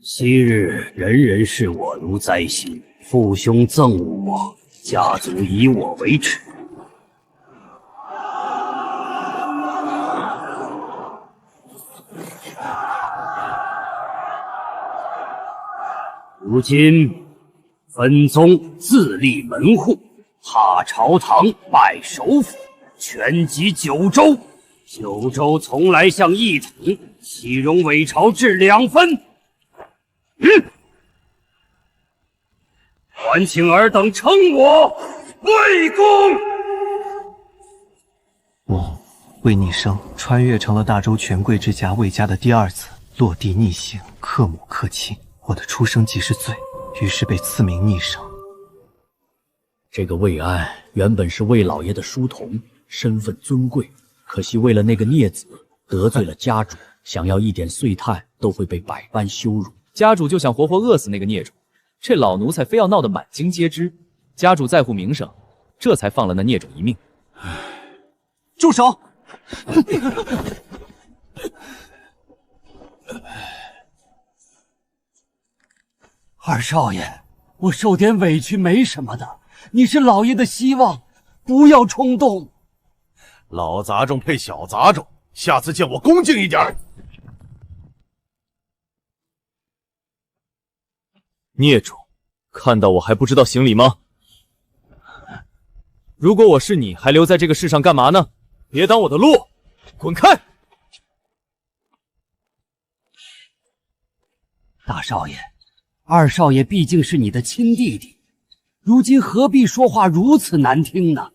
昔日人人视我如灾星，父兄憎恶我，家族以我为耻。如今分宗自立门户，哈朝堂，拜首辅，全集九州。九州从来向一统，岂容伪朝至两分？还请尔等称我魏公。我魏逆生穿越成了大周权贵之家魏家的第二子，落地逆行，克母克亲。我的出生即是罪，于是被赐名逆生。这个魏安原本是魏老爷的书童，身份尊贵，可惜为了那个孽子得罪了家主，想要一点碎炭都会被百般羞辱。家主就想活活饿死那个孽种，这老奴才非要闹得满京皆知。家主在乎名声，这才放了那孽种一命。住手！二少爷，我受点委屈没什么的，你是老爷的希望，不要冲动。老杂种配小杂种，下次见我恭敬一点。孽种，看到我还不知道行礼吗？如果我是你，还留在这个世上干嘛呢？别挡我的路，滚开！大少爷，二少爷毕竟是你的亲弟弟，如今何必说话如此难听呢？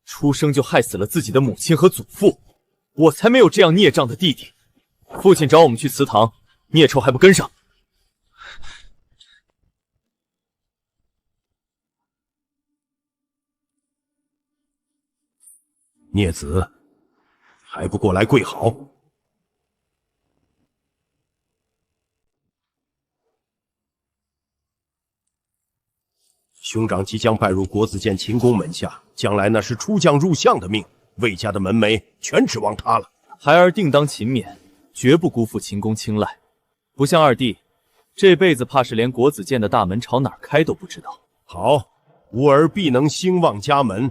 出生就害死了自己的母亲和祖父，我才没有这样孽障的弟弟。父亲找我们去祠堂，孽臭还不跟上？孽子，还不过来跪好！兄长即将拜入国子监秦公门下，将来那是出将入相的命，魏家的门楣全指望他了。孩儿定当勤勉，绝不辜负秦公青睐。不像二弟，这辈子怕是连国子监的大门朝哪儿开都不知道。好，吾儿必能兴旺家门。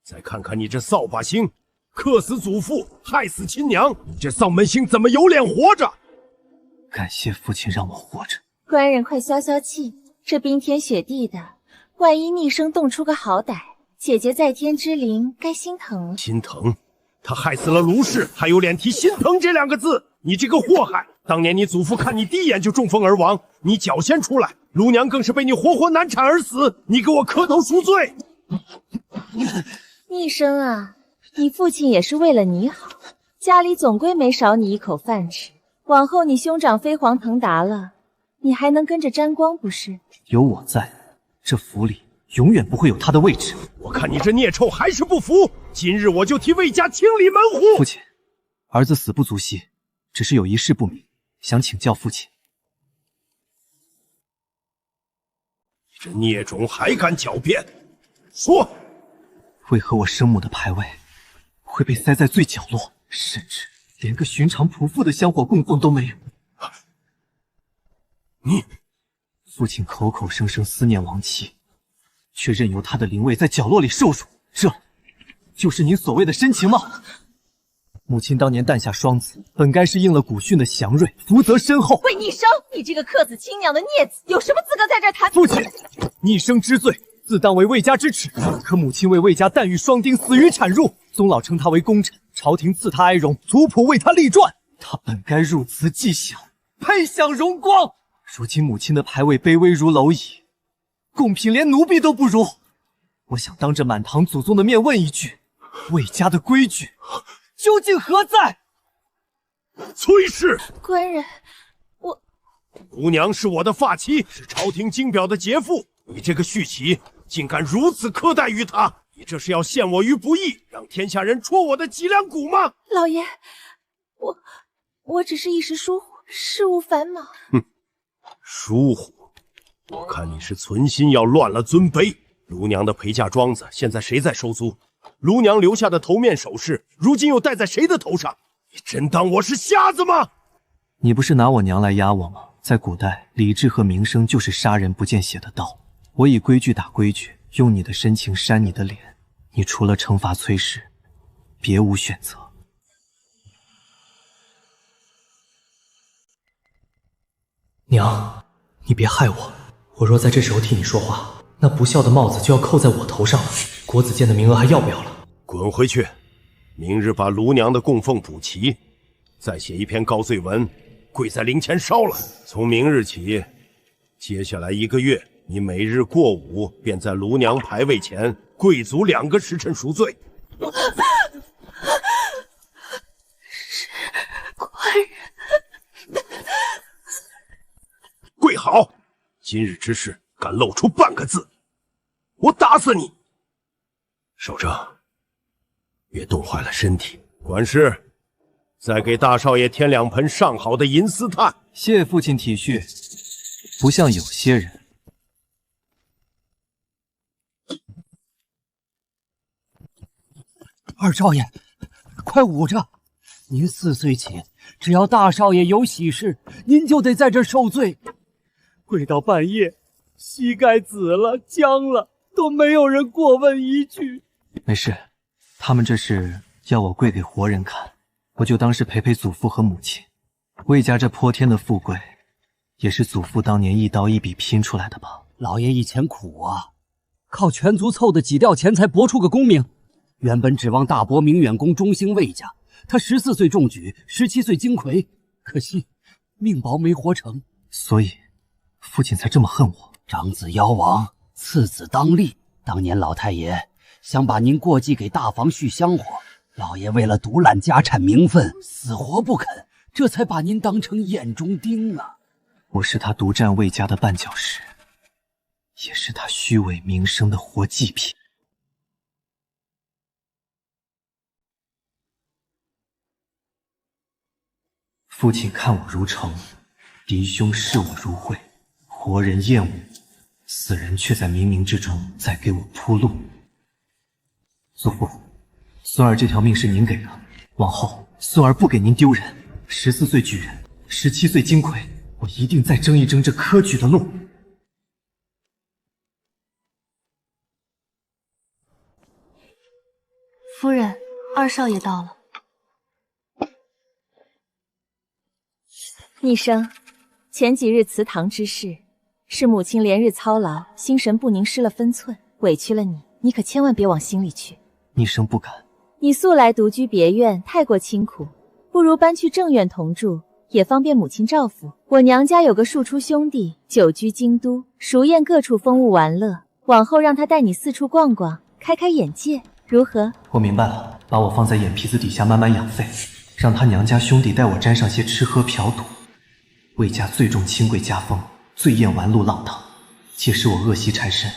再看看你这扫把星，克死祖父，害死亲娘，你这丧门星怎么有脸活着？感谢父亲让我活着。官人快消消气，这冰天雪地的，万一逆生动出个好歹，姐姐在天之灵该心疼了。心疼？他害死了卢氏，还有脸提心疼这两个字？你这个祸害！当年你祖父看你第一眼就中风而亡，你脚先出来，卢娘更是被你活活难产而死，你给我磕头赎罪！逆生啊，你父亲也是为了你好，家里总归没少你一口饭吃。往后你兄长飞黄腾达了，你还能跟着沾光不是？有我在，这府里永远不会有他的位置。我看你这孽臭还是不服，今日我就替魏家清理门户。父亲，儿子死不足惜，只是有一事不明，想请教父亲。这孽种还敢狡辩，说。为何我生母的牌位会被塞在最角落，甚至连个寻常仆妇的香火供奉都没有？你父亲口口声声思念亡妻，却任由他的灵位在角落里受辱，这就是您所谓的深情吗？母亲当年诞下双子，本该是应了古训的祥瑞，福泽深厚。魏逆生，你这个克子亲娘的孽子，有什么资格在这儿谈？父亲，逆生之罪，自当为魏家之耻。可母亲为魏家诞育双丁，死于产褥，宗老称他为功臣，朝廷赐他哀荣，族谱为他立传。他本该入祠祭享，配享荣光。如今母亲的牌位卑微如蝼蚁，贡品连奴婢都不如。我想当着满堂祖宗的面问一句：魏家的规矩究竟何在？崔氏，官人，卢娘是我的发妻，是朝廷金表的杰妇。你这个续妻，竟敢如此苛待于她！你这是要陷我于不义，让天下人戳我的脊梁骨吗？老爷，我只是一时疏忽，事务繁忙。哼，疏忽！我看你是存心要乱了尊卑。卢娘的陪嫁庄子现在谁在收租？卢娘留下的头面首饰，如今又戴在谁的头上？你真当我是瞎子吗？你不是拿我娘来压我吗？在古代，理智和名声就是杀人不见血的刀。我以规矩打规矩，用你的深情扇你的脸，你除了惩罚崔氏，别无选择。娘，你别害我，我若在这时候替你说话，那不孝的帽子就要扣在我头上了。国子监的名额还要不要了？滚回去！明日把卢娘的供奉补齐，再写一篇告罪文，跪在灵前烧了。从明日起，接下来1个月，你每日过午便在卢娘牌位前跪足2个时辰赎罪。是官人。跪好！今日之事，敢露出半个字，我打死你！守正，别冻坏了身体。管事，再给大少爷添2盆上好的银丝炭。谢父亲体恤，不像有些人。二少爷，快捂着！您4岁起，只要大少爷有喜事，您就得在这受罪。跪到半夜，膝盖紫了、僵了，都没有人过问一句。没事，他们这是要我跪给活人看，我就当是陪陪祖父和母亲。魏家这泼天的富贵，也是祖父当年一刀一笔拼出来的吧？老爷以前苦啊，靠全族凑的几吊钱才博出个功名。原本指望大伯明远公中兴魏家，他14岁中举，17岁金魁，可惜命薄没活成。所以父亲才这么恨我。长子夭亡，次子当立。当年老太爷想把您过继给大房续香火，老爷为了独揽家产名分，死活不肯，这才把您当成眼中钉啊！我是他独占魏家的绊脚石，也是他虚伪名声的活祭品。父亲看我如诚，嫡兄视我如晦，活人厌恶，死人却在冥冥之中在给我铺路。祖父，孙儿这条命是您给的，往后孙儿不给您丢人。14岁举人，17岁金魁，我一定再争一争这科举的路。夫人，二少爷到了。逆生，前几日祠堂之事，是母亲连日操劳，心神不宁，失了分寸，委屈了你，你可千万别往心里去。逆生不敢。你素来独居别院，太过清苦，不如搬去正院同住，也方便母亲照拂。我娘家有个庶出兄弟，久居京都，熟宴各处风物玩乐，往后让他带你四处逛逛，开开眼界，如何？我明白了，把我放在眼皮子底下慢慢养废，让他娘家兄弟带我沾上些吃喝嫖赌。魏家最重清贵家风，最厌玩路浪荡。且使我恶习缠身，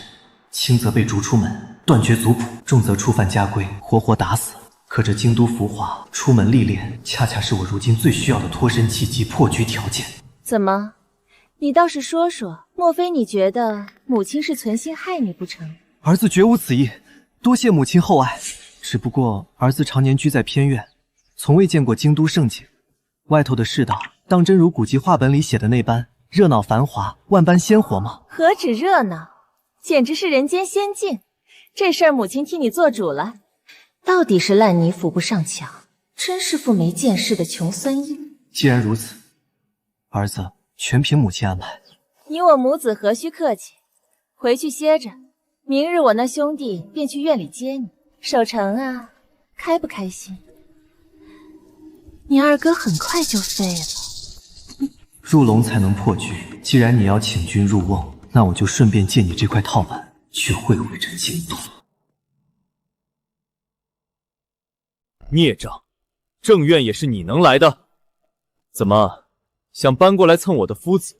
轻则被逐出门，断绝族谱；重则触犯家规，活活打死。可这京都浮华，出门历练，恰恰是我如今最需要的脱身契机、破局条件。怎么，你倒是说说，莫非你觉得母亲是存心害你不成？儿子绝无此意，多谢母亲厚爱。只不过儿子常年居在偏院，从未见过京都盛景。外头的世道，当真如古籍话本里写的那般热闹繁华、万般鲜活吗？何止热闹，简直是人间仙境。这事儿母亲替你做主了。到底是烂泥扶不上墙，真是副没见识的穷酸婴。既然如此，儿子全凭母亲安排。你我母子何须客气，回去歇着。明日我那兄弟便去院里接你。守城啊，开不开心？你二哥很快就废了。入笼才能破局，既然你要请君入瓮，那我就顺便借你这块套板，去会会这京都。孽障，正院也是你能来的？怎么想搬过来蹭我的夫子？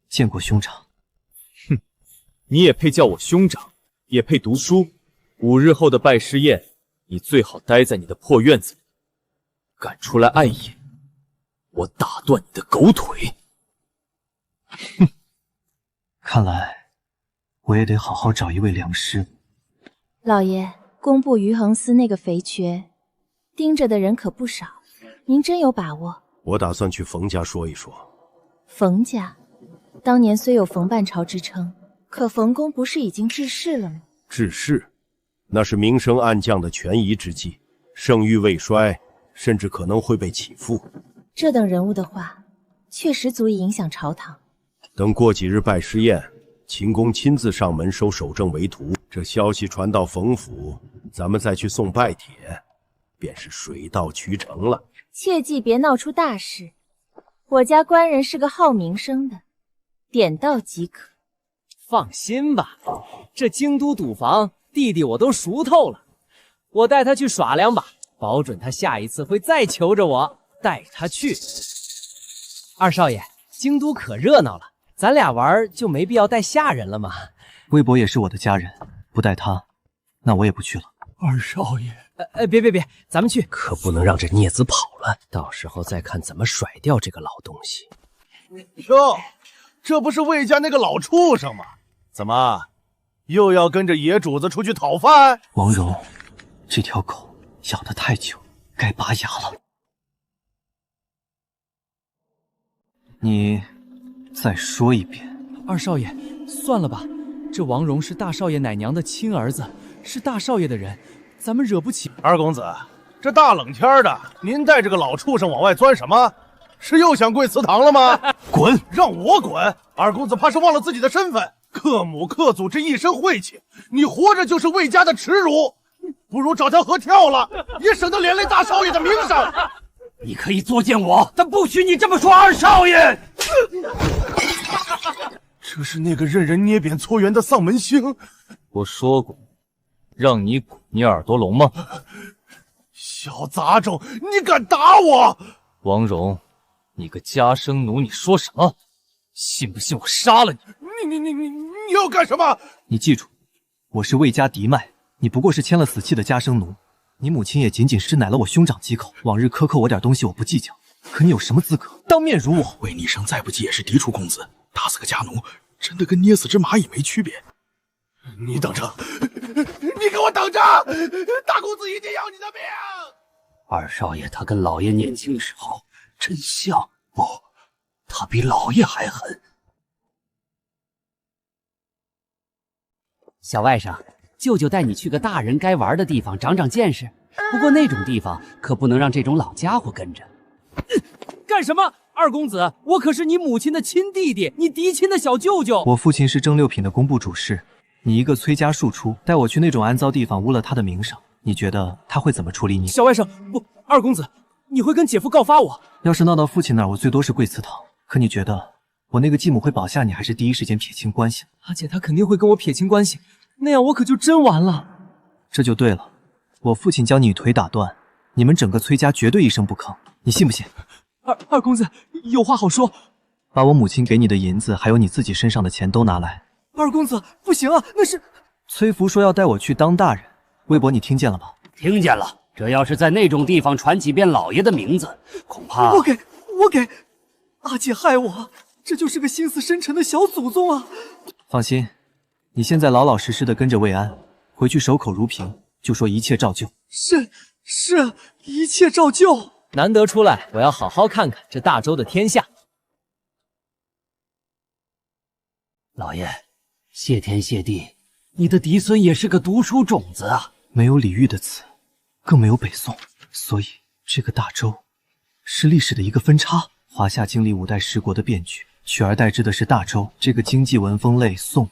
见过兄长。哼，你也配叫我兄长，也配读书。5日后的拜师宴，你最好待在你的破院子里。敢出来碍眼，我打断你的狗腿！哼，看来我也得好好找一位良师。老爷，工部余衡司那个肥缺，盯着的人可不少，您真有把握？我打算去冯家说一说。冯家？当年虽有冯半朝之称，可冯公不是已经致仕了吗？致仕，那是明升暗降的权宜之计，声誉未衰，甚至可能会被起复。这等人物的话，确实足以影响朝堂。等过几日拜师宴，秦公亲自上门收守正为徒，这消息传到冯府，咱们再去送拜帖，便是水到渠成了。切记别闹出大事。我家官人是个好名声的，点到即可。放心吧，这京都赌房弟弟我都熟透了，我带他去耍两把，保准他下一次会再求着我带他去。二少爷，京都可热闹了，咱俩玩就没必要带下人了嘛。微博也是我的家人，不带他，那我也不去了。二少爷，别，咱们去，可不能让这孽子跑了，到时候再看怎么甩掉这个老东西。哟，这不是魏家那个老畜生吗？怎么又要跟着野主子出去讨饭？王蓉，这条狗咬得太久，该拔牙了。你再说一遍。二少爷，算了吧，这王蓉是大少爷奶娘的亲儿子，是大少爷的人，咱们惹不起。二公子，这大冷天的，您带着个老畜生往外钻什么？是又想跪祠堂了吗？滚！让我滚！二公子怕是忘了自己的身份，克母克祖这一身晦气，你活着就是魏家的耻辱，不如找条河跳了，也省得连累大少爷的名声。你可以作践我，但不许你这么说二少爷。这是那个任人捏扁搓圆的丧门星。我说过，让你滚，你耳朵聋吗？小杂种，你敢打我！王蓉，你个家生奴，你说什么？信不信我杀了你？你要干什么？你记住，我是魏家嫡脉，你不过是签了死契的家生奴。你母亲也仅仅是奶了我兄长几口，往日克扣我点东西我不计较，可你有什么资格当面辱我？魏逆生再不济也是嫡出公子，打死个家奴，真的跟捏死只蚂蚁没区别。你等着，你给我等着！大公子一定要你的命！二少爷他跟老爷年轻时候真像，不，他比老爷还狠。小外甥，舅舅带你去个大人该玩的地方，长长见识。不过那种地方可不能让这种老家伙跟着。干什么？二公子，我可是你母亲的亲弟弟，你嫡亲的小舅舅。我父亲是蒸馏品的工部主事，你一个崔家庶出，带我去那种暗糟地方，污了他的名声，你觉得他会怎么处理你？小外甥，不，二公子，你会跟姐夫告发我。要是闹到父亲那儿，我最多是跪祠堂。可你觉得我那个继母会保下你，还是第一时间撇清关系？阿姐她肯定会跟我撇清关系，那样我可就真完了。这就对了，我父亲将你腿打断，你们整个崔家绝对一声不吭，你信不信？二公子有话好说，把我母亲给你的银子，还有你自己身上的钱都拿来。二公子不行啊，那是崔福说要带我去当大人，微博你听见了吧？听见了。这要是在那种地方传几遍老爷的名字，恐怕我给阿姐害我，这就是个心思深沉的小祖宗啊！放心，你现在老老实实的跟着魏安，回去守口如瓶，就说一切照旧。是，一切照旧。难得出来，我要好好看看这大周的天下。老爷，谢天谢地，你的嫡孙也是个读书种子啊！没有李煜的词，更没有北宋，所以这个大周是历史的一个分叉。华夏经历5代10国的变局，取而代之的是大周这个经济文风类宋、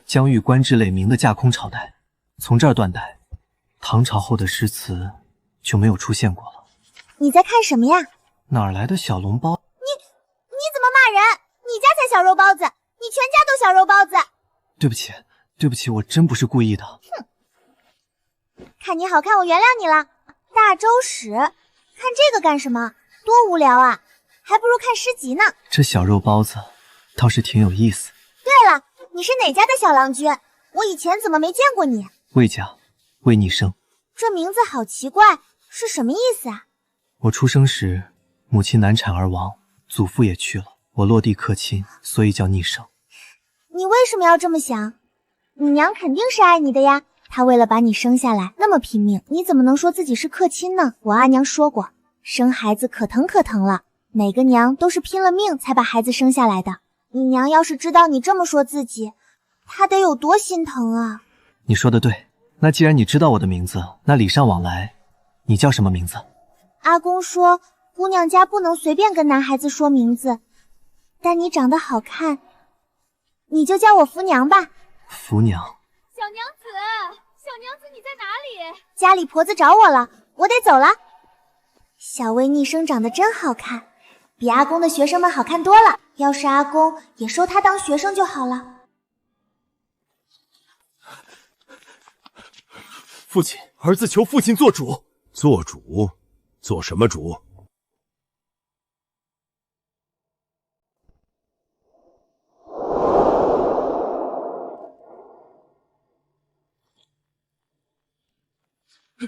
疆域官制类明的架空朝代。从这儿断代，唐朝后的诗词就没有出现过了。你在看什么呀？哪儿来的小笼包？你怎么骂人？你家才小肉包子，你全家都小肉包子。对不起，我真不是故意的。哼，看你好看，我原谅你了。大周史，看这个干什么？多无聊啊，还不如看诗集呢。这小肉包子倒是挺有意思。对了，你是哪家的小郎君？我以前怎么没见过你？魏家，魏逆生。这名字好奇怪，是什么意思啊？我出生时，母亲难产而亡，祖父也去了，我落地克亲，所以叫逆生。你为什么要这么想？你娘肯定是爱你的呀，她为了把你生下来那么拼命，你怎么能说自己是克亲呢？我阿娘说过，生孩子可疼可疼了，每个娘都是拼了命才把孩子生下来的。你娘要是知道你这么说自己，她得有多心疼啊！你说的对，那既然你知道我的名字，那礼尚往来，你叫什么名字？阿公说，姑娘家不能随便跟男孩子说名字，但你长得好看，你就叫我福娘吧。福娘。小娘子你在哪里？家里婆子找我了，我得走了。小薇逆生长得真好看，比阿公的学生们好看多了。要是阿公也收她当学生就好了。父亲，儿子求父亲做主。做主？做什么主？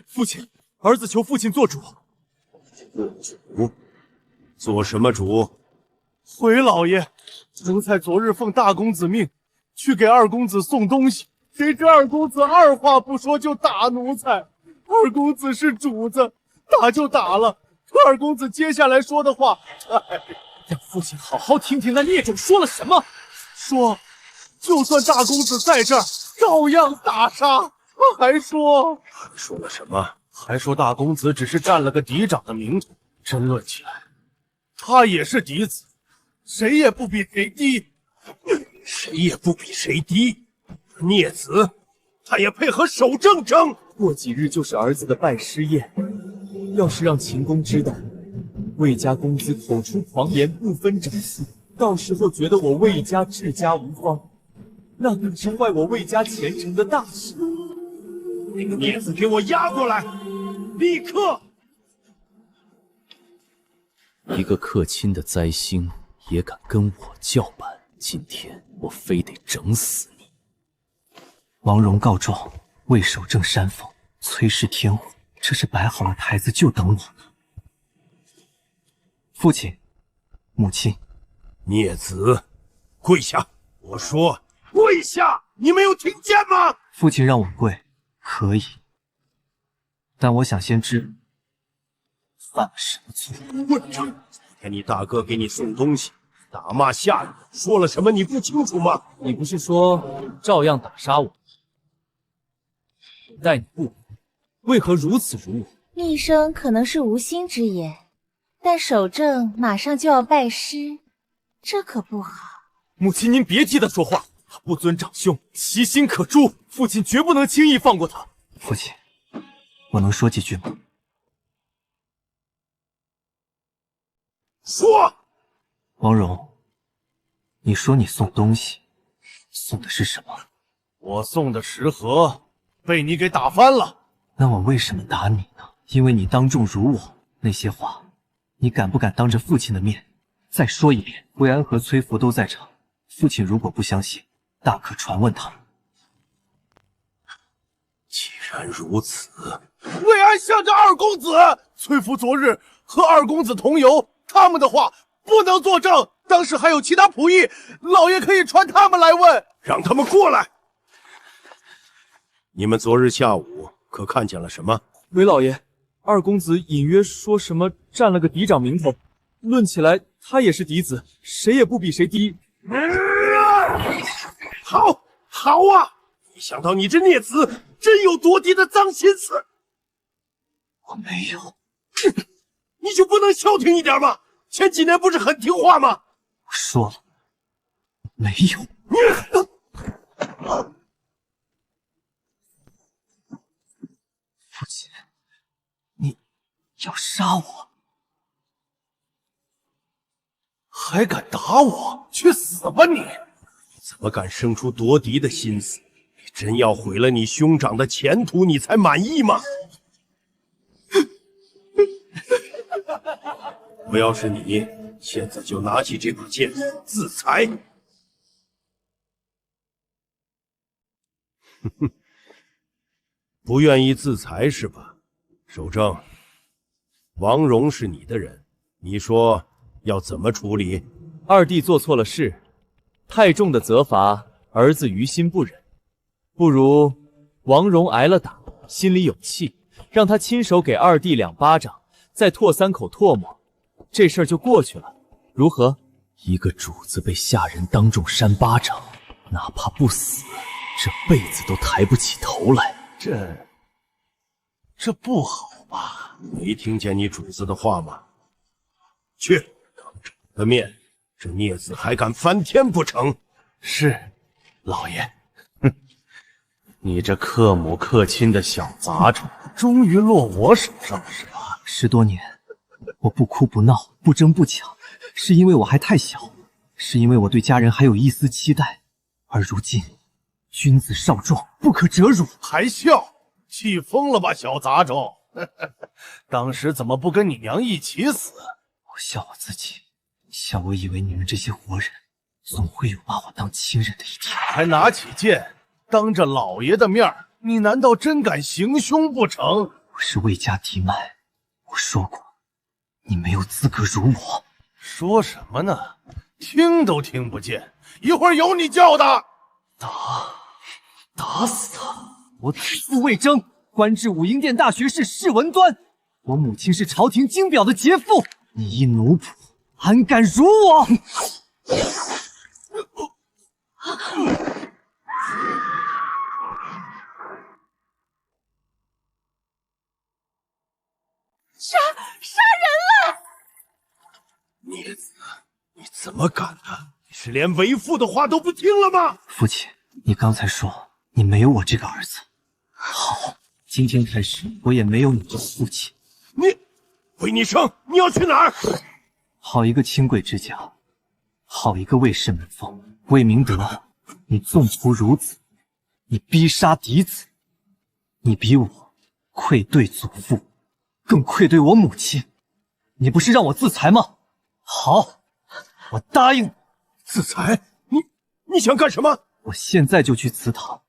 父亲，儿子求父亲做主。主？做什么主？回老爷，奴才昨日奉大公子命去给二公子送东西，谁知二公子二话不说就打奴才。二公子是主子，打就打了。可二公子接下来说的话，让父亲好好听听那孽种说了什么。说就算大公子在这儿，照样打杀。他还说了什么？还说大公子只是占了个嫡长的名头。争论起来，他也是嫡子，谁也不比谁低。谁也不比谁低。孽子，他也配合守正争。过几日就是儿子的拜师宴，要是让秦公知道魏家公子口出狂言，不分长幼，到时候觉得我魏家治家无方，那可是坏我魏家前程的大事。那个孽子，给我押过来，立刻！一个客卿的灾星也敢跟我叫板，今天我非得整死你！王荣告状，魏守正煽风，崔氏天虎，这是摆好了台子就等我呢。父亲，母亲，孽子，跪下！我说跪下，你没有听见吗？父亲让我跪，可以，但我想先知犯了什么错。混账！昨天你大哥给你送东西，打骂下雨，说了什么你不清楚吗？你不是说照样打杀我？待你不薄，为何如此辱我？逆生可能是无心之言，但守正马上就要拜师，这可不好。母亲，您别替他说话，他不尊长兄，其心可诛，父亲绝不能轻易放过他。父亲，我能说几句吗？说。王荣，你说你送东西，送的是什么？我送的食盒被你给打翻了。那我为什么打你呢？因为你当众辱我，那些话，你敢不敢当着父亲的面再说一遍？魏安和崔福都在场，父亲如果不相信，大可传问他们。既然如此，魏安向着二公子，崔福昨日和二公子同游，他们的话不能作证。当时还有其他仆役，老爷可以传他们来问。让他们过来。你们昨日下午可看见了什么？韦老爷，二公子隐约说什么占了个嫡长名头，论起来他也是嫡子，谁也不比谁低。好，好啊！没想到你这孽子真有夺嫡的脏心思。我没有。你就不能消停一点吗？前几年不是很听话吗？我说了，没有。父亲，你要杀我？还敢打我？去死吧你！怎么敢生出夺嫡的心思？你真要毁了你兄长的前途，你才满意吗？我要是你，现在就拿起这把剑自裁。不愿意自裁是吧？守正，王荣是你的人，你说要怎么处理？二弟做错了事，太重的责罚，儿子于心不忍。不如王荣挨了打，心里有气，让他亲手给二弟2巴掌，再唾3口唾沫，这事儿就过去了，如何？一个主子被下人当众扇巴掌，哪怕不死，这辈子都抬不起头来。这不好吧？没听见你主子的话吗？去，当着我的面，这孽子还敢翻天不成？是，老爷。哼，你这克母克亲的小杂种，终于落我手上了，是吧？10多年，我不哭不闹，不争不抢，是因为我还太小，是因为我对家人还有一丝期待。而如今，君子少壮，不可折辱。还笑？气疯了吧，小杂种！当时怎么不跟你娘一起死？我笑我自己，笑我以为你们这些活人，总会有把我当亲人的一天。还拿起剑，当着老爷的面，你难道真敢行凶不成？我是魏家嫡脉，我说过，你没有资格辱我。说什么呢？听都听不见，一会儿有你叫的。打死他！我祖父魏征，官至武英殿大学士释文端，我母亲是朝廷金表的杰妇，你一奴仆，安敢辱我？杀人了！孽子，你怎么敢呢？你是连为父的话都不听了吗？父亲，你刚才说你没有我这个儿子。好，今天开始我也没有你这父亲。魏逆生，你要去哪儿？好一个清贵之家，好一个魏氏门风。魏明德，你纵图孺子，你逼杀嫡子，你比我愧对祖父，更愧对我母亲。你不是让我自裁吗？好，我答应你。自裁？你想干什么？我现在就去祠堂，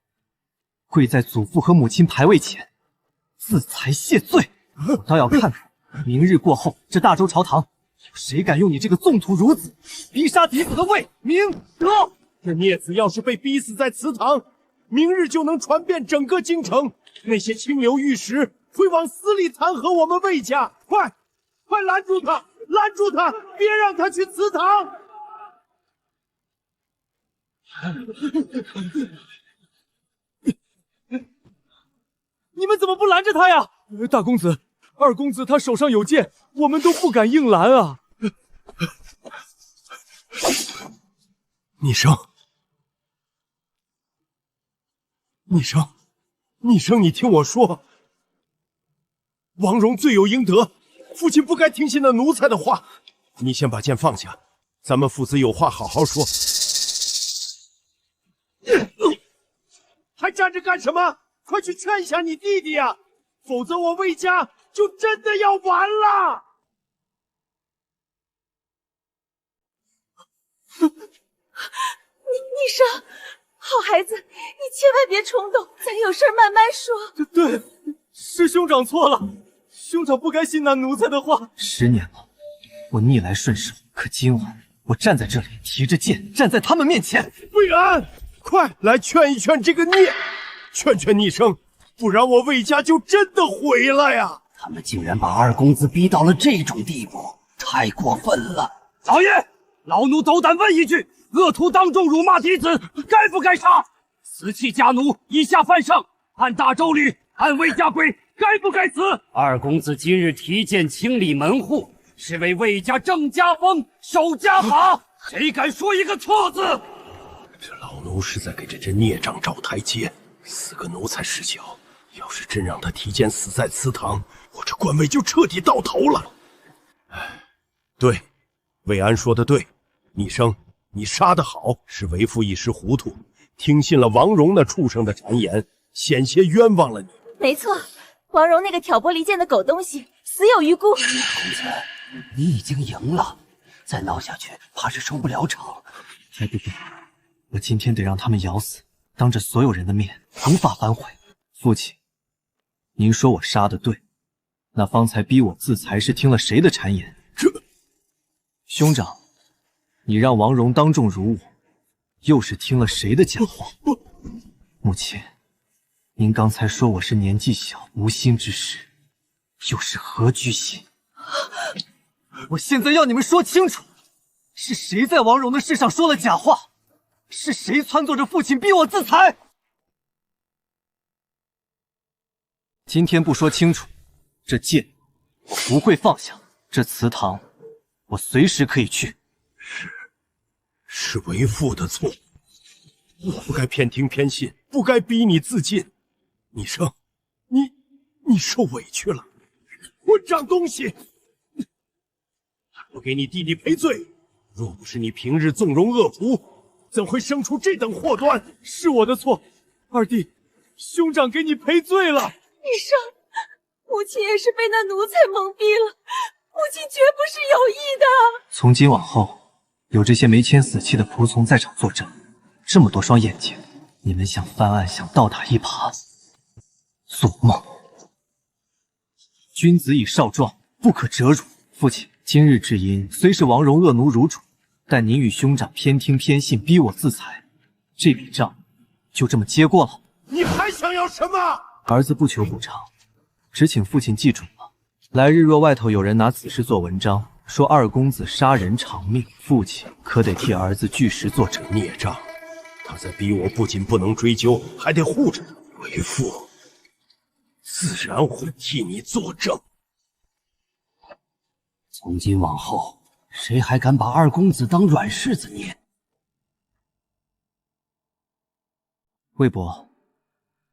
跪在祖父和母亲牌位前，自裁谢罪。我倒要看看，明日过后，这大周朝堂有谁敢用你这个纵图孺子逼杀嫡子的魏明德？这孽子要是被逼死在祠堂，明日就能传遍整个京城，那些清流玉石会往死里弹劾我们魏家。快拦住他！拦住他！别让他去祠堂！你们怎么不拦着他呀？大公子、二公子他手上有剑，我们都不敢硬拦啊！逆生，你听我说，王荣罪有应得，父亲不该听信那奴才的话。你先把剑放下，咱们父子有话好好说。还站着干什么？快去劝一下你弟弟呀，否则我魏家就真的要完了。逆生，好孩子，你千万别冲动，咱有事慢慢说。对，是兄长错了，兄长不该信那奴才的话。10年了，我逆来顺受，可今晚我站在这里，提着剑站在他们面前。魏安，快来劝一劝这个孽，劝劝逆生，不然我魏家就真的毁了呀！他们竟然把二公子逼到了这种地步，太过分了！老爷，老奴斗胆问一句，恶徒当众辱骂嫡子，该不该杀？死弃家奴，以下犯上，按大周律，按魏家规，该不该死？二公子今日提剑清理门户，是为魏家正家风，守家法，谁敢说一个错字？这老奴是在给这只孽障找台阶。4个奴才失脚，要是真让他提剑死在祠堂，我这官位就彻底到头了。对，魏安说的对，逆生，你杀得好，是为父一时糊涂，听信了王荣那畜生的谗言，险些冤枉了你。没错，王荣那个挑拨离间的狗东西，死有余辜。公子，你已经赢了，再闹下去，怕是收不了场。才不对，我今天得让他们咬死，当着所有人的面，无法反悔。父亲，您说我杀得对，那方才逼我自裁是听了谁的谗言？兄长，你让王荣当众辱我，又是听了谁的假话？母亲，您刚才说我是年纪小无心之事，又是何居心？我现在要你们说清楚，是谁在王荣的事上说了假话？是谁撺掇着父亲逼我自裁？今天不说清楚，这剑我不会放下。这祠堂我随时可以去。是为父的错，我不该偏听偏信，不该逼你自尽。你受委屈了，混账东西！我给你弟弟赔罪，若不是你平日纵容恶仆，怎会生出这等祸端？是我的错，二弟，兄长给你赔罪了。医生，母亲也是被那奴才蒙蔽了，母亲绝不是有意的。从今往后，有这些没签死契的仆从在场作证，这么多双眼睛，你们想翻案，想倒打一耙，做梦！君子以少壮，不可折辱。父亲，今日之因虽是王荣恶奴如主，但您与兄长偏听偏信，逼我自裁，这笔账就这么接过了。你还想要什么？儿子不求补偿，只请父亲记准了。来日若外头有人拿此事做文章，说二公子杀人偿命，父亲可得替儿子据实作证。孽障！他在逼我，不仅不能追究，还得护着他。为父，自然会替你作证。从今往后，谁还敢把二公子当软柿子捏？魏伯，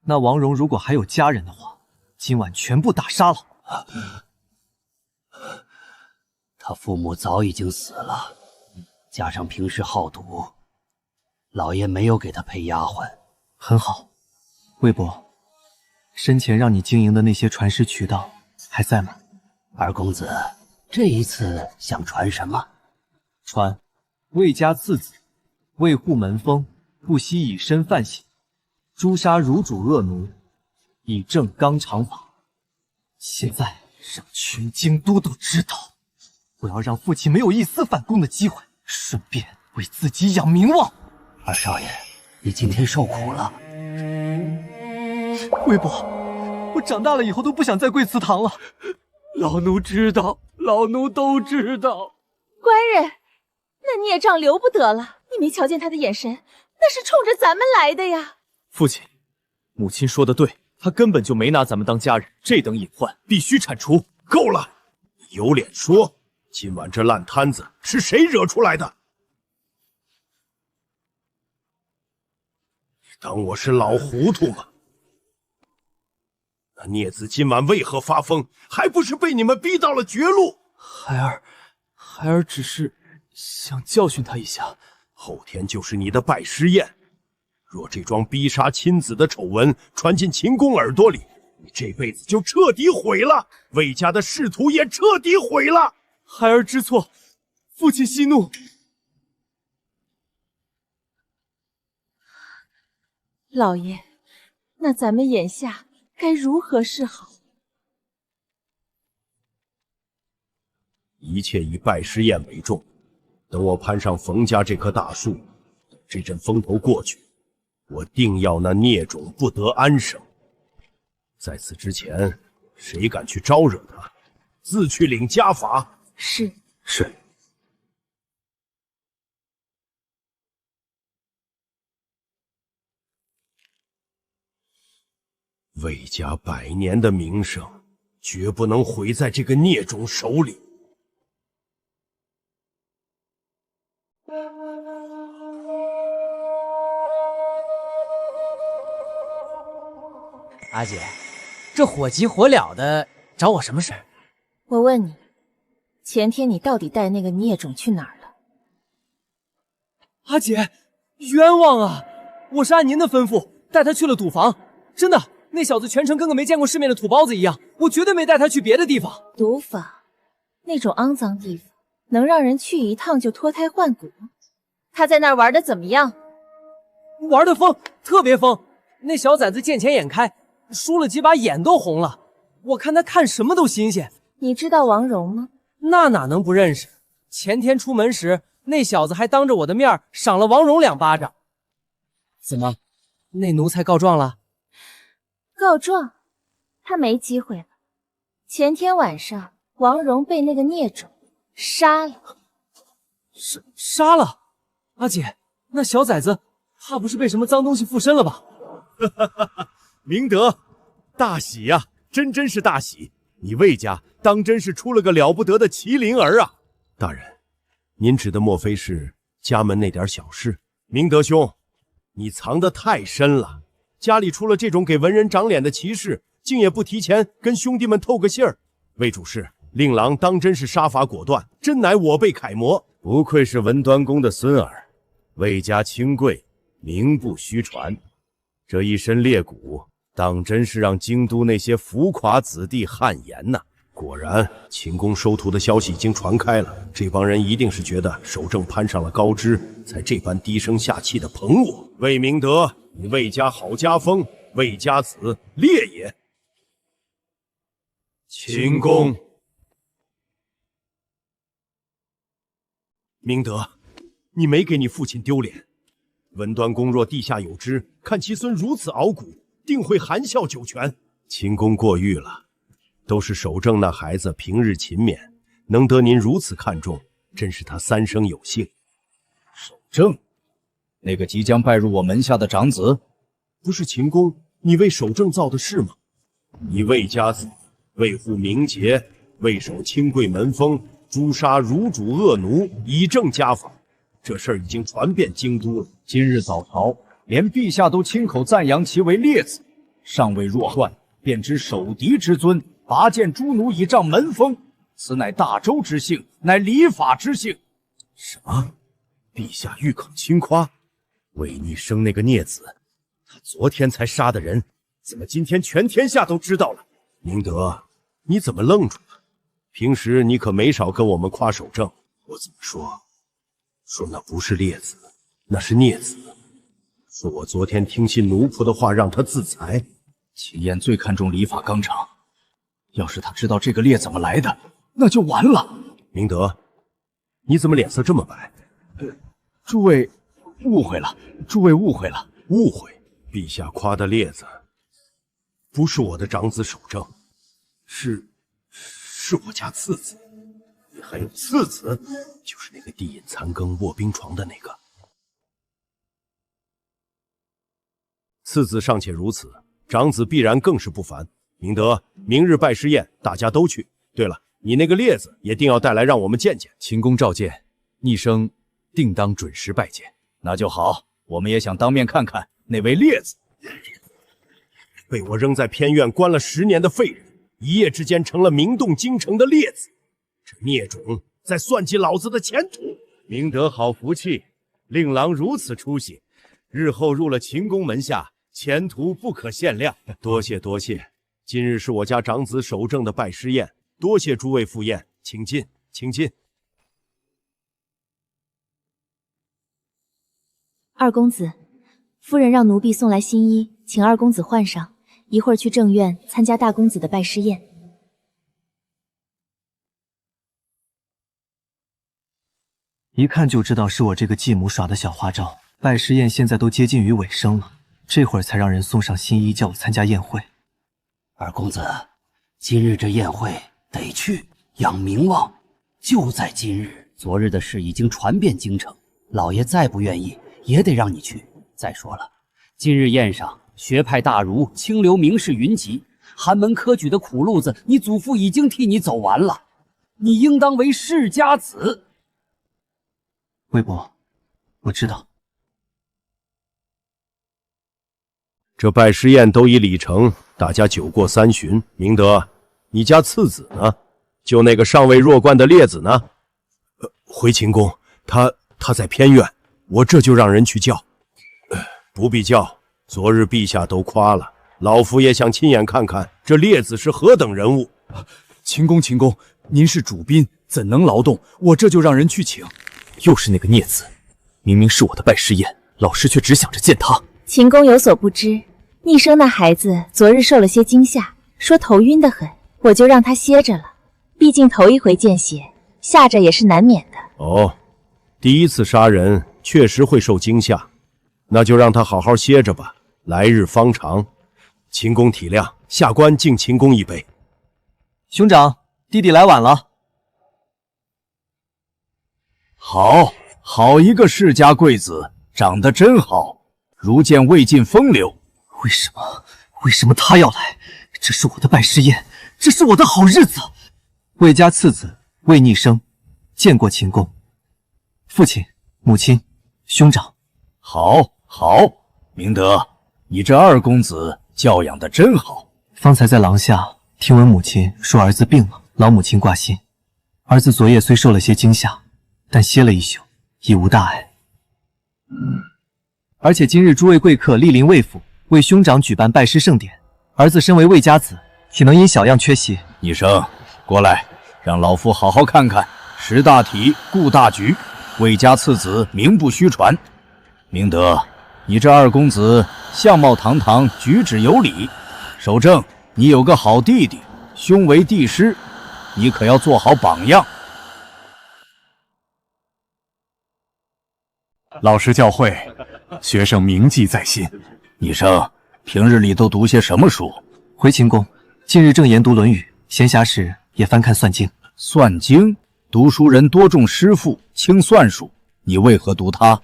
那王荣如果还有家人的话，今晚全部打杀了。他父母早已经死了，加上平时好赌，老爷没有给他配丫鬟。很好，魏伯，生前让你经营的那些传师渠道还在吗？二公子，这一次想传什么？传魏家次子，为护门风，不惜以身犯险，诛杀汝主恶奴，以正纲常法。现在让全京都都知道，我要让父亲没有一丝反攻的机会，顺便为自己养名望。二少爷，你今天受苦了。魏伯，我长大了以后都不想再跪祠堂了。老奴知道，老奴都知道。官人，那孽障留不得了。你没瞧见他的眼神，那是冲着咱们来的呀。父亲，母亲说的对，他根本就没拿咱们当家人，这等隐患必须铲除。够了，你有脸说今晚这烂摊子是谁惹出来的？你当我是老糊涂吗？那孽子今晚为何发疯？还不是被你们逼到了绝路？孩儿只是想教训他一下。后天就是你的拜师宴，若这桩逼杀亲子的丑闻传进秦公耳朵里，你这辈子就彻底毁了，魏家的仕途也彻底毁了。孩儿知错，父亲息怒。老爷，那咱们眼下该如何是好？一切以拜师宴为重，等我攀上冯家这棵大树，这阵风头过去，我定要那孽种不得安生。在此之前，谁敢去招惹他，自去领家法。是。魏家100年的名声，绝不能毁在这个孽种手里。阿姐，这火急火燎的找我什么事儿？我问你，前天你到底带那个孽种去哪儿了？阿姐，冤枉啊！我是按您的吩咐带他去了赌坊，真的，那小子全程跟个没见过世面的土包子一样，我绝对没带他去别的地方。赌坊，那种肮脏地方，能让人去一趟就脱胎换骨？他在那儿玩的怎么样？玩的疯，特别疯。那小崽子见钱眼开，输了几把眼都红了。我看他看什么都新鲜。你知道王荣吗？那哪能不认识？前天出门时，那小子还当着我的面赏了王荣2巴掌。怎么，那奴才告状了？告状？他没机会了。前天晚上，王荣被那个孽种杀了。杀了？阿姐，那小崽子怕不是被什么脏东西附身了吧？明德，大喜呀，真是大喜！你魏家当真是出了个了不得的麒麟儿啊！大人，您指的莫非是家门那点小事？明德兄，你藏得太深了，家里出了这种给文人长脸的奇事，竟也不提前跟兄弟们透个信儿。魏主事，令郎当真是杀伐果断，真乃我辈楷模。不愧是文端公的孙儿，魏家清贵，名不虚传。这一身劣骨，当真是让京都那些浮夸子弟汗颜呐！果然，秦公收徒的消息已经传开了，这帮人一定是觉得守正攀上了高枝，才这般低声下气的捧我。魏明德，你魏家好家风，魏家子烈也。秦公，明德，你没给你父亲丢脸。文端公若地下有知，看其孙如此傲骨，定会含笑九泉。秦公过誉了，都是守正那孩子平日勤勉，能得您如此看重，真是他三生有幸。守正，那个即将拜入我门下的长子，不是秦公你为守正造的事吗？你魏家子维护名节，为守清贵门风，诛杀儒主恶奴，以正家法。这事儿已经传遍京都了。今日早朝，连陛下都亲口赞扬其为烈子，尚未弱冠，便知守嫡之尊，拔剑诛奴以仗门风，此乃大周之幸，乃礼法之幸。什么？陛下欲肯轻夸？为你生那个孽子，他昨天才杀的人，怎么今天全天下都知道了？明德，你怎么愣住了？平时你可没少跟我们夸守正，我怎么说？说那不是烈子，那是孽子。说我昨天听信奴仆的话，让他自裁。齐燕最看重礼法纲常，要是他知道这个烈怎么来的，那就完了。明德，你怎么脸色这么白？诸位误会了，诸位误会了。误会？陛下夸的烈子，不是我的长子守正，是我家次子。你还有次子？就是那个地隐残羹卧冰床的那个。次子尚且如此，长子必然更是不凡。明德，明日拜师宴，大家都去。对了，你那个烈子也定要带来，让我们见见。秦公召见，逆生定当准时拜见。那就好，我们也想当面看看那位烈子。被我扔在偏院关了10年的废人，一夜之间成了名动京城的烈子，这孽种在算计老子的前途。明德好福气，令郎如此出息，日后入了秦公门下，前途不可限量。多谢多谢，今日是我家长子守正的拜师宴，多谢诸位赴宴，请进，请进。二公子，夫人让奴婢送来新衣，请二公子换上，一会儿去正院参加大公子的拜师宴。一看就知道是我这个继母耍的小花招。拜师宴现在都接近于尾声了，这会儿才让人送上新衣，叫我参加宴会。二公子，今日这宴会得去，养名望。就在今日，昨日的事已经传遍京城，老爷再不愿意，也得让你去。再说了，今日宴上，学派大儒、清流名士云集，寒门科举的苦路子，你祖父已经替你走完了，你应当为世家子。魏伯，我知道。这拜师宴都已礼成，大家酒过三巡。明德，你家次子呢？就那个尚未弱冠的烈子呢？回秦宫，他在偏院，我这就让人去叫。不必叫，昨日陛下都夸了，老夫也想亲眼看看这烈子是何等人物。秦公，您是主宾，怎能劳动？我这就让人去请。又是那个孽子，明明是我的拜师宴，老师却只想着见他。秦公有所不知，逆生那孩子昨日受了些惊吓，说头晕得很，我就让他歇着了。毕竟头一回见血，吓着也是难免的。哦，第一次杀人确实会受惊吓，那就让他好好歇着吧，来日方长。秦公体谅，下官敬秦公一杯。兄长，弟弟来晚了。好一个世家贵子，长得真好，如见魏晋风流。为什么他要来？这是我的拜师宴，这是我的好日子。魏家次子魏逆生见过秦公，父亲、母亲、兄长。好，明德，你这二公子教养得真好。方才在廊下听闻母亲说儿子病了，老母亲挂心。儿子昨夜虽受了些惊吓，但歇了一宿，已无大碍。而且今日诸位贵客莅临魏府，为兄长举办拜师盛典，儿子身为魏家子，岂能因小样缺席？逆生，过来，让老夫好好看看。识大体，顾大局，魏家次子名不虚传。明德，你这二公子相貌堂堂，举止有礼。守正，你有个好弟弟，兄为帝师，你可要做好榜样。老师教诲，学生铭记在心。逆生，平日里都读些什么书？回秦公，近日正研读《论语》，闲暇时也翻看《算经》。算经？读书人多重诗赋，轻算术，你为何读它？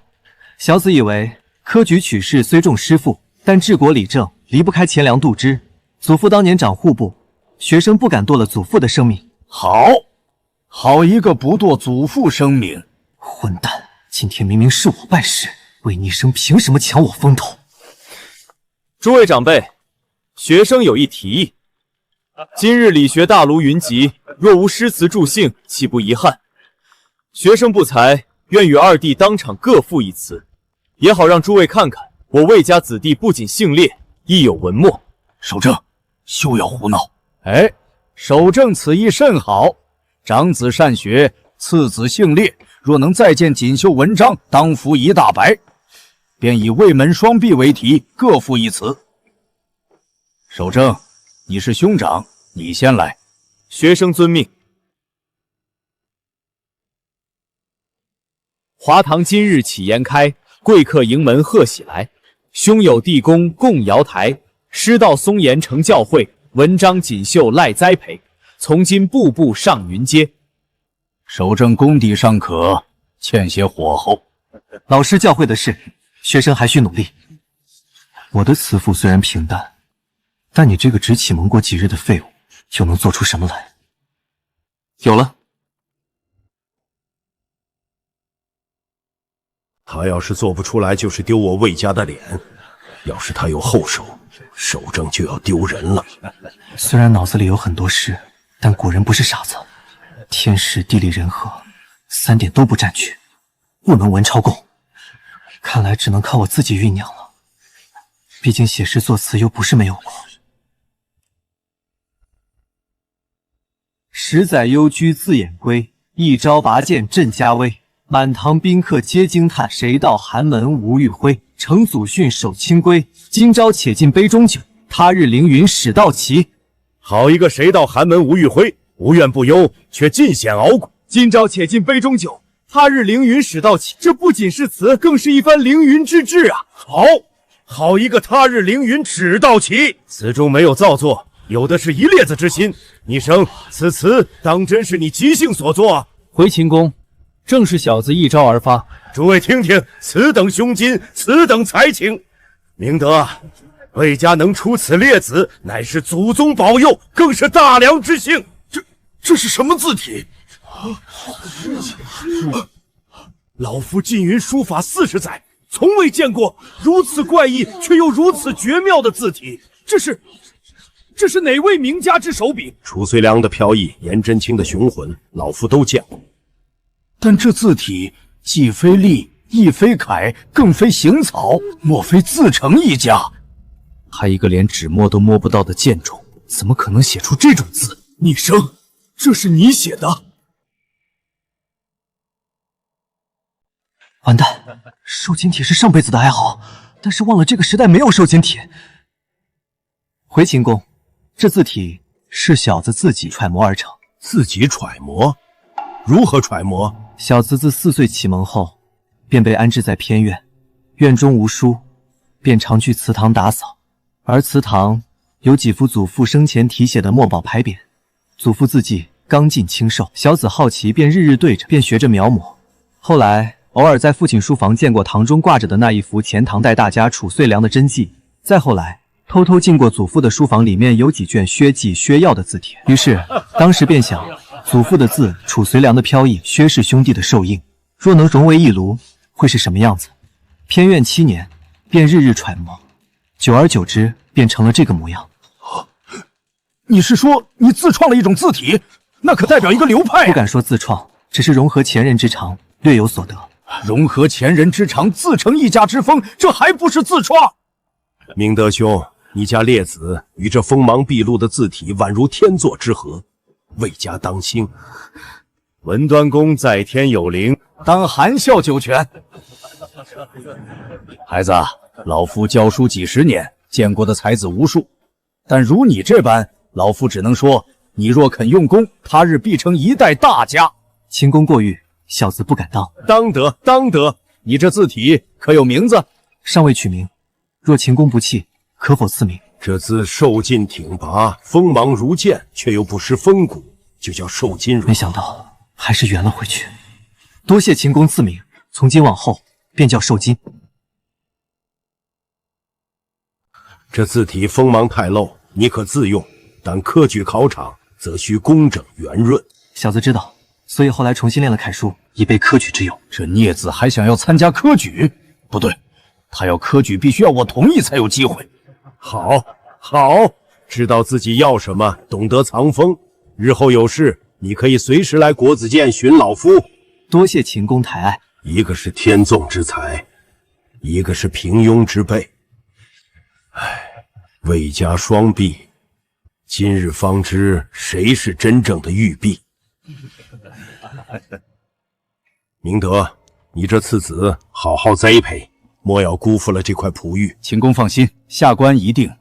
小子以为，科举取士虽重诗赋，但治国理政离不开钱粮度支。祖父当年掌户部，学生不敢夺了祖父的生命。好一个不堕祖父生命！混蛋！今天明明是我拜师，魏逆生凭什么抢我风头？诸位长辈，学生有一提议。今日理学大炉云集，若无诗词助兴，岂不遗憾？学生不才，愿与二弟当场各赋一词，也好让诸位看看，我魏家子弟不仅姓列，亦有文墨。守正，休要胡闹！守正此意甚好。长子善学，次子姓列，若能再见锦绣文章，当服一大白。便以魏门双璧为题，各赋一词。守正，你是兄长，你先来。学生遵命。华堂今日启筵开，贵客迎门贺喜来。兄友弟恭共瑶台，师道松严成教诲，文章锦绣赖栽培。从今步步上云阶。守正功底尚可，欠些火候。老师教诲的事，学生还需努力。我的词赋虽然平淡，但你这个只启蒙过几日的废物，又能做出什么来？有了。他要是做不出来，就是丢我魏家的脸。要是他有后手，守正就要丢人了。虽然脑子里有很多事，但果然不是傻子。天时地利人和3点都不占据，不能文超共。看来只能靠我自己酝酿了。毕竟写诗作词又不是没有过。10载幽居自掩归，一朝拔剑振家威。满堂宾客皆惊叹，谁道寒门无玉灰？承祖训守清规，今朝且尽杯中酒，他日凌云始到齐。好一个谁道寒门无玉灰，无怨不忧，却尽显傲骨。今朝且尽杯中酒，他日凌云始到齐。这不仅是词，更是一番凌云之志啊！好一个他日凌云始到齐，词中没有造作，有的是一列子之心。逆生，此词当真是你即兴所作？回秦公，正是小子一招而发。诸位听听，此等胸襟，此等才情，明德，魏家能出此列子，乃是祖宗保佑，更是大良之幸。这是什么字体？老夫浸云书法40载，从未见过如此怪异却又如此绝妙的字体。这是哪位名家之手笔？褚遂良的飘逸，颜真卿的雄浑，老夫都见过。但这字体既非隶，亦非楷，更非行草，莫非自成一家？他一个连纸墨都摸不到的贱种，怎么可能写出这种字？逆生，这是你写的？完蛋，受惊体是上辈子的爱好，但是忘了这个时代没有受惊体。回秦公，这字体是小子自己揣摩而成。自己揣摩？如何揣摩？小子自4岁启蒙后，便被安置在偏院，院中无书，便常去祠堂打扫。而祠堂有几幅祖父生前题写的墨宝牌匾，祖父字迹刚劲清瘦。小子好奇，便日日对着，便学着描摹。后来偶尔在父亲书房见过堂中挂着的那一幅前唐代大家褚遂良的真迹，再后来偷偷进过祖父的书房，里面有几卷薛记、薛曜的字帖。于是当时便想，祖父的字，褚遂良的飘逸，薛氏兄弟的寿印，若能融为一炉，会是什么样子？偏院7年，便日日揣摩，久而久之，便成了这个模样。你是说你自创了一种字体？那可代表一个流派。不敢说自创，只是融合前人之长，略有所得。融合前人之长，自成一家之风，这还不是自创？明德兄，你家列子与这锋芒毕露的字体宛如天作之合，魏家当兴。文端公在天有灵，当含笑九泉。孩子，老夫教书几十年，见过的才子无数，但如你这般，老夫只能说，你若肯用功，他日必成一代大家。秦公过誉，小子不敢当。当得，当得。你这字体可有名字？尚未取名，若秦公不弃，可否赐名？这字瘦劲挺拔，锋芒如剑，却又不失风骨，就叫瘦金如。没想到还是圆了回去。多谢秦公赐名，从今往后便叫瘦金。这字体锋芒太露，你可自用，但科举考场则需工整圆润。小子知道，所以后来重新练了楷书，以备科举之用。这孽子还想要参加科举？不对，他要科举必须要我同意才有机会。好，好，知道自己要什么，懂得藏锋，日后有事，你可以随时来国子监寻老夫。多谢秦公抬爱。一个是天纵之才，一个是平庸之辈。魏家双璧，今日方知谁是真正的玉璧。明德，你这次子好好栽培，莫要辜负了这块璞玉。秦公放心，下官一定。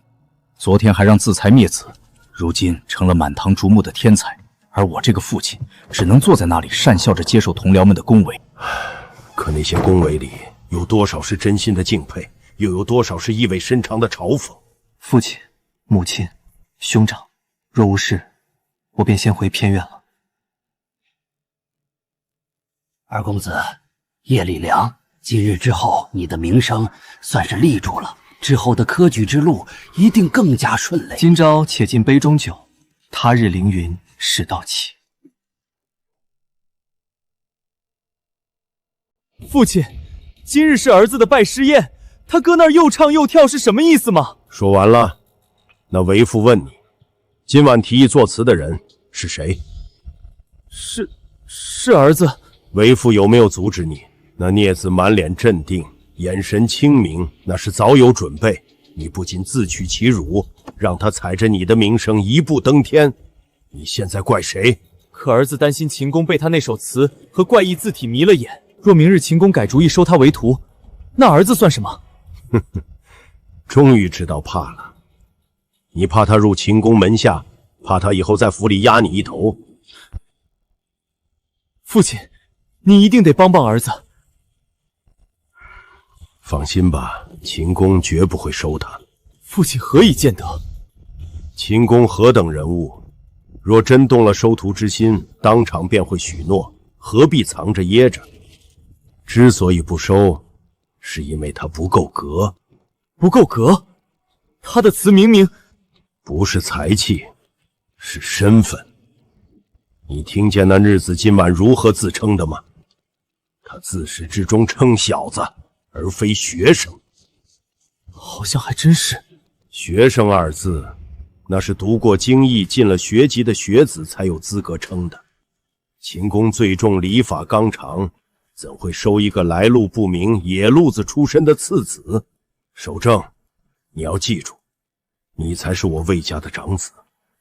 昨天还让自裁灭子，如今成了满堂瞩目的天才，而我这个父亲只能坐在那里讪笑着接受同僚们的恭维。可那些恭维里有多少是真心的敬佩，又有多少是意味深长的嘲讽？父亲、母亲、兄长，若无事，我便先回偏院了。二公子，叶礼良，今日之后，你的名声算是立住了，之后的科举之路一定更加顺利。今朝且尽杯中酒，他日凌云始到起。父亲，今日是儿子的拜师宴，他搁那儿又唱又跳是什么意思吗？说完了，那为父问你，今晚提议作词的人是谁？是儿子。为父有没有阻止你？那孽子满脸镇定，眼神清明，那是早有准备。你不仅自取其辱，让他踩着你的名声一步登天。你现在怪谁？可儿子担心秦公被他那首词和怪异字体迷了眼，若明日秦公改主意收他为徒，那儿子算什么？哼哼，终于知道怕了。你怕他入秦公门下，怕他以后在府里压你一头。父亲，你一定得帮帮儿子。放心吧，秦公绝不会收他。父亲何以见得？秦公何等人物，若真动了收徒之心，当场便会许诺，何必藏着掖着？之所以不收，是因为他不够格。不够格？他的词明明不是才气，是身份。你听见那日子今晚如何自称的吗？他自始至终称小子，而非学生。好像还真是。学生二字，那是读过经义、进了学籍的学子才有资格称的。秦公最重礼法纲常，怎会收一个来路不明、野路子出身的次子？守正，你要记住，你才是我魏家的长子。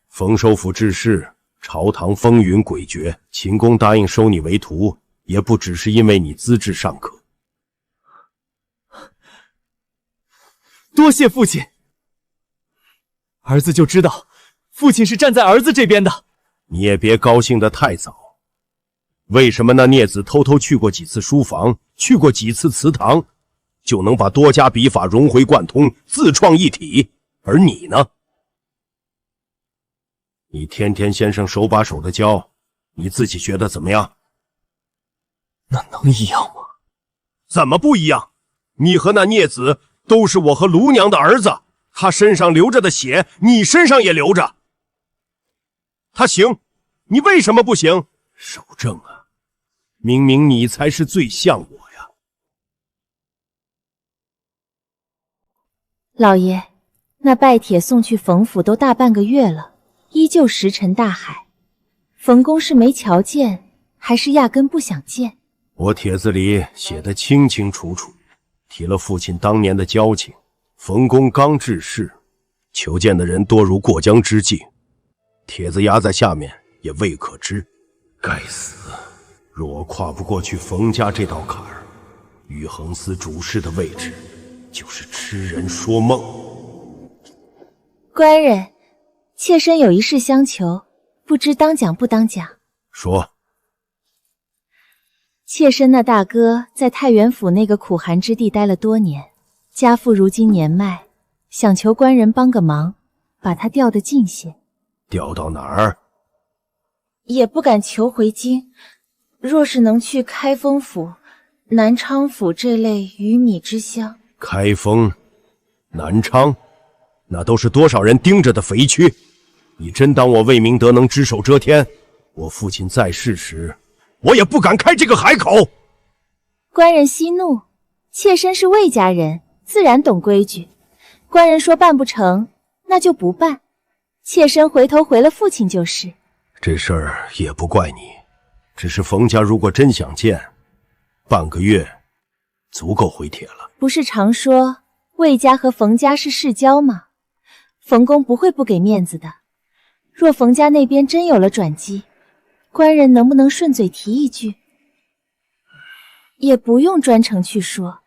冯首府治世，朝堂风云诡谲，秦公答应收你为徒，也不只是因为你资质尚可。多谢父亲。儿子就知道，父亲是站在儿子这边的。你也别高兴得太早。为什么那孽子偷偷去过几次书房，去过几次祠堂，就能把多家笔法融会贯通，自创一体？而你呢？你天天先生手把手的教，你自己觉得怎么样？那能一样吗？怎么不一样？你和那孽子都是我和卢娘的儿子，他身上流着的血，你身上也流着。他行，你为什么不行？守正啊！明明你才是最像我呀。老爷，那拜帖送去冯府都大半个月了，依旧石沉大海。冯公是没瞧见，还是压根不想见？我帖子里写得清清楚楚，提了父亲当年的交情。冯公刚致仕，求见的人多如过江之鲫，帖子压在下面也未可知。该死！若我跨不过去冯家这道坎儿，玉衡司主事的位置就是痴人说梦。官人，妾身有一事相求，不知当讲不当讲？说。妾身那大哥在太原府那个苦寒之地待了多年，家父如今年迈，想求官人帮个忙，把他调得近些。调到哪儿？也不敢求回京，若是能去开封府、南昌府这类鱼米之乡。开封、南昌，那都是多少人盯着的肥区。你真当我魏明德能只手遮天？我父亲在世时，我也不敢开这个海口。官人息怒，妾身是魏家人，自然懂规矩。官人说办不成，那就不办。妾身回头回了父亲就是。这事儿也不怪你，只是冯家如果真想见，半个月足够回帖了。不是常说魏家和冯家是世交吗？冯公不会不给面子的。若冯家那边真有了转机，官人能不能顺嘴提一句？也不用专程去说，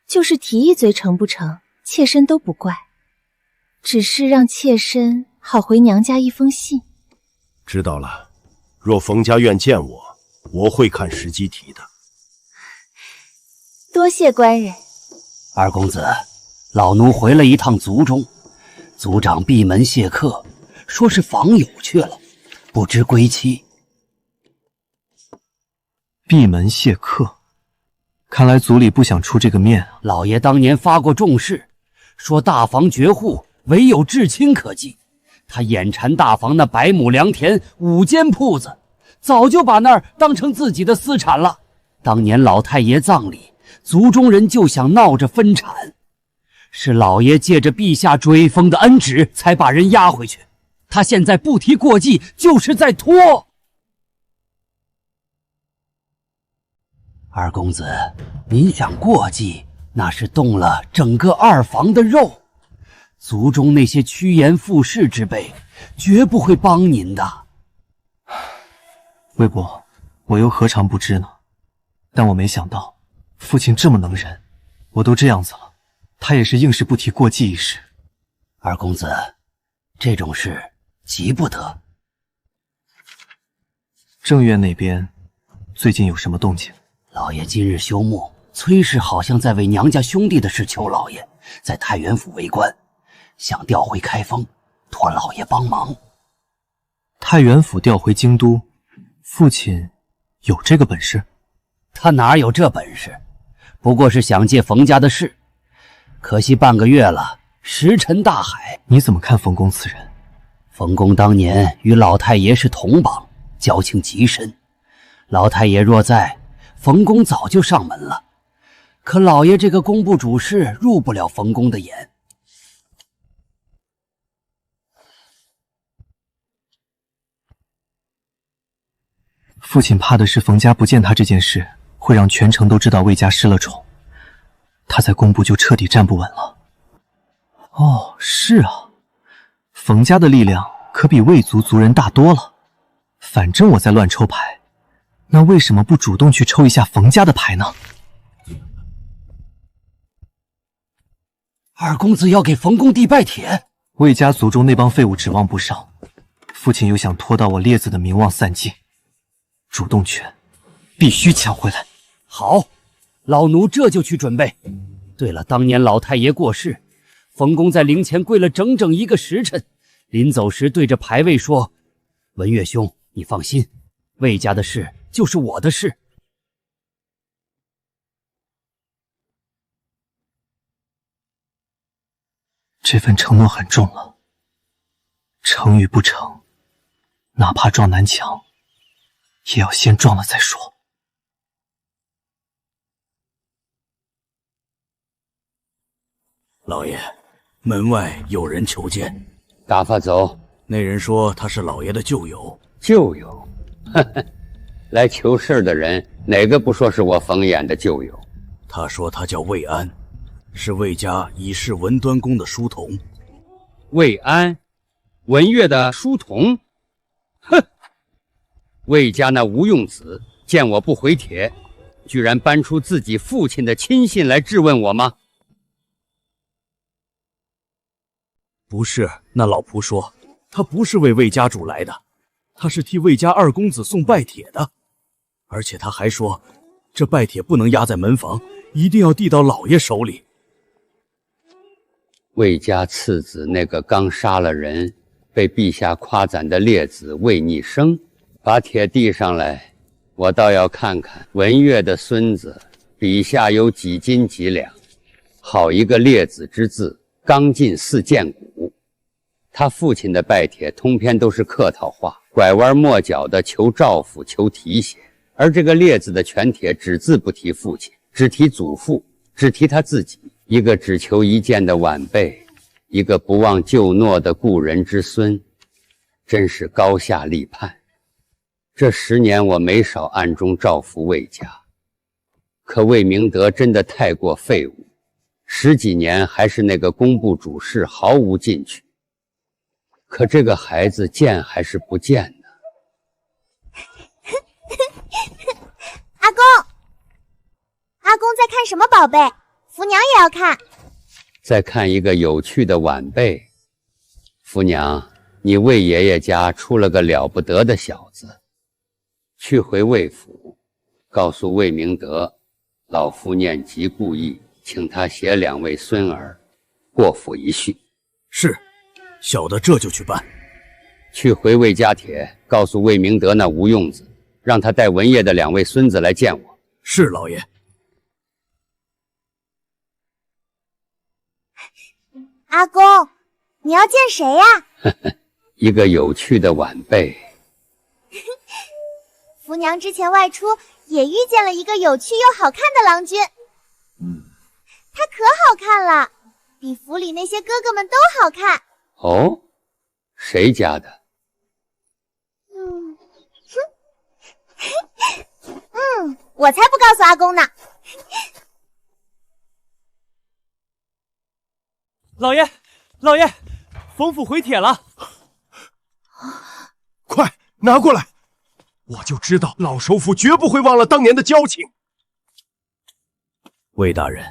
就是提一嘴成不成，妾身都不怪。只是让妾身好回娘家一封信。知道了，若冯家愿见我，我会看时机提的。多谢官人。二公子，老奴回了一趟族中，族长闭门谢客，说是访友去了，不知归期。闭门谢客，看来族里不想出这个面啊。老爷当年发过重誓，说大房绝户，唯有至亲可继。他眼馋大房那100亩良田5间铺子，早就把那儿当成自己的私产了。当年老太爷葬礼，族中人就想闹着分产，是老爷借着陛下追封的恩旨，才把人押回去。他现在不提过继，就是在拖。二公子，您想过继，那是动了整个二房的肉。族中那些趋炎附势之辈，绝不会帮您的。魏伯，我又何尝不知呢？但我没想到，父亲这么能忍。我都这样子了，他也是硬是不提过继一事。二公子，这种事急不得。正院那边最近有什么动静？老爷今日休沐，崔氏好像在为娘家兄弟的事求老爷，在太原府为官，想调回开封，托老爷帮忙。太原府调回京都，父亲有这个本事？他哪有这本事？不过是想借冯家的事，可惜半个月了，石沉大海。你怎么看冯公此人？冯公当年与老太爷是同榜，交情极深。老太爷若在，冯公早就上门了。可老爷这个工部主事入不了冯公的眼。父亲怕的是冯家不见他这件事，会让全城都知道魏家失了宠，他在工部就彻底站不稳了。哦，是啊，冯家的力量可比魏族族人大多了。反正我在乱抽牌，那为什么不主动去抽一下冯家的牌呢？二公子要给冯公递拜帖，魏家族中那帮废物指望不上，父亲又想拖到我列子的名望散尽，主动权必须抢回来。好，老奴这就去准备。对了，当年老太爷过世，冯公在灵前跪了整整1个时辰，临走时对着牌位说：“文月兄，你放心，魏家的事就是我的事。”这份承诺很重了，成与不成，哪怕撞南墙，也要先撞了再说。老爷，门外有人求见。打发走。那人说他是老爷的旧友。旧友？呵呵，来求事的人哪个不说是我冯衍的旧友？他说他叫魏安，是魏家已逝文端公的书童。魏安，文乐的书童？哼！魏家那无用子见我不回帖，居然搬出自己父亲的亲信来质问我吗？不是，那老仆说他不是为魏家主来的，他是替魏家二公子送拜帖的。而且他还说，这拜帖不能压在门房，一定要递到老爷手里。魏家次子那个刚杀了人，被陛下夸赞的烈子魏逆生，把帖递上来，我倒要看看文乐的孙子笔下有几斤几两。好一个烈子之字，刚劲似剑骨。他父亲的拜帖通篇都是客套话，拐弯抹角的求照付、求提携，而这个烈子的全帖只字不提父亲，只提祖父，只提他自己。一个只求一见的晚辈，一个不忘旧诺的故人之孙，真是高下立判。这10年我没少暗中照拂魏家，可魏明德真的太过废物，10几年还是那个工部主事，毫无进取。可这个孩子见还是不见呢？阿公，阿公在看什么宝贝？福娘也要看。再看一个有趣的晚辈。福娘，你魏爷爷家出了个了不得的小子，去回魏府，告诉魏明德，老夫念及故意，请他携2位孙儿过府一叙。是，小的这就去办。去回魏家帖，告诉魏明德那无用子，让他带文业的2位孙子来见我。是，老爷。阿公，你要见谁呀？一个有趣的晚辈。福娘之前外出也遇见了一个有趣又好看的郎君。他可好看了，比府里那些哥哥们都好看。哦，谁家的？我才不告诉阿公呢。老爷，老爷，冯府回帖了，快拿过来！我就知道老首府绝不会忘了当年的交情。魏大人，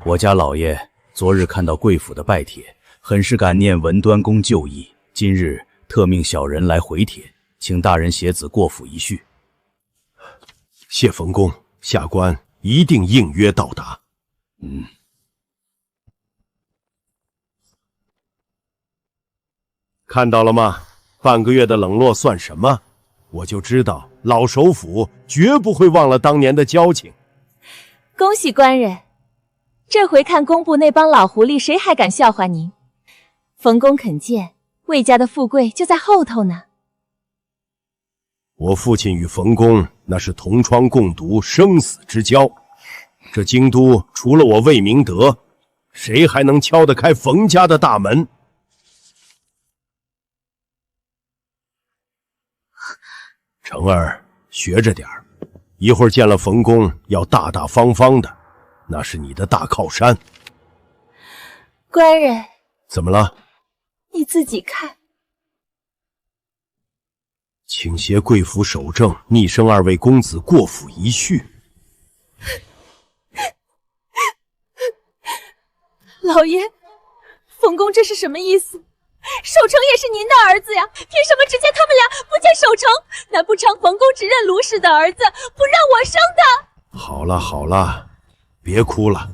我家老爷昨日看到贵府的拜帖，很是感念文端公旧义，今日特命小人来回帖，请大人携子过府一叙。谢冯公，下官一定应约到达。看到了吗？半个月的冷落算什么？我就知道老首府绝不会忘了当年的交情。恭喜官人，这回看工部那帮老狐狸谁还敢笑话您。冯公肯见，魏家的富贵就在后头呢。我父亲与冯公那是同窗共读，生死之交。这京都除了我魏明德，谁还能敲得开冯家的大门？成儿，学着点儿，一会儿见了冯公要大大方方的，那是你的大靠山。官人，怎么了？你自己看。请携贵府守正逆生2位公子过府一叙。老爷，冯公这是什么意思？守成也是您的儿子呀，凭什么只见他们俩不见守成？难不成冯公只认卢氏的儿子，不让我生的？好了好了，别哭了，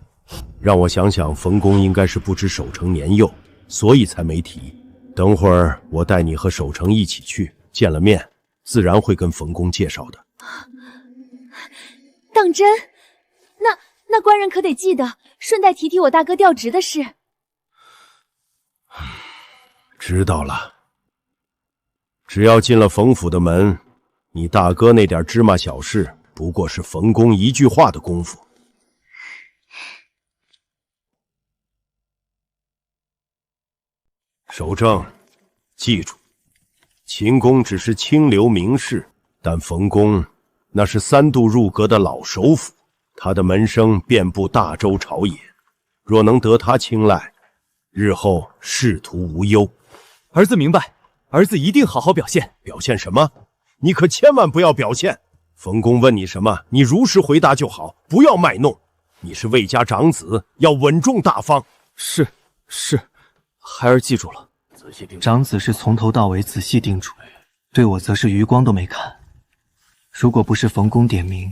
让我想想，冯公应该是不知守成年幼，所以才没提。等会儿我带你和守成一起去，见了面自然会跟冯公介绍的。当真？那官人可得记得顺带提提我大哥调职的事。知道了。只要进了冯府的门，你大哥那点芝麻小事，不过是冯公一句话的功夫。守正，记住，秦公只是清流名士，但冯公那是3度入阁的老首辅，他的门生遍布大周朝野，若能得他青睐，日后仕途无忧。儿子明白，儿子一定好好表现。表现什么？你可千万不要表现。冯公问你什么，你如实回答就好，不要卖弄。你是魏家长子，要稳重大方。是，孩儿记住了。长子是从头到尾仔细叮嘱，对我则是余光都没看。如果不是冯公点名，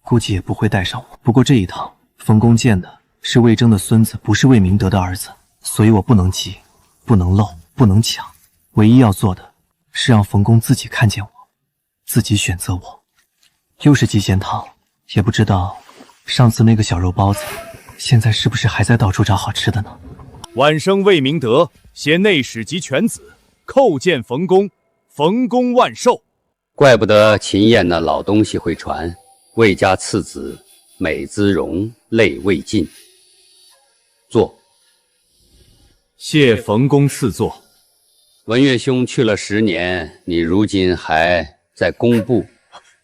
估计也不会带上我。不过这一趟，冯公见的是魏征的孙子，不是魏明德的儿子，所以我不能急，不能漏，不能抢。唯一要做的是让冯公自己看见我，自己选择我。又是鸡仙汤，也不知道上次那个小肉包子，现在是不是还在到处找好吃的呢？晚生魏明德携内史及犬子叩见冯公，冯公万寿。怪不得秦燕那老东西会传，魏家次子美姿容，泪未尽。坐。谢冯公赐座。文岳兄去了10年，你如今还在工部？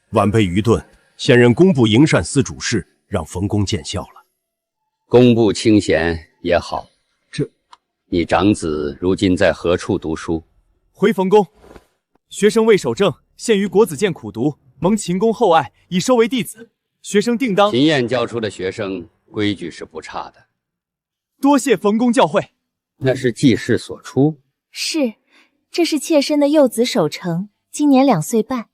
晚辈愚钝，现任工部营膳司主事，让冯公见笑了。工部清闲也好。你长子如今在何处读书？回冯公，学生魏守正现于国子监苦读，蒙秦公厚爱，已收为弟子。学生定当。秦燕教出的学生规矩是不差的，多谢冯公教诲。那是季氏所出？是，这是妾身的幼子守成，今年2岁半。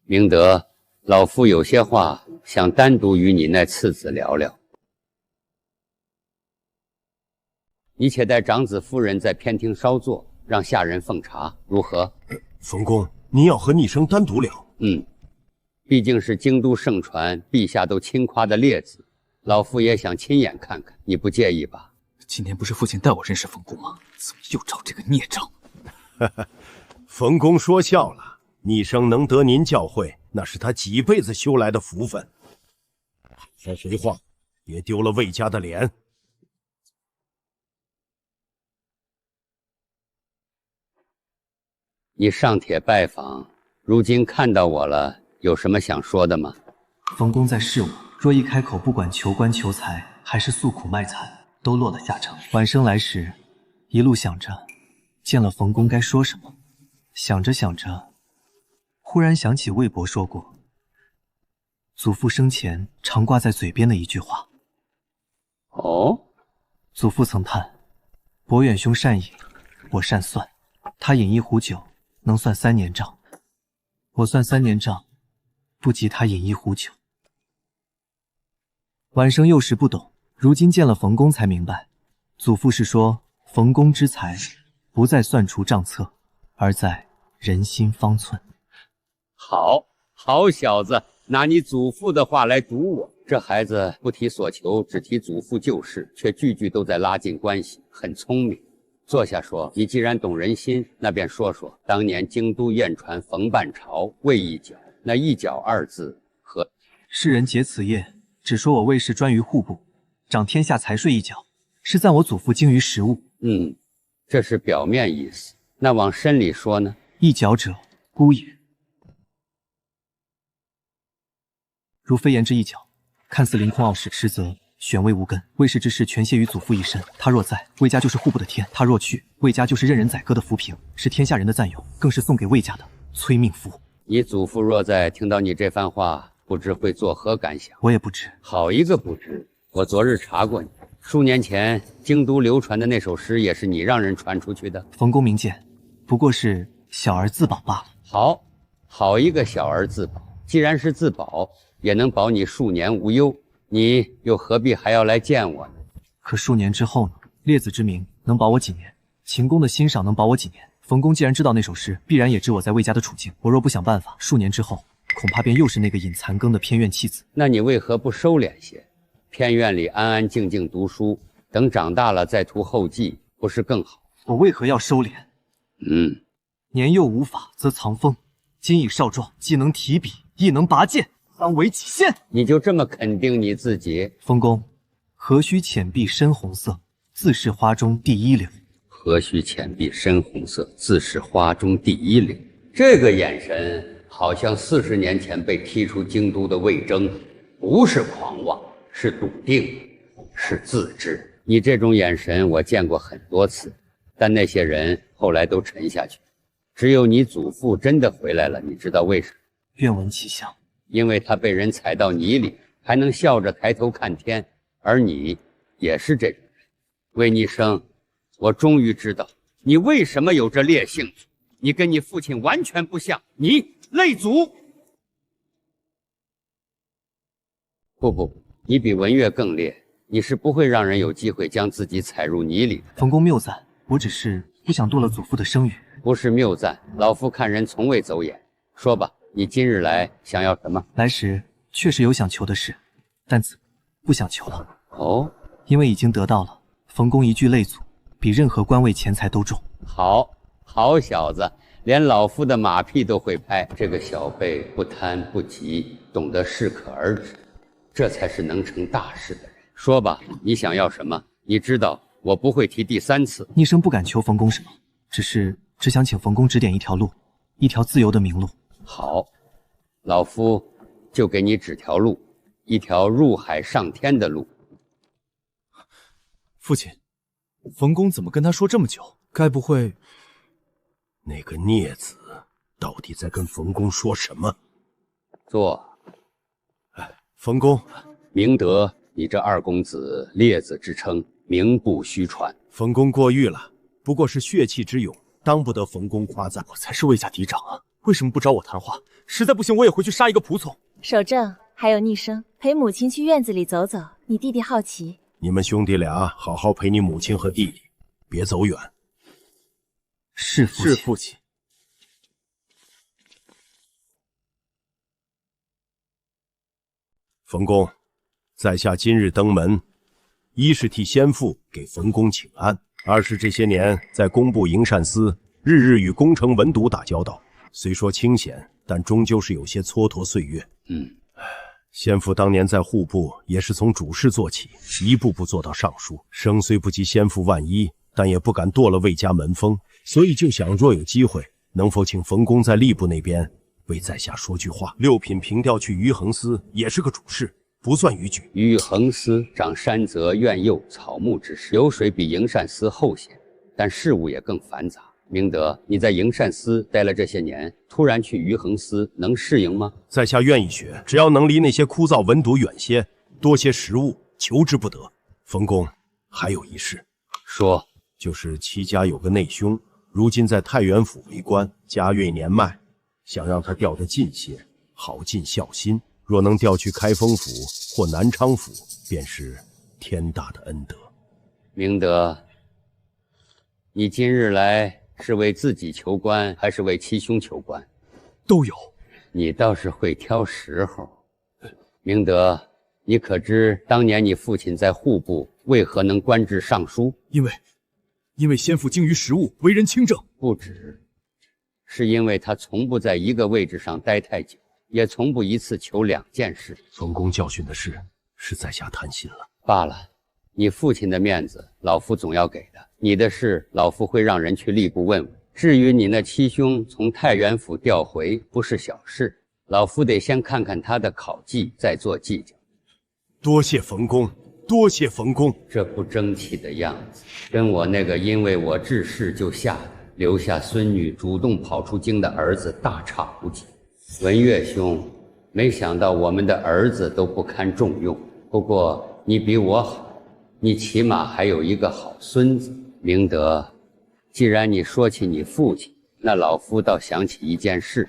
明德，老夫有些话想单独与你那次子聊聊。你且带长子夫人在偏厅稍坐，让下人奉茶，如何？冯公，您要和逆生单独聊？毕竟是京都盛传，陛下都亲夸的列子，老夫也想亲眼看看，你不介意吧？今天不是父亲带我认识冯公吗？怎么又找这个孽障？冯公说笑了，逆生能得您教诲，那是他几辈子修来的福分。说实话，别丢了魏家的脸。你上帖拜访，如今看到我了，有什么想说的吗？冯公在试我，若一开口，不管求官求财，还是诉苦卖惨，都落了下乘。晚生来时，一路想着见了冯公该说什么，想着想着，忽然想起魏伯说过，祖父生前常挂在嘴边的一句话。哦，祖父曾叹：伯远兄善饮，我善算，他饮1壶酒，能算3年账，我算3年账，不及他饮1壶酒。晚生幼时不懂，如今见了冯公才明白，祖父是说冯公之才不在算出账册，而在人心方寸。好小子，拿你祖父的话来堵我。这孩子不提所求，只提祖父旧事，却句句都在拉近关系，很聪明。坐下说，你既然懂人心，那便说说当年京都燕传冯半朝魏一角，那一角2字和世人结此业，只说我魏氏专于户部，掌天下财税一角，是赞我祖父精于实务。这是表面意思，那往深里说呢？一角者，孤也。如非言之一角，看似凌空傲视，实则玄微无根。魏氏之事全系于祖父一身，他若在，魏家就是户部的天；他若去，魏家就是任人宰割的浮萍，是天下人的赞咏，更是送给魏家的催命符。你祖父若在，听到你这番话，不知会作何感想？我也不知。好一个不知！我昨日查过你，数年前京都流传的那首诗，也是你让人传出去的。冯公明鉴，不过是小儿自保罢了。好一个小儿自保！既然是自保，也能保你数年无忧，你又何必还要来见我呢？可数年之后呢？列子之名能保我几年？秦公的欣赏能保我几年？冯公既然知道那首诗，必然也知我在魏家的处境。我若不想办法，数年之后，恐怕便又是那个饮残羹的偏院弃子。那你为何不收敛些，偏院里安安静静读书，等长大了再图后继，不是更好？我为何要收敛？年幼无法则藏锋，今已少壮，既能提笔，亦能拔剑，当为己先。你就这么肯定你自己？冯公，何须浅碧深红色，自是花中第一流。何须浅碧深红色，自是花中第一流。这个眼神，好像40年前被踢出京都的魏征，不是狂妄，是笃定，是自知。你这种眼神，我见过很多次，但那些人后来都沉下去。只有你祖父真的回来了，你知道为什么？愿闻其详。因为他被人踩到泥里，还能笑着抬头看天，而你也是这种人。魏逆生，我终于知道你为什么有这烈性子，你跟你父亲完全不像，你累祖。不，你比文月更烈，你是不会让人有机会将自己踩入泥里的。冯公谬赞，我只是不想堕了祖父的声誉。不是谬赞，老夫看人从未走眼。说吧，你今日来想要什么？来时确实有想求的事，但子不想求了。哦，因为已经得到了。冯公一句累祖，比任何官位钱财都重。好小子，连老夫的马屁都会拍。这个小辈不贪不急，懂得适可而止，这才是能成大事的人。说吧，你想要什么？你知道我不会提第3次。逆生不敢求冯公什么，只想请冯公指点一条路，一条自由的明路。好，老夫就给你指条路，一条入海上天的路。父亲，冯公怎么跟他说这么久？该不会……那个孽子到底在跟冯公说什么？坐。冯公，明德你这二公子烈子之称，名不虚传。冯公过誉了，不过是血气之勇，当不得冯公夸赞。我才是魏家嫡长啊，为什么不找我谈话？实在不行，我也回去杀一个仆从。守正，还有逆生，陪母亲去院子里走走，你弟弟好奇。你们兄弟俩好好陪你母亲和弟弟，别走远。是父亲。冯公，在下今日登门，一是替先父给冯公请安，二是这些年在工部营膳司日日与宫城文牍打交道，虽说清闲，但终究是有些蹉跎岁月。先父当年在户部也是从主事做起，一步步做到尚书，生虽不及先父万一，但也不敢堕了魏家门风，所以就想若有机会，能否请冯公在吏部那边为在下说句话。6品平调去余衡司也是个主事，不算逾矩。余衡司掌山泽、苑囿、草木之事，流水比营膳司后些，但事务也更繁杂。明德，你在营膳司待了这些年，突然去余衡司，能适应吗？在下愿意学，只要能离那些枯燥文牍远些，多些实务，求之不得。冯公，还有一事。说。就是戚家有个内兄，如今在太原府为官，家瑞年迈，想让他调得近些，好尽孝心。若能调去开封府或南昌府，便是天大的恩德。明德，你今日来是为自己求官，还是为七兄求官？都有。你倒是会挑时候。明德，你可知当年你父亲在户部为何能官至尚书？因为先父精于实务，为人清正。不止，是因为他从不在一个位置上待太久，也从不一次求2件事。冯公教训的事，是在下贪心了。罢了，你父亲的面子，老夫总要给的。你的事，老夫会让人去吏部问问。至于你那七兄从太原府调回，不是小事，老夫得先看看他的考绩，再做计较。多谢冯公。多谢冯公，这不争气的样子，跟我那个因为我治世就吓得留下孙女主动跑出京的儿子大差无几。文月兄，没想到我们的儿子都不堪重用。不过你比我好，你起码还有一个好孙子。明德，既然你说起你父亲，那老夫倒想起一件事。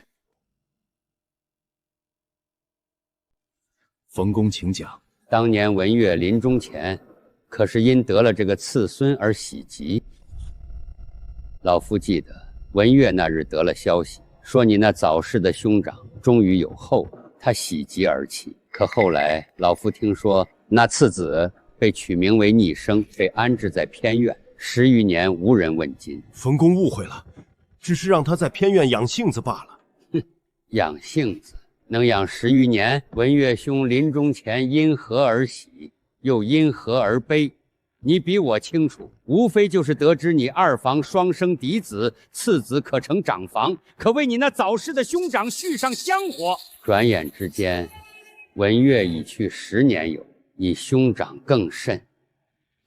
冯公请讲。当年文月临终前，可是因得了这个次孙而喜极。老夫记得文月那日得了消息，说你那早逝的兄长终于有后，他喜极而泣。可后来老夫听说，那次子被取名为逆生，被安置在偏院， 10余年无人问津。冯公误会了，只是让他在偏院养性子罢了。哼，养性子能养10余年？文月兄临终前因何而喜，又因何而悲？你比我清楚，无非就是得知你2房双生嫡子，次子可成长房，可为你那早逝的兄长续上香火。转眼之间，文月已去10年有，你兄长更甚。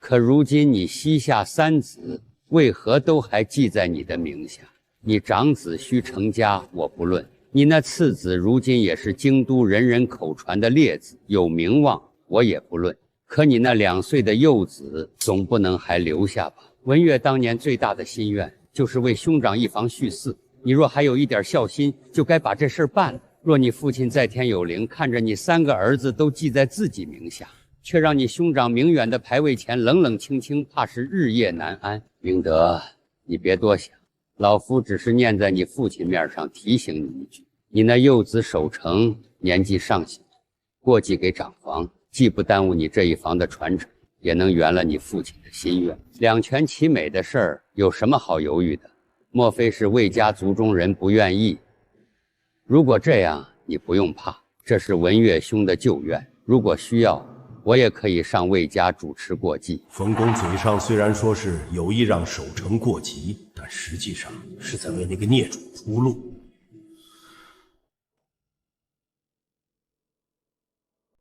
可如今你膝下3子，为何都还记在你的名下？你长子须成家，我不论；你那次子如今也是京都人人口传的烈子，有名望，我也不论。可你那2岁的幼子，总不能还留下吧？文月当年最大的心愿，就是为兄长一房续嗣。你若还有一点孝心，就该把这事办了。若你父亲在天有灵，看着你3个儿子都记在自己名下，却让你兄长明远的牌位前冷冷清清，怕是日夜难安。明德，你别多想，老夫只是念在你父亲面上提醒你一句：你那幼子守成年纪尚小，过继给长房，既不耽误你这一房的传承，也能圆了你父亲的心愿。2全其美的事儿，有什么好犹豫的？莫非是魏家族中人不愿意？如果这样，你不用怕，这是文月兄的旧愿。如果需要，我也可以上魏家主持过继。冯公嘴上虽然说是有意让守成过继，但实际上是在为那个孽主铺路。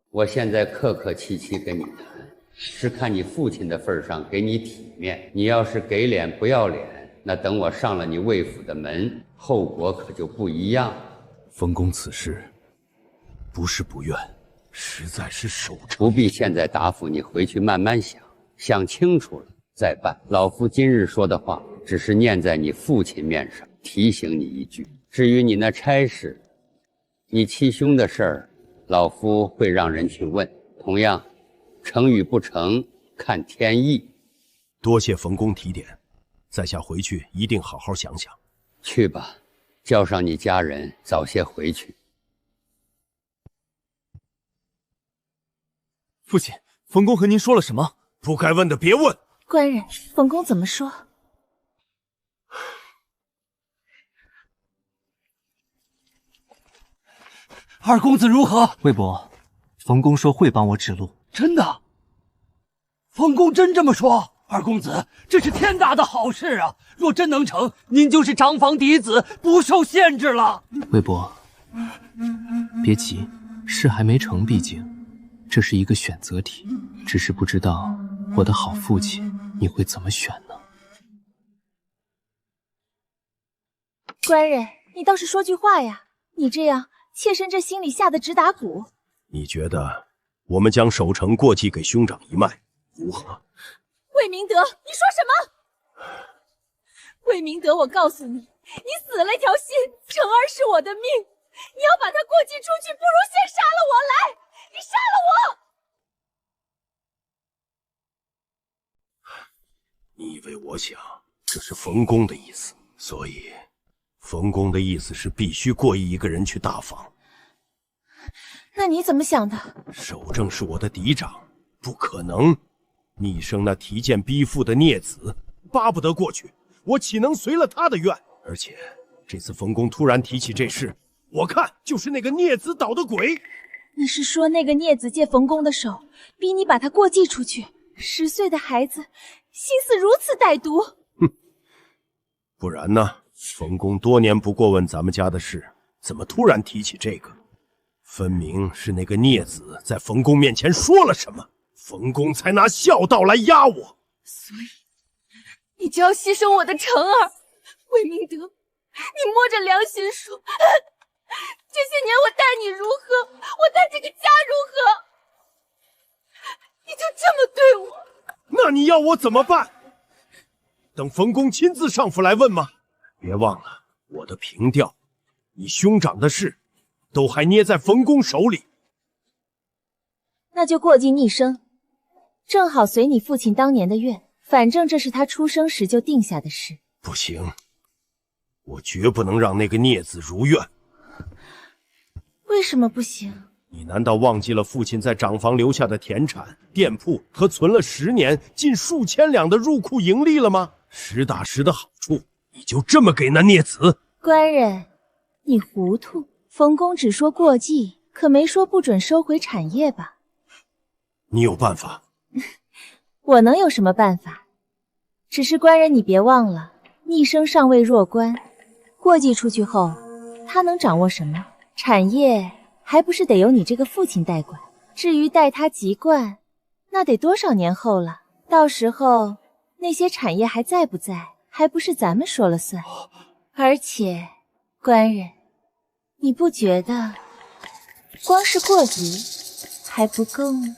我现在客客气气跟你谈，是看你父亲的份上给你体面。你要是给脸不要脸，那等我上了你魏府的门，后果可就不一样。冯公此事不是不愿，实在是守成。不必现在答复你，回去慢慢想，想清楚了再办。老夫今日说的话，只是念在你父亲面上，提醒你一句。至于你那差事，你七兄的事儿，老夫会让人去问。同样，成与不成，看天意。多谢冯公提点，在下回去一定好好想想。去吧，叫上你家人，早些回去。父亲，冯公和您说了什么？不该问的别问。官人，冯公怎么说？二公子如何？魏伯，冯公说会帮我指路。真的？冯公真这么说？二公子，这是天大的好事啊！若真能成，您就是长房嫡子，不受限制了。魏伯，别急，事还没成，毕竟这是一个选择题，只是不知道我的好父亲你会怎么选呢？官人，你倒是说句话呀！你这样，妾身这心里吓得直打鼓。你觉得我们将守成过继给兄长一脉如何？魏明德，你说什么？魏明德，我告诉你，你死了条心，成儿是我的命，你要把他过继出去，不如先杀了我来！你杀了我！你以为我想这是冯公的意思？所以冯公的意思是必须过继一个人去大房。那你怎么想的？守正是我的嫡长，不可能。逆生那提剑逼父的孽子，巴不得过去，我岂能随了他的愿？而且这次冯公突然提起这事，我看就是那个孽子捣的鬼。你是说那个孽子借冯公的手，逼你把他过继出去？10岁的孩子，心思如此歹毒。哼，不然呢？冯公多年不过问咱们家的事，怎么突然提起这个？分明是那个孽子在冯公面前说了什么，冯公才拿孝道来压我。所以你就要牺牲我的成儿？魏明德，你摸着良心说，这些年我待你如何，我待这个家如何，你就这么对我？那你要我怎么办？等冯公亲自上府来问吗？别忘了我的凭调，你兄长的事都还捏在冯公手里。那就过继逆生，正好随你父亲当年的愿，反正这是他出生时就定下的事。不行，我绝不能让那个孽子如愿。为什么不行？你难道忘记了父亲在长房留下的田产、店铺和存了10年近数千两的入库盈利了吗？实打实的好处，你就这么给那孽子？官人，你糊涂。冯公只说过继，可没说不准收回产业吧？你有办法？我能有什么办法？只是官人，你别忘了，逆生上位弱冠，过继出去后，他能掌握什么？产业还不是得由你这个父亲代管？至于待他籍贯，那得多少年后了？到时候那些产业还在不在，还不是咱们说了算？而且，官人，你不觉得光是过继还不够吗？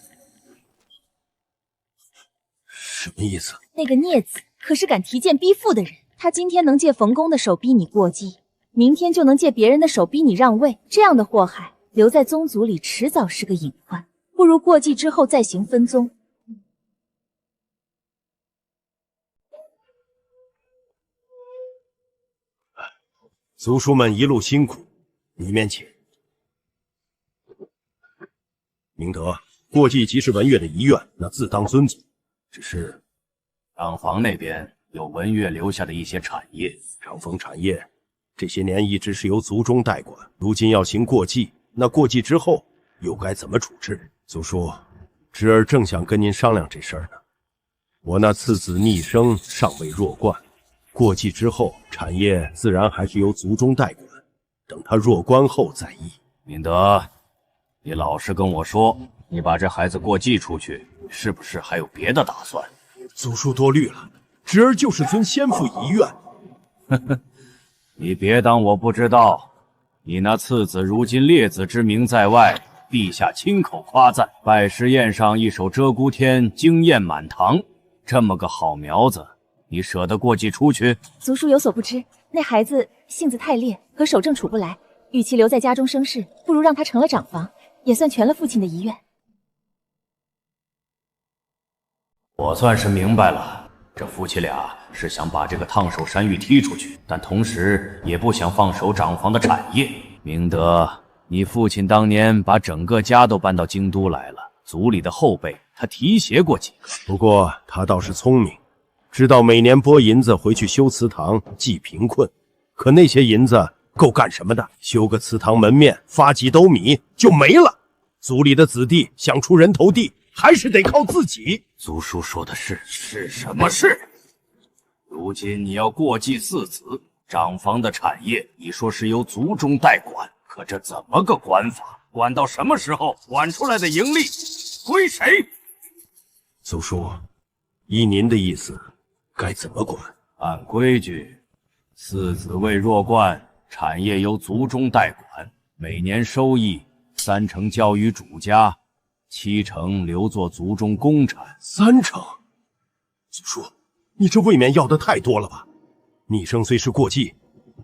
什么意思？那个孽子可是敢提剑逼父的人，他今天能借冯公的手逼你过继，明天就能借别人的手逼你让位。这样的祸害留在宗族里，迟早是个隐患。不如过继之后再行分宗。族叔们一路辛苦，里面请。明德，过继即是文月的遗愿，那自当遵从。只是长房那边有文月留下的一些产业，长房产业这些年一直是由族中代管，如今要行过继，那过继之后又该怎么处置？族叔，侄儿正想跟您商量这事儿呢。我那次子逆生尚未弱冠，过继之后产业自然还是由族中代管，等他弱冠后再议。明德，你老实跟我说，你把这孩子过继出去，是不是还有别的打算？族叔多虑了，侄儿就是遵先父遗愿。呵呵，你别当我不知道，你那次子如今列子之名在外，陛下亲口夸赞，拜师宴上一手鹧鸪天，惊艳满堂。这么个好苗子，你舍得过继出去？族叔有所不知，那孩子性子太烈，和守正处不来，与其留在家中生事，不如让他成了长房，也算全了父亲的遗愿。我算是明白了，这夫妻俩是想把这个烫手山芋踢出去，但同时也不想放手长房的产业。明德，你父亲当年把整个家都搬到京都来了，族里的后辈他提携过几个。不过他倒是聪明，知道每年拨银子回去修祠堂济贫困，可那些银子够干什么的？修个祠堂门面，发几斗米就没了。族里的子弟想出人头地，还是得靠自己。族叔说的是什么事？如今你要过继四子，长房的产业你说是由族中代管，可这怎么个管法？管到什么时候？管出来的盈利归谁？族叔，依您的意思，该怎么管？按规矩，四子为弱冠，产业由族中代管，每年收益30%交于主家，70%留作族中公产。30%？族叔，你这未免要的太多了吧？逆生虽是过继，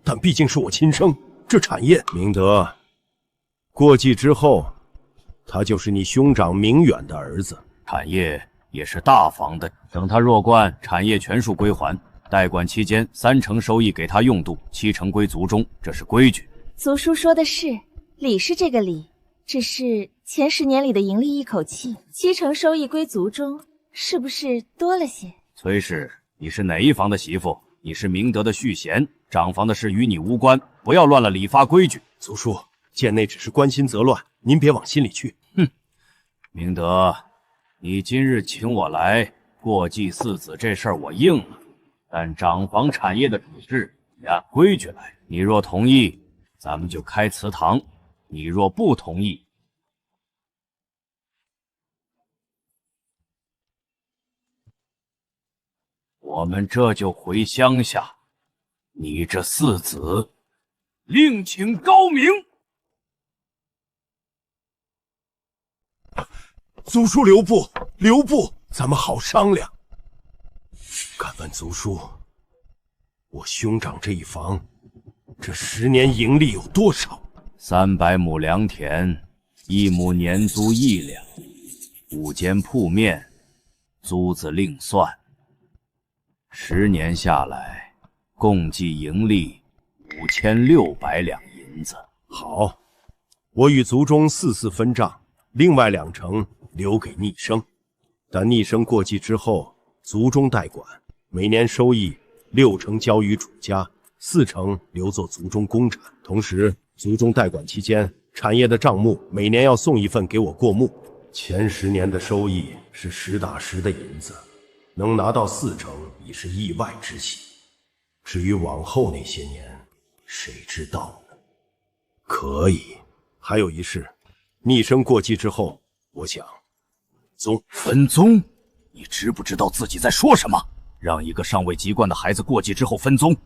但毕竟是我亲生，这产业……明德，过继之后，他就是你兄长明远的儿子，产业也是大房的。等他弱冠，产业全数归还。代管期间，30%收益给他用度，70%归族中，这是规矩。族叔说的是，理是这个理，只是前10年里的盈利一口气，70%收益归族中，是不是多了些？崔氏，你是哪一房的媳妇？你是明德的续弦，长房的事与你无关，不要乱了礼法规矩。族叔，贱内只是关心则乱，您别往心里去。哼，明德，你今日请我来过继四子这事儿我应了，但长房产业的处置也按规矩来。你若同意，咱们就开祠堂；你若不同意，我们这就回乡下。你这四子，另请高明。族叔留步，留步，咱们好商量。敢问族叔，我兄长这一房，这10年盈利有多少？300亩良田，1亩年租1两，5间铺面，租子另算。10年下来，共计盈利5600两银子。好，我与族中4分账，另外2成留给逆生。但逆生过继之后，族中代管，每年收益6成交于主家，4成留作族中公产。同时，族中代管期间，产业的账目每年要送一份给我过目。前10年的收益是实打实的银子，能拿到4成已是意外之喜。至于往后那些年，谁知道呢？可以，还有一事，逆生过继之后，我想分宗，你知不知道自己在说什么？让一个尚未籍贯的孩子过继之后分宗，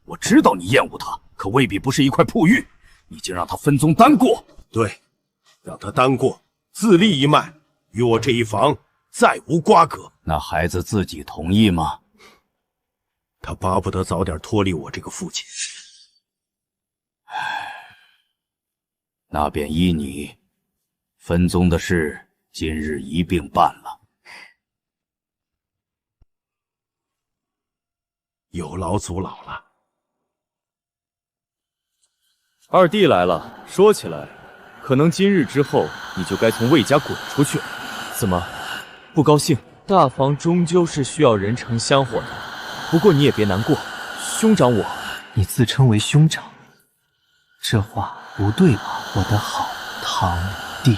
我知道你厌恶他，可未必不是一块璞玉。你竟让他分宗单过？对，让他单过，自立一脉，与我这一房再无瓜葛。那孩子自己同意吗？他巴不得早点脱离我这个父亲。那便依你，分宗的事今日一并办了。有劳祖老了。二弟来了，说起来，可能今日之后你就该从魏家滚出去了。怎么，不高兴？大房终究是需要人诚香火的，不过你也别难过，兄长我……你自称为兄长，这话不对吧，我的好堂弟？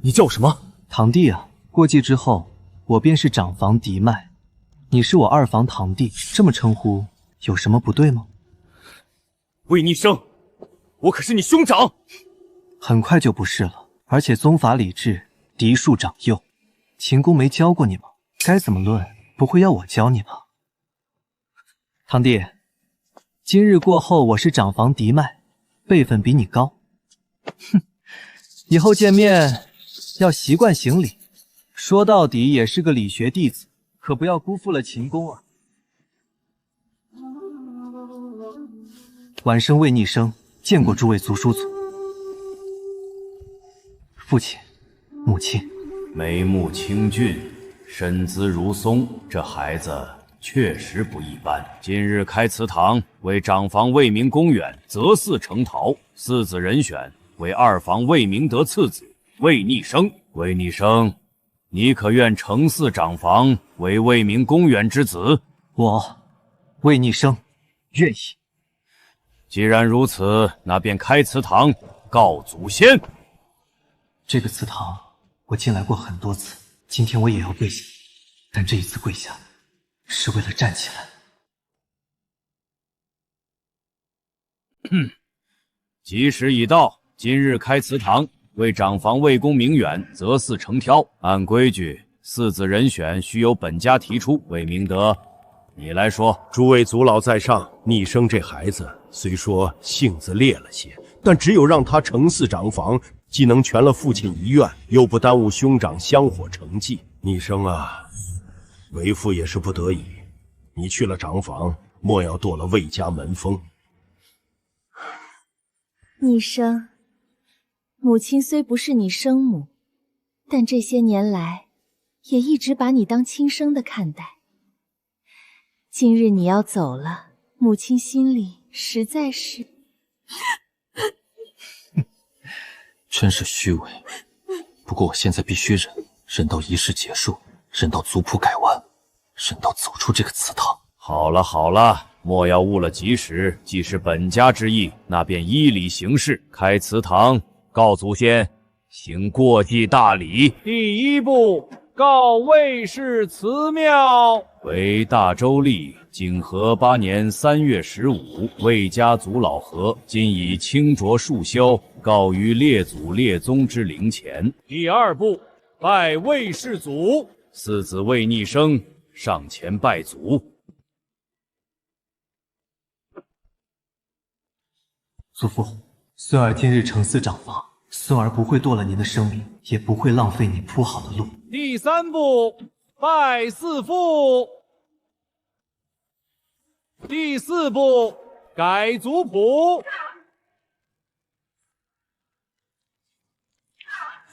你叫我什么？堂弟啊，过继之后，我便是长房嫡迈，你是我2房堂弟，这么称呼有什么不对吗？魏逆生，我可是你兄长。很快就不是了，而且宗法礼制，嫡庶长幼，秦公没教过你吗？该怎么论，不会要我教你吧？堂弟，今日过后，我是长房嫡迈，辈分比你高。哼，以后见面要习惯行礼，说到底也是个理学弟子，可不要辜负了秦公啊。晚生魏逆生，见过诸位族叔祖。父亲，母亲，眉目清俊，身姿如松，这孩子确实不一般。今日开祠堂，为长房魏明公远择嗣成桃，4子人选为2房魏明德次子魏逆生。魏逆生，你可愿承嗣长房，为魏明公远之子？我魏逆生愿意。既然如此，那便开祠堂，告祖先。这个祠堂我进来过很多次，今天我也要跪下，但这一次跪下是为了站起来。吉时已到，今日开祠堂，为长房魏公明远择嗣成挑。按规矩，4子人选须由本家提出。魏明德，你来说。诸位祖老在上，逆生这孩子虽说性子烈了些，但只有让他承嗣长房，既能全了父亲遗愿，又不耽误兄长香火成绩。逆生啊，为父也是不得已，你去了长房，莫要堕了魏家门风。逆生，母亲虽不是你生母，但这些年来也一直把你当亲生的看待。今日你要走了，母亲心里实在是……真是虚伪。不过我现在必须忍到仪式结束，忍到族谱改完，忍到走出这个祠堂。好了好了，莫要误了吉时。既是本家之意，那便依礼行事，开祠堂，告祖先，行过继大礼。第一步，告魏氏祠庙。为大周历景和8年3月15，魏家族老何今以清浊束销，告于列祖列宗之灵前。第二步，拜魏氏祖，4子魏逆生上前拜祖。祖父，孙儿今日承嗣长房，孙儿不会堕了您的生命，也不会浪费你铺好的路。第三步，拜嗣父。第4步，改族谱。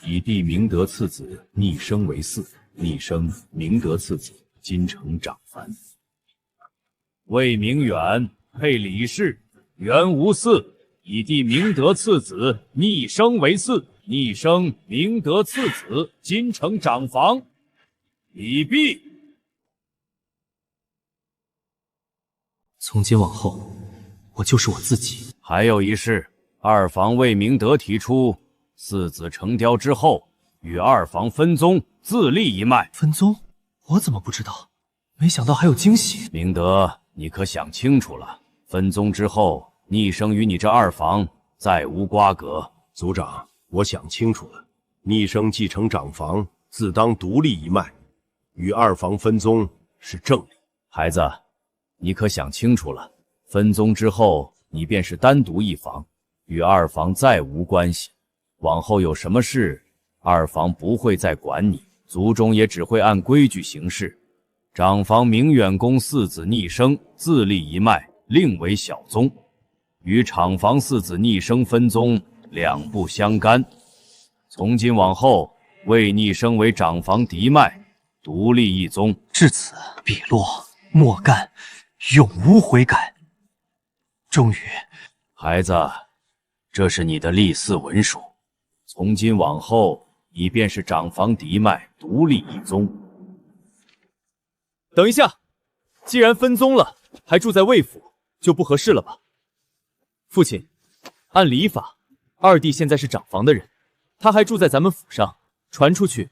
以弟明德次子逆生为嗣，逆生明德次子今承长藩。魏明远配李氏、元无嗣，以弟明德次子逆生为嗣，逆生明德次子金城长房。已毕。从今往后，我就是我自己。还有一事，二房魏明德提出，四子成雕之后，与二房分宗，自立一脉。分宗？我怎么不知道？没想到还有惊喜。明德，你可想清楚了？分宗之后，逆生与你这二房再无瓜葛。族长，我想清楚了，逆生继承长房，自当独立一脉，与二房分宗是正理。孩子，你可想清楚了？分宗之后，你便是单独一房，与二房再无关系。往后有什么事，二房不会再管你，族中也只会按规矩行事。长房明远宫四子逆生自立一脉，另为小宗，与厂房四子逆生分宗两不相干。从今往后，魏逆生为长房嫡脉，独立一宗。至此，笔落莫干，永无悔改。终于，孩子，这是你的立嗣文书。从今往后，你便是长房嫡脉，独立一宗。等一下，既然分宗了，还住在魏府，就不合适了吧？父亲，按礼法，二弟现在是长房的人，他还住在咱们府上，传出去，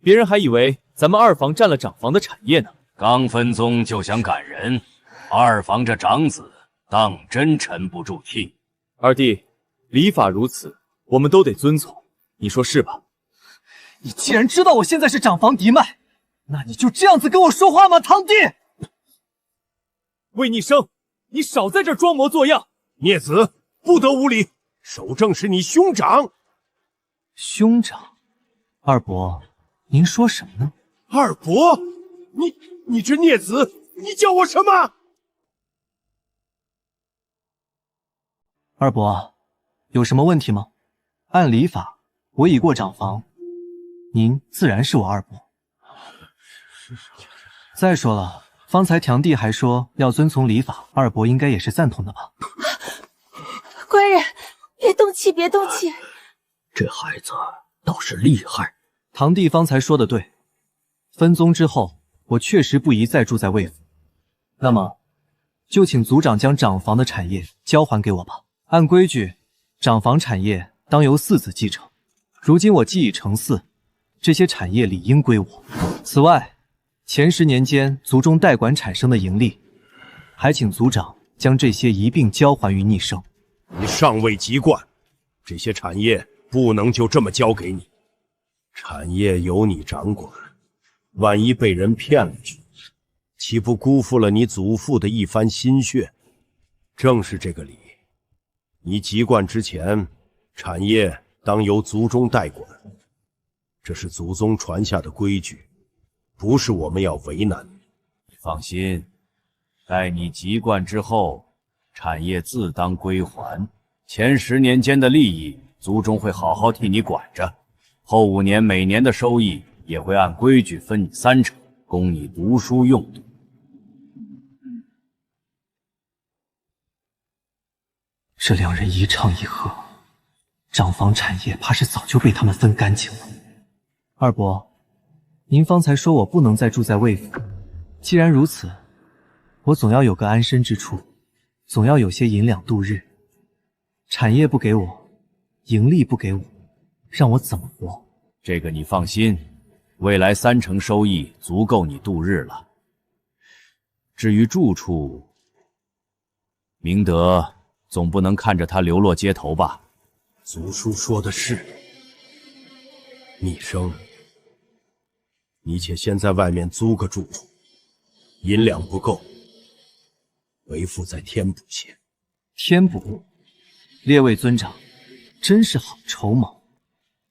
别人还以为咱们二房占了长房的产业呢。刚分宗就想赶人，二房这长子当真沉不住气。二弟，礼法如此，我们都得遵从，你说是吧？你既然知道我现在是长房嫡脉，那你就这样子跟我说话吗，堂弟？魏逆生，你少在这装模作样！孽子，不得无礼！守正是你兄长。兄长？二伯，您说什么呢？二伯，你这孽子，你叫我什么？二伯，有什么问题吗？按礼法，我已过长房，您自然是我二伯。再说了，方才堂弟还说要遵从礼法，二伯应该也是赞同的吧？官人，别动气，别动气。这孩子倒是厉害。堂弟方才说的对，分宗之后，我确实不宜再住在魏府。那么，就请族长将长房的产业交还给我吧。按规矩，长房产业当由四子继承。如今我既已成嗣，这些产业理应归我。此外，前10年间族中代管产生的盈利，还请族长将这些一并交还于逆生。你尚未及冠，这些产业不能就这么交给你。产业由你掌管，万一被人骗了去，岂不辜负了你祖父的一番心血？正是这个理，你及冠之前，产业当由族中代管，这是祖宗传下的规矩，不是我们要为难你。放心，待你及冠之后，产业自当归还。前10年间的利益，族中会好好替你管着。后5年每年的收益也会按规矩分你30%，供你读书用度。这两人一唱一和，长房产业怕是早就被他们分干净了。二伯，您方才说我不能再住在魏府，既然如此，我总要有个安身之处，总要有些银两度日。产业不给我，盈利不给我，让我怎么活？这个你放心，未来30%收益足够你度日了。至于住处，明德总不能看着他流落街头吧？族叔说的是，逆生，你且先在外面租个住处，银两不够，为父再添补些。添补？列位尊长，真是好筹谋。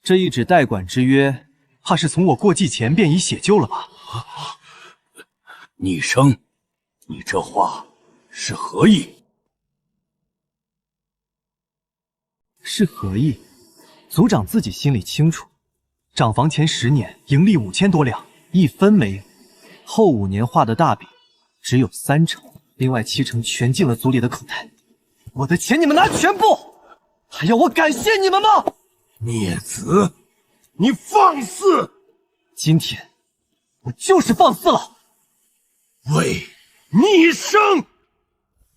这一纸代管之约，怕是从我过继前便已写就了吧？逆生，你这话是何意？是何意？族长自己心里清楚。长房前10年盈利5000多两，1分没有；后5年画的大饼只有30%。另外7成全进了族里的口袋。我的钱你们拿全部，还要我感谢你们吗？孽子，你放肆！今天我就是放肆了。魏逆生，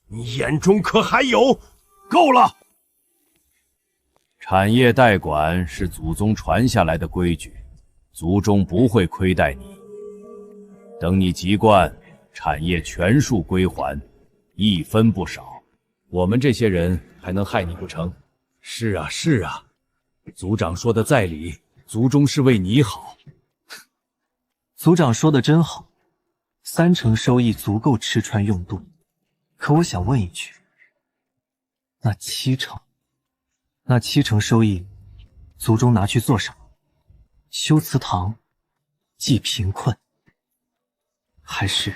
你眼中可还有？够了！产业代管是祖宗传下来的规矩，族中不会亏待你。等你籍贯，产业全数归还，一分不少。我们这些人还能害你不成？是啊，是啊，族长说的在理，族中是为你好。族长说的真好，3成收益足够吃穿用度。可我想问一句，那7成收益，族中拿去做什么？修祠堂，济贫困，还是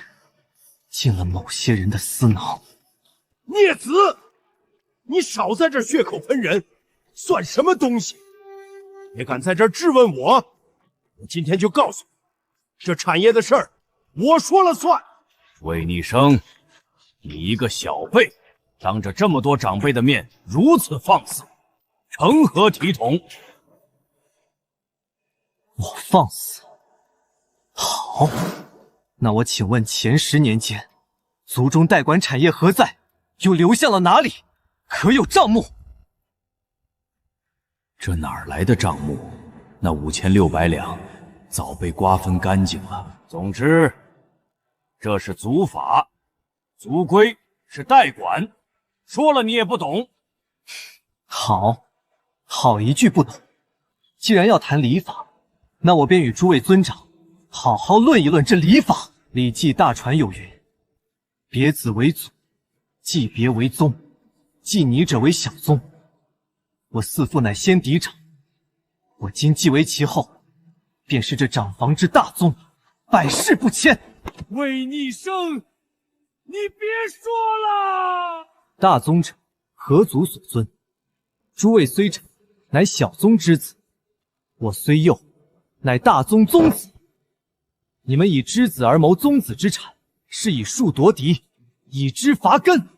进了某些人的私囊？孽子，你少在这儿血口喷人，算什么东西？也敢在这儿质问我？我今天就告诉你，这产业的事儿，我说了算。魏逆生，你一个小辈，当着这么多长辈的面如此放肆，成何体统？我放肆？好，那我请问前10年间，族中代管产业何在？又流向了哪里？可有账目？这哪儿来的账目？那5600两早被瓜分干净了。总之，这是族法，族规是代管，说了你也不懂。好一句不懂。既然要谈礼法，那我便与诸位尊长好好论一论这礼法。《礼记》大传有云：别子为祖，继别为宗，继你者为小宗。我四父乃先嫡长，我今继为其后，便是这长房之大宗，百世不迁。魏逆生，你别说了。大宗者，何族所尊。诸位虽长，乃小宗之子；我虽幼，乃大宗宗子。你们以之子而谋宗子之产，是以树夺嫡，以之伐根。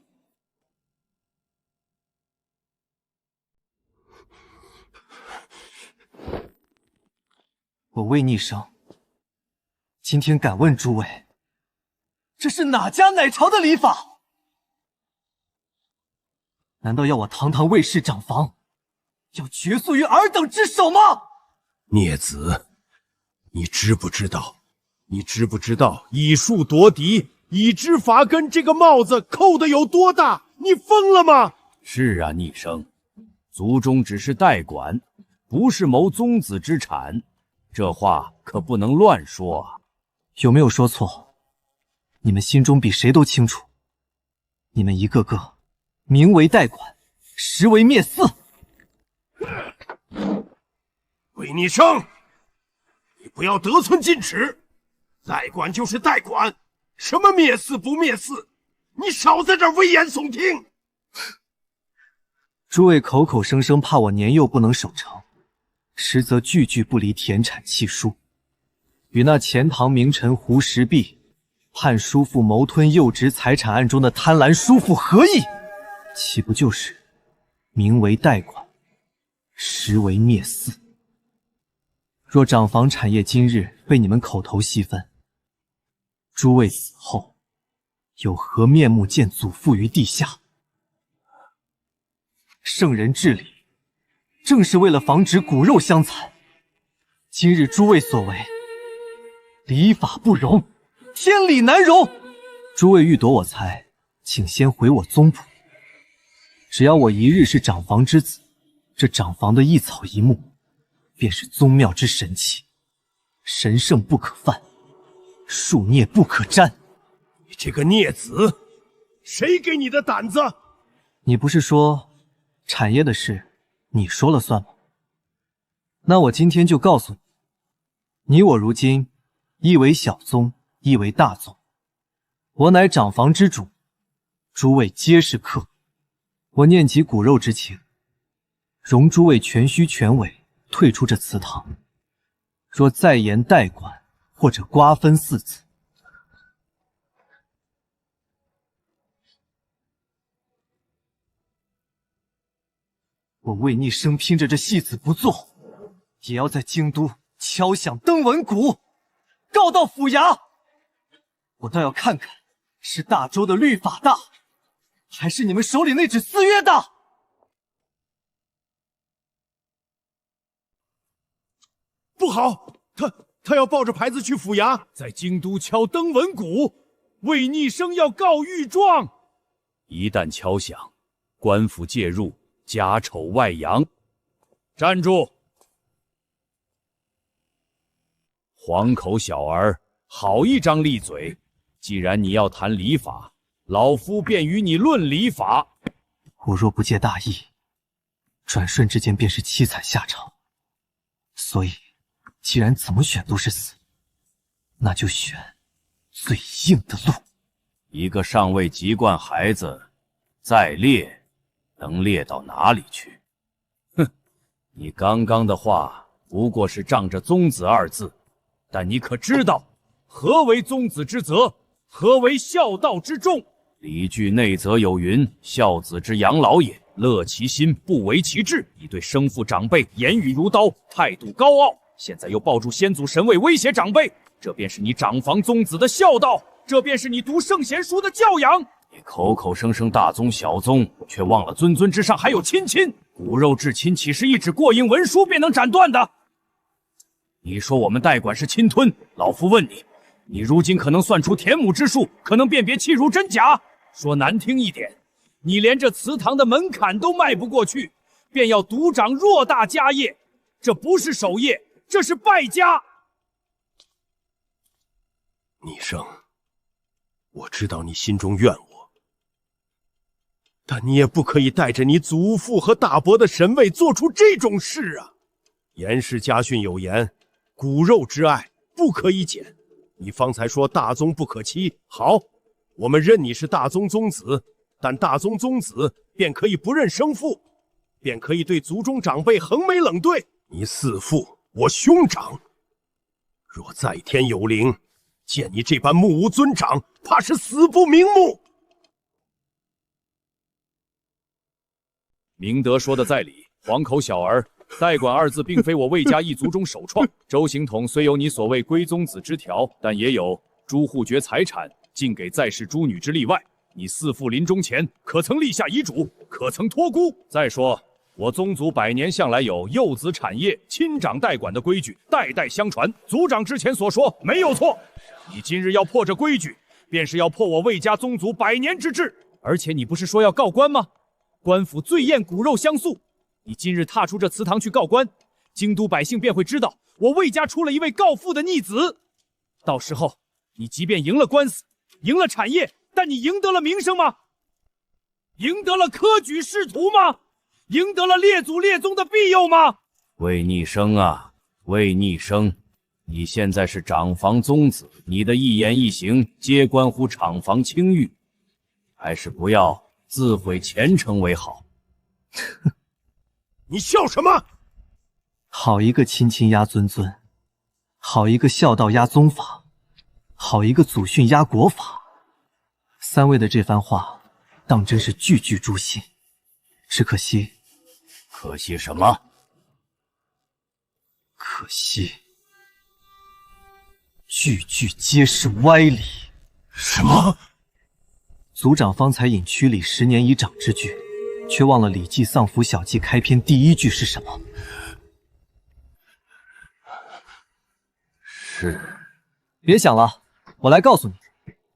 我魏逆生，今天敢问诸位，这是哪家哪朝的礼法？难道要我堂堂魏氏长房，要绝宿于尔等之手吗？孽子，你知不知道？以树夺嫡，以之伐根这个帽子扣的有多大？你疯了吗？是啊，逆生，族中只是代管，不是谋宗子之产，这话可不能乱说啊。有没有说错？你们心中比谁都清楚。你们一个个名为代管，实为灭嗣。魏逆生，你不要得寸进尺。代管就是代管，什么灭嗣不灭嗣？你少在这儿危言耸听。诸位口口声声怕我年幼不能守成，实则句句不离田产契书。与那钱塘名臣胡石弼判叔父谋吞幼侄财产案中的贪婪叔父何异？岂不就是名为代管，实为灭嗣？若长房产业今日被你们口头细分，诸位死后有何面目见祖父于地下？圣人治理，正是为了防止骨肉相残。今日诸位所为，礼法不容，天理难容。诸位欲夺我财，请先回我宗谱。只要我一日是长房之子，这长房的一草一木，便是宗庙之神器，神圣不可犯，树孽不可沾。你这个孽子，谁给你的胆子？你不是说产业的事你说了算吗？那我今天就告诉你，你我如今一为小宗，一为大宗，我乃长房之主，诸位皆是客。我念及骨肉之情，容诸位全虚全伪退出这祠堂。若再言代管或者瓜分嗣子，我魏逆生拼着这戏子不做，也要在京都敲响登闻鼓，告到府衙。我倒要看看，是大周的律法大，还是你们手里那纸私约大？不好，他要抱着牌子去府衙，在京都敲登闻鼓，魏逆生要告御状。一旦敲响，官府介入，家丑外扬。站住！黄口小儿，好一张利嘴！既然你要谈礼法，老夫便与你论礼法。我若不借大义，转瞬之间便是凄惨下场。所以，既然怎么选都是死，那就选最硬的路。一个尚未籍贯孩子，再猎，能猎到哪里去？哼，你刚刚的话不过是仗着宗子二字，但你可知道何为宗子之责？何为孝道之重？礼具内则有云：孝子之养老也，乐其心，不为其志。你对生父长辈言语如刀，态度高傲，现在又抱住先祖神位威胁长辈，这便是你长房宗子的孝道，这便是你读圣贤书的教养。你口口声声大宗小宗，却忘了尊尊之上还有亲亲。骨肉至亲岂是一纸过硬文书便能斩断的？你说我们代管是侵吞，老夫问你，你如今可能算出田亩之数，可能辨别契如真假。说难听一点，你连这祠堂的门槛都迈不过去，便要独掌偌大家业，这不是守业，这是败家。逆生，我知道你心中怨我，但你也不可以带着你祖父和大伯的神位做出这种事啊！严氏家训有言，骨肉之爱不可以减。你方才说大宗不可欺，好，我们认你是大宗宗子，但大宗宗子便可以不认生父，便可以对族中长辈横眉冷对。你四父，我兄长，若在天有灵，见你这般目无尊长，怕是死不瞑目。明德说的在理，黄口小儿，代管二字并非我魏家一族中首创。周行统虽有你所谓归宗子之条，但也有诸户爵财产尽给在世诸女之例外。你四父临终前可曾立下遗嘱？可曾托孤？再说我宗族100年向来有幼子产业亲长代管的规矩，代代相传。族长之前所说没有错。你今日要破这规矩，便是要破我魏家宗族100年之制。而且你不是说要告官吗？官府最厌骨肉相诉。你今日踏出这祠堂去告官，京都百姓便会知道我魏家出了一位告父的逆子。到时候你即便赢了官司，赢了产业，但你赢得了名声吗？赢得了科举仕途吗？赢得了列祖列宗的庇佑吗？魏逆生啊，魏逆生，你现在是长房宗子，你的一言一行皆关乎厂房清誉，还是不要自毁前程为好。你笑什么？好一个亲亲压尊尊，好一个孝道压宗法，好一个祖训压国法。三位的这番话，当真是句句诛心。只可惜，可惜什么？可惜，句句皆是歪理。什么？族长方才引曲礼10年以长之句，却忘了《礼记·丧服小记》开篇第1句是什么？是。别想了，我来告诉你：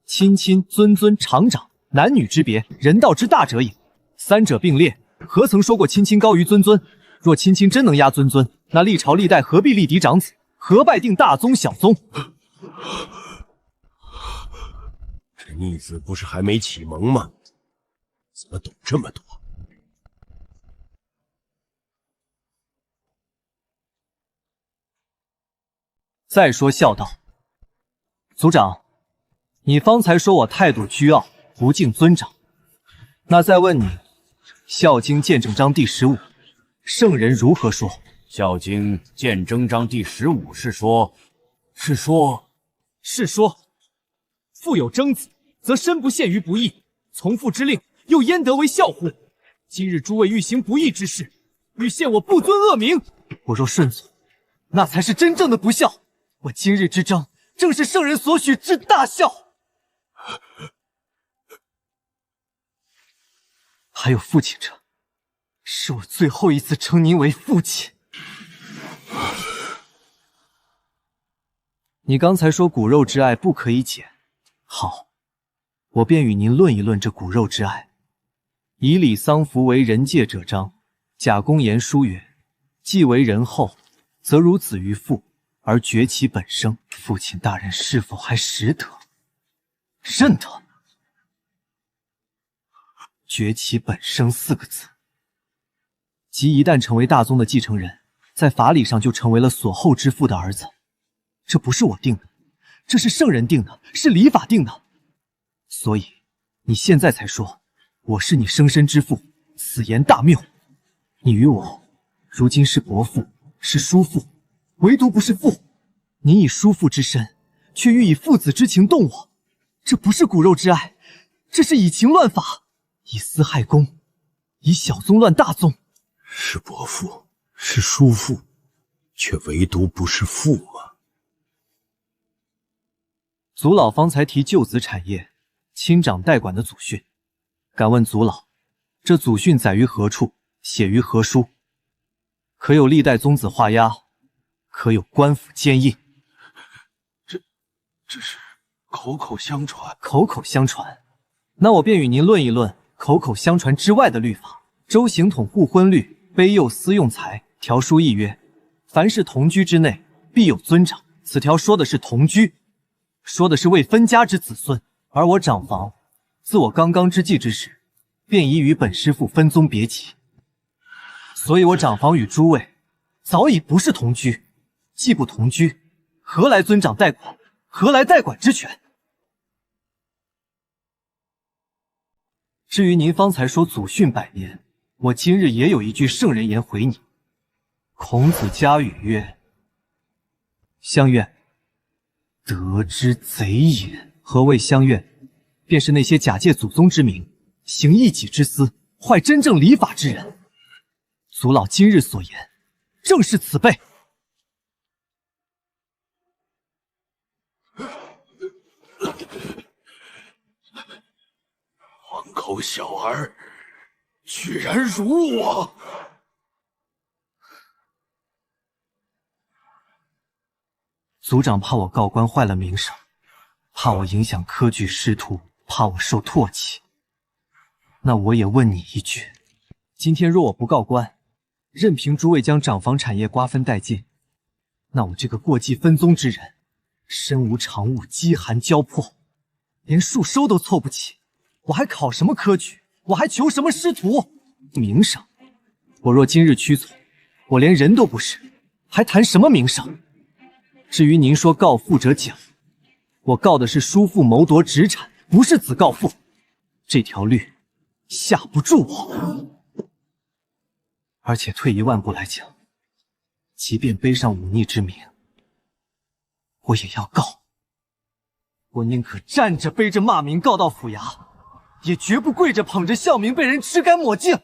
亲亲、尊尊、长长，男女之别，人道之大者也。三者并列，何曾说过亲亲高于尊尊？若亲亲真能压尊尊，那历朝历代何必立嫡长子？何拜定大宗小宗？这逆子不是还没启蒙吗？怎么懂这么多？再说孝道，族长，你方才说我态度倨傲，不敬尊长。那再问你，《孝经》鉴证章第15，圣人如何说？《孝经》鉴证章第15是说，父有征子，则身不陷于不义，从父之令，又焉得为孝乎？今日诸位欲行不义之事，欲陷我不尊恶名。我若顺从，那才是真正的不孝。我今日之争，正是圣人所许之大孝。还有父亲这，是我最后一次称您为父亲。你刚才说骨肉之爱不可以减，好，我便与您论一论这骨肉之爱。以李桑福为人戒者章，贾公言书曰：既为人后，则如子于父，而绝其本生。父亲大人是否还识得、认得绝其本生4个字？即一旦成为大宗的继承人，在法理上就成为了所后之父的儿子。这不是我定的，这是圣人定的，是礼法定的。所以你现在才说我是你生身之父，此言大谬。你与我如今是伯父，是叔父，唯独不是父。你以叔父之身，却欲以父子之情动我，这不是骨肉之爱，这是以情乱法，以私害公，以小宗乱大宗。是伯父，是叔父，却唯独不是父吗？祖老方才提旧子产业，亲长代管的祖训。敢问祖老，这祖训载于何处？写于何书？可有历代宗子画押？可有官府监印？这是口口相传。口口相传，那我便与您论一论口口相传之外的律法。周刑统互婚律，卑幼私用财，条书亦曰：凡是同居之内，必有尊长。此条说的是同居，说的是未分家之子孙。而我长房，自我刚刚之际之时，便已与本师父分宗别籍，所以我长房与诸位早已不是同居。既不同居，何来尊长代管？何来代管之权？至于您方才说祖训100年，我今日也有一句圣人言回你。孔子家语曰：乡愿，德之贼也。何谓乡愿？便是那些假借祖宗之名，行异己之私，坏真正礼法之人。祖老今日所言，正是此辈。黄口小儿，居然辱我！族长怕我告官坏了名声，怕我影响科举仕途，怕我受唾弃。那我也问你一句，今天若我不告官，任凭诸位将长房产业瓜分殆尽，那我这个过继分宗之人，身无长物，饥寒交迫，连束收都凑不起，我还考什么科举？我还求什么师徒？名声，我若今日屈从，我连人都不是，还谈什么名声？至于您说告父者奖，我告的是叔父谋夺职产，不是子告父。这条律吓不住我。而且退一万步来讲，即便背上忤逆之名，我也要告。我宁可站着背着骂名告到府衙，也绝不跪着捧着孝名被人吃干抹净。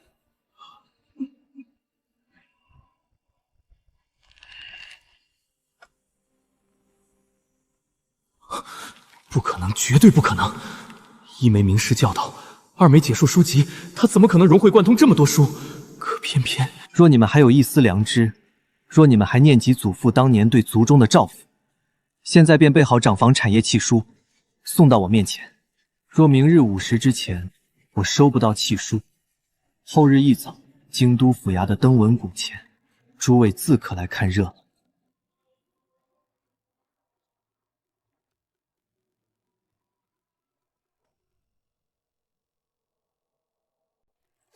不可能，绝对不可能！一没名师教导，二没解说书籍，他怎么可能融会贯通这么多书？可偏偏……若你们还有一丝良知，若你们还念及祖父当年对族中的照拂，现在便备好长房产业契书，送到我面前。若明日午时之前我收不到契书，后日一早，京都府衙的登闻谷前，诸位自可来看热闹。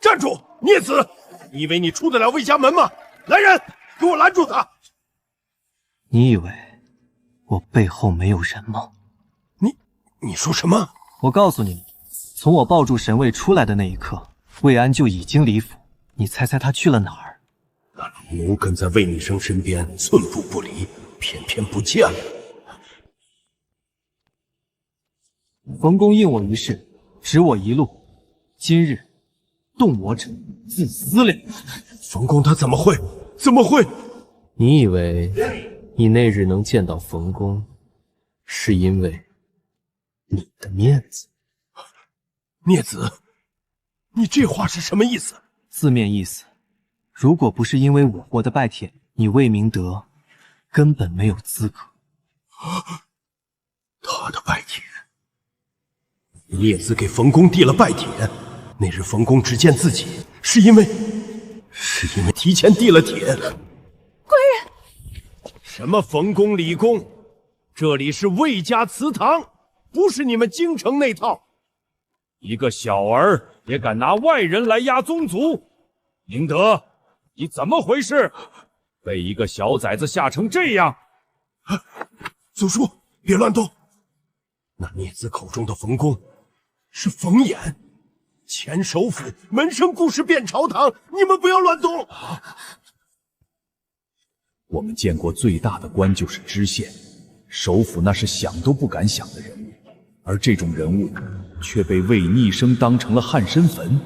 站住！孽子，你以为你出得了魏家门吗？来人，给我拦住他！你以为我背后没有人吗？你说什么？我告诉你们，从我抱住神位出来的那一刻，魏安就已经离府。你猜猜他去了哪儿？那卢奴跟在魏逆生身边，寸步不离，偏偏不见了。冯公应我一事，指我一路。今日动我者，自私了。冯公他怎么会？你以为你那日能见到冯公，是因为你的面子？孽子，你这话是什么意思？字面意思，如果不是因为我的拜帖，你魏明德根本没有资格。他的拜帖，孽子给冯公递了拜帖，那日冯公只见自己，是因为提前递了帖。官人，什么冯公李公，这里是魏家祠堂，不是你们京城那套。一个小儿也敢拿外人来压宗族，明德，你怎么回事？被一个小崽子吓成这样！祖叔，别乱动。那孽子口中的冯公是冯衍，前首辅，门生故事遍朝堂，你们不要乱动。我们见过最大的官就是知县，首辅那是想都不敢想的人物，而这种人物却被魏逆生当成了汉身坟。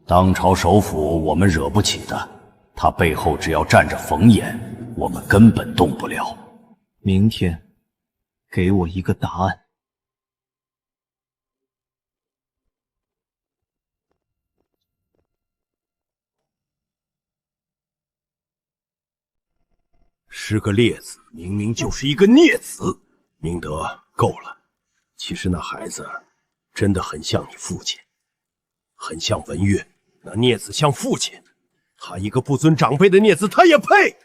当朝首辅我们惹不起的，他背后只要站着冯衍，我们根本动不了。明天，给我一个答案。是个劣子，明明就是一个孽子。明德，够了。其实那孩子真的很像你父亲，很像文月。那孽子像父亲，他一个不尊长辈的孽子，他也配？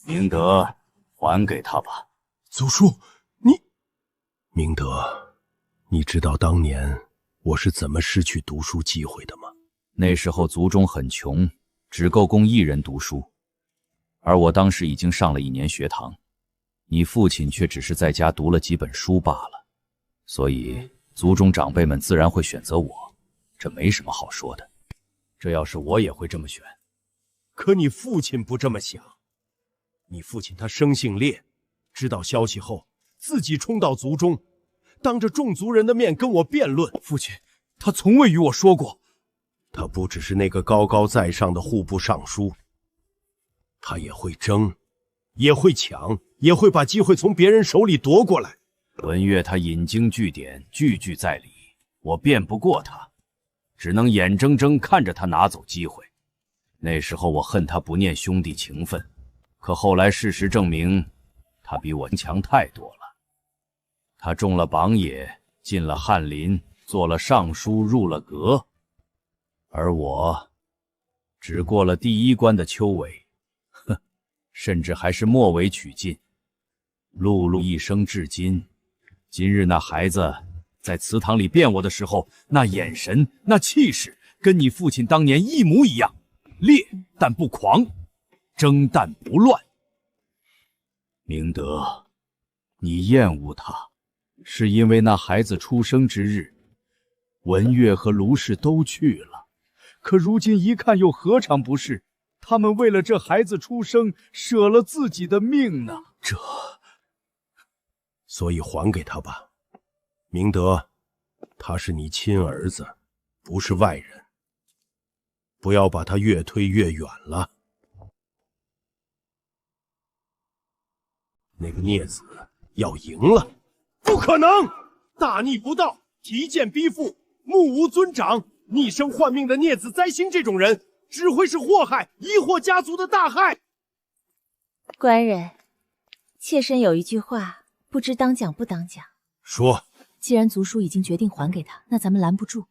明德，还给他吧。祖叔，明德，你知道当年我是怎么失去读书机会的吗？那时候族中很穷，只够供一人读书，而我当时已经上了1年学堂，你父亲却只是在家读了几本书罢了，所以族中长辈们自然会选择我，这没什么好说的。这要是我也会这么选。可你父亲不这么想，你父亲他生性烈，知道消息后自己冲到族中，当着众族人的面跟我辩论。父亲，他从未与我说过。他不只是那个高高在上的户部尚书，他也会争，也会抢，也会把机会从别人手里夺过来。文月他引经据典，句句在理，我辩不过他，只能眼睁睁看着他拿走机会。那时候我恨他不念兄弟情分，可后来事实证明，他比我强太多了。他中了榜眼，进了翰林，做了尚书，入了阁，而我只过了第1关的秋闱，甚至还是末尾取进，碌碌一生至今。今日那孩子在祠堂里辩我的时候，那眼神，那气势，跟你父亲当年一模一样，烈但不狂，争但不乱。明德，你厌恶他，是因为那孩子出生之日，文月和卢氏都去了，可如今一看又何尝不是？他们为了这孩子出生，舍了自己的命呢。所以还给他吧，明德，他是你亲儿子，不是外人，不要把他越推越远了。那个孽子要赢了，不可能！大逆不道，提剑逼父，目无尊长，逆生换命的孽子灾星，这种人只会是祸害，疑惑家族的大害。官人，妾身有一句话，不知当讲不当讲。说。既然族叔已经决定还给他，那咱们拦不住。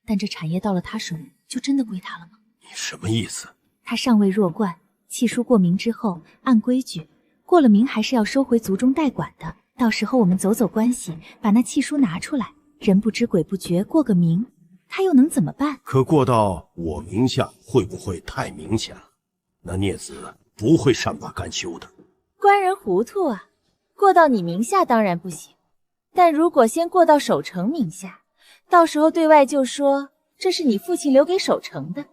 但这产业到了他手里，就真的归他了吗？你什么意思？他尚未弱冠，契书过名之后，按规矩过了名还是要收回族中代管的。到时候我们走走关系，把那契书拿出来，人不知鬼不觉，过个名，他又能怎么办？可过到我名下，会不会太明显了？那孽子不会善罢甘休的。官人糊涂啊！过到你名下当然不行，但如果先过到守城名下，到时候对外就说这是你父亲留给守城的，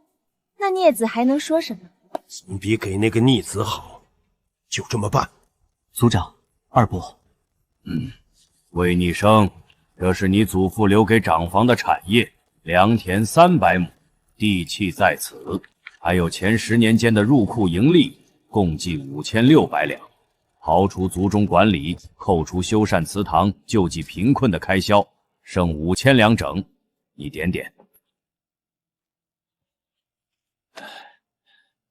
那孽子还能说什么？总比给那个逆子好。就这么办。族长，二伯。魏逆生，这是你祖父留给长房的产业，良田300亩，地契在此，还有前10年间的入库盈利共计5600两，刨除族中管理，扣除修缮祠堂、救济贫困的开销，剩5000两整。你点点。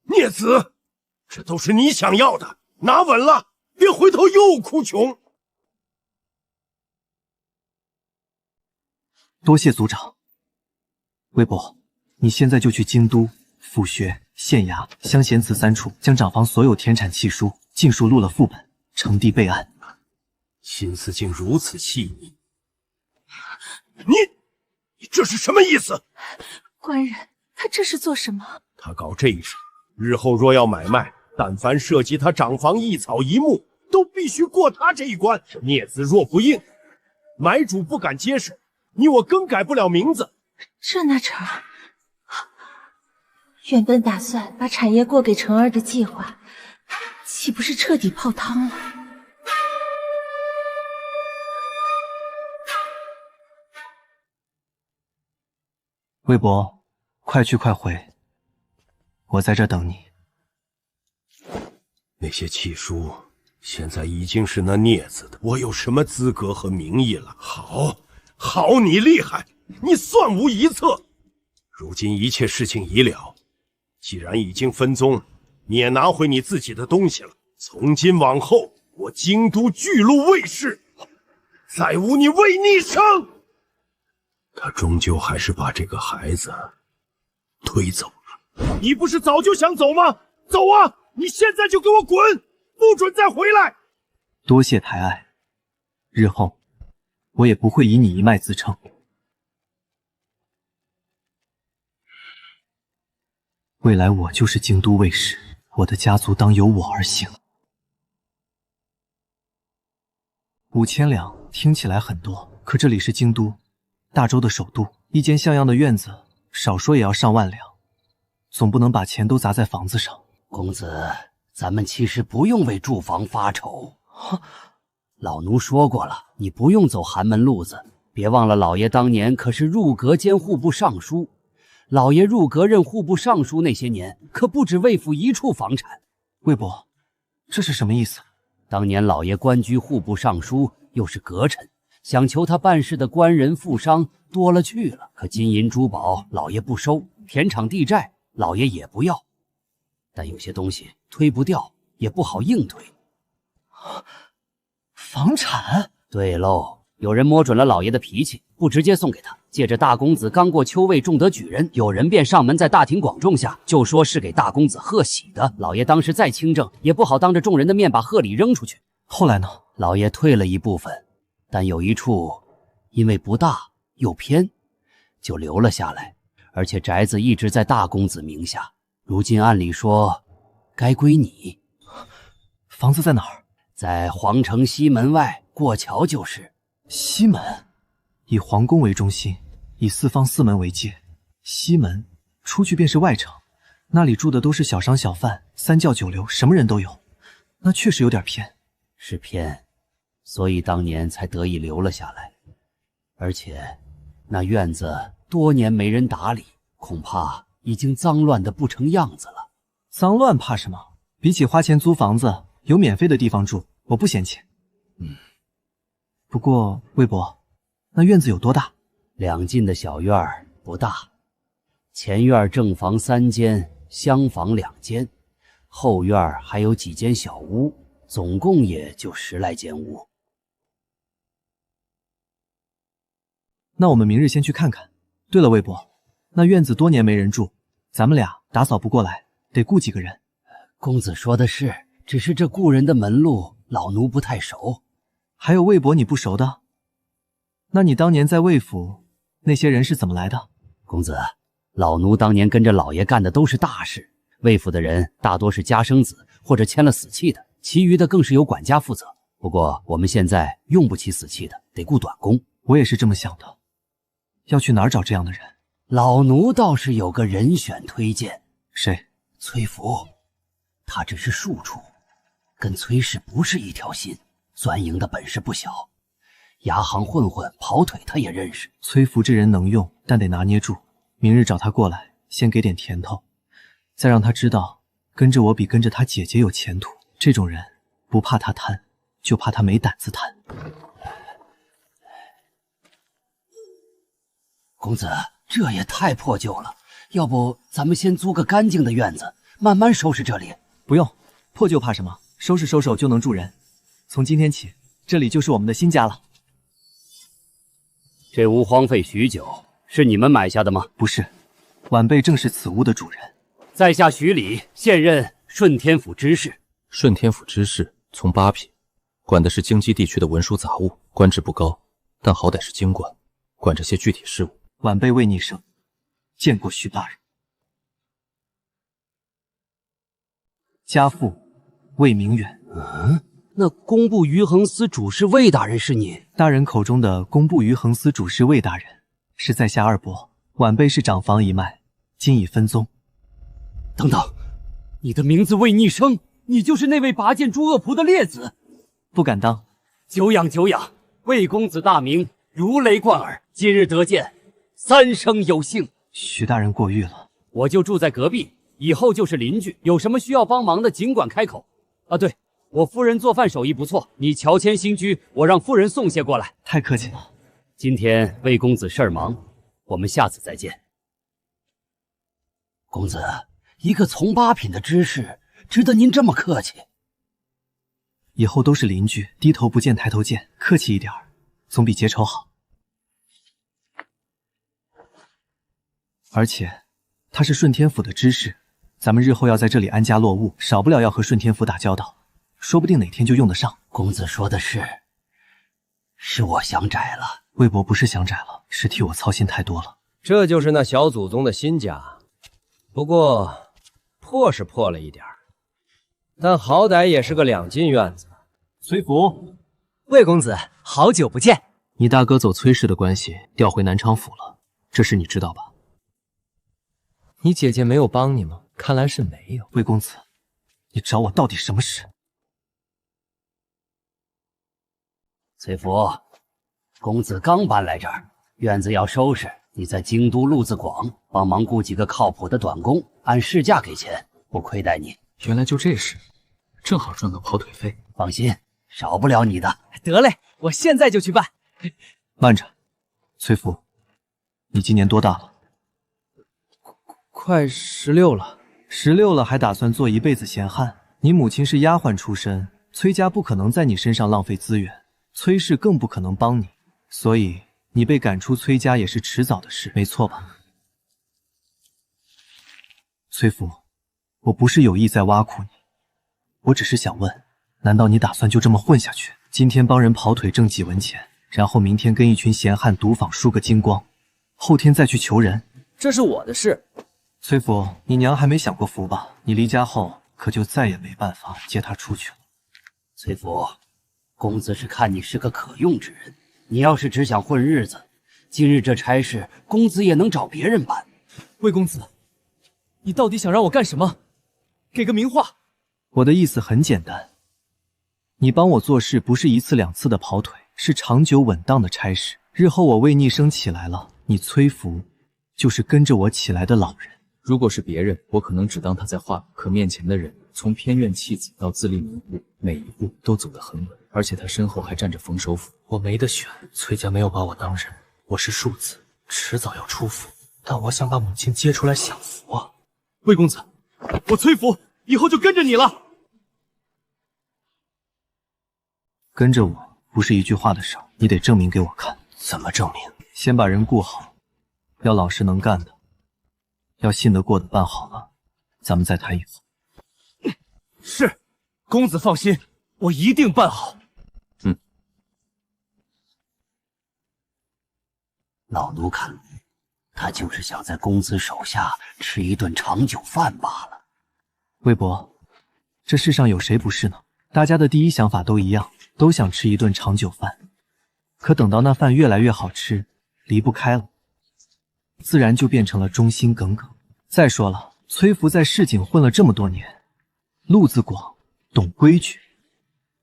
孽子，这都是你想要的，拿稳了，别回头又哭穷。多谢族长。魏伯，你现在就去京都、府学、县衙、乡贤祠3处，将长房所有田产契书尽数录了副本，呈递备案。心思竟如此细腻，你这是什么意思？官人，他这是做什么？他搞这一手，日后若要买卖，但凡涉及他长房一草一木，都必须过他这一关。孽子若不应，买主不敢接受，你我更改不了名字。这哪成？原本打算把产业过给成儿的计划，岂不是彻底泡汤了？魏伯，快去快回，我在这等你。那些契书现在已经是那孽子的，我有什么资格和名义了？好，你厉害，你算无一策。如今一切事情已了，既然已经分宗，你也拿回你自己的东西了。从今往后，我京都巨鹿卫氏，再无你魏逆生。他终究还是把这个孩子推走了。你不是早就想走吗？走啊！你现在就给我滚，不准再回来！多谢抬爱，日后我也不会以你一脉自称。未来我就是京都卫士，我的家族当由我而行。5000两听起来很多，可这里是京都，大周的首都，一间像样的院子，少说也要上万两，总不能把钱都砸在房子上。公子，咱们其实不用为住房发愁。老奴说过了，你不用走寒门路子。别忘了，老爷当年可是入阁兼户部尚书。老爷入阁任户部尚书那些年，可不止魏府一处房产。魏伯，这是什么意思？当年老爷官居户部尚书，又是阁臣，想求他办事的官人富商多了去了。可金银珠宝老爷不收，田场地债老爷也不要。但有些东西推不掉，也不好硬推。房产？对喽，有人摸准了老爷的脾气，不直接送给他，借着大公子刚过秋位中得举人，有人便上门在大庭广众下就说是给大公子贺喜的。老爷当时再清正，也不好当着众人的面把贺礼扔出去。后来呢？老爷退了一部分，但有一处因为不大又偏，就留了下来，而且宅子一直在大公子名下。如今按理说该归你。房子在哪儿？在皇城西门外，过桥就是。西门，以皇宫为中心，以四方4门为界。西门出去便是外城，那里住的都是小商小贩，三教九流，什么人都有。那确实有点偏。是偏，所以当年才得以留了下来。而且那院子多年没人打理，恐怕已经脏乱的不成样子了。脏乱怕什么？比起花钱租房子，有免费的地方住，我不嫌弃。不过魏伯，那院子有多大？2进的小院儿不大，前院正房3间，厢房2间，后院还有几间小屋，总共也就10来间屋。那我们明日先去看看。对了，魏伯，那院子多年没人住，咱们俩打扫不过来，得雇几个人。公子说的是，只是这雇人的门路，老奴不太熟。还有魏伯你不熟的？那你当年在魏府，那些人是怎么来的？公子，老奴当年跟着老爷干的都是大事，魏府的人大多是家生子或者签了死契的，其余的更是由管家负责。不过我们现在用不起死契的，得雇短工。我也是这么想的。要去哪儿找这样的人？老奴倒是有个人选推荐。谁？崔福。他只是庶出，跟崔氏不是一条心，钻营的本事不小。牙行混混跑腿他也认识。崔福这人能用，但得拿捏住。明日找他过来，先给点甜头，再让他知道跟着我比跟着他姐姐有前途。这种人不怕他贪，就怕他没胆子贪。公子，这也太破旧了，要不咱们先租个干净的院子，慢慢收拾这里。不用，破旧怕什么？收拾收手就能住人。从今天起，这里就是我们的新家了。这屋荒废许久，是你们买下的吗？不是，晚辈正是此屋的主人。在下徐礼，现任顺天府知事。顺天府知事从8品，管的是京畿地区的文书杂物，官职不高，但好歹是京官，管着些具体事务。晚辈魏逆生，见过徐大人。家父魏明远。那工部余衡司主事魏大人是你？大人口中的工部余衡司主事魏大人，是在下二伯。晚辈是长房一脉，今已分宗。等等，你的名字魏逆生，你就是那位拔剑诸恶仆的烈子？不敢当。久仰久仰，魏公子大名如雷贯耳，今日得见，三生有幸。徐大人过誉了。我就住在隔壁，以后就是邻居，有什么需要帮忙的尽管开口。啊，对，我夫人做饭手艺不错，你乔迁新居，我让夫人送些过来。太客气了。今天魏公子事儿忙，我们下次再见。公子，一个从8品的知识，值得您这么客气？以后都是邻居，低头不见抬头见，客气一点儿，总比结仇好。而且，他是顺天府的知识，咱们日后要在这里安家落户，少不了要和顺天府打交道，说不定哪天就用得上。公子说的是我想窄了。魏伯不是想窄了，是替我操心太多了。这就是那小祖宗的新家，不过破是破了一点儿，但好歹也是个2进院子。崔福，魏公子，好久不见。你大哥走崔氏的关系调回南昌府了，这事你知道吧？你姐姐没有帮你吗？看来是没有。魏公子，你找我到底什么事？崔福，公子刚搬来这儿，院子要收拾，你在京都路子广帮忙雇几个靠谱的短工，按市价给钱，不亏待你。原来就这事，正好赚个跑腿费。放心，少不了你的。得嘞，我现在就去办。慢着，崔福，你今年多大了？快16了。16了还打算做一辈子闲汉？你母亲是丫鬟出身，崔家不可能在你身上浪费资源，崔氏更不可能帮你，所以你被赶出崔家也是迟早的事，没错吧？崔福，我不是有意在挖苦你，我只是想问，难道你打算就这么混下去？今天帮人跑腿挣几文钱，然后明天跟一群闲汉赌坊输个精光，后天再去求人？这是我的事。崔福，你娘还没享过福吧？你离家后可就再也没办法接她出去了。崔福，公子是看你是个可用之人，你要是只想混日子，今日这差事公子也能找别人办。魏公子，你到底想让我干什么？给个明话。我的意思很简单，你帮我做事不是1次2次的跑腿，是长久稳当的差事。日后我魏逆生起来了，你崔福就是跟着我起来的老人。如果是别人，我可能只当他在画，可面前的人从偏院弃子到自立门户，每一步都走得很稳，而且他身后还站着冯首府。我没得选，崔家没有把我当人，我是庶子，迟早要出府，但我想把母亲接出来享福啊！魏公子，我崔福以后就跟着你了。跟着我不是一句话的事，你得证明给我看。怎么证明？先把人顾好，要老实能干的，要信得过的办好了，咱们再谈以后。是，公子放心，我一定办好。老奴看，他就是想在公子手下吃一顿长久饭罢了。魏伯，这世上有谁不是呢？大家的第一想法都一样，都想吃一顿长久饭。可等到那饭越来越好吃，离不开了，自然就变成了忠心耿耿。再说了，崔福在市井混了这么多年，路子广，懂规矩，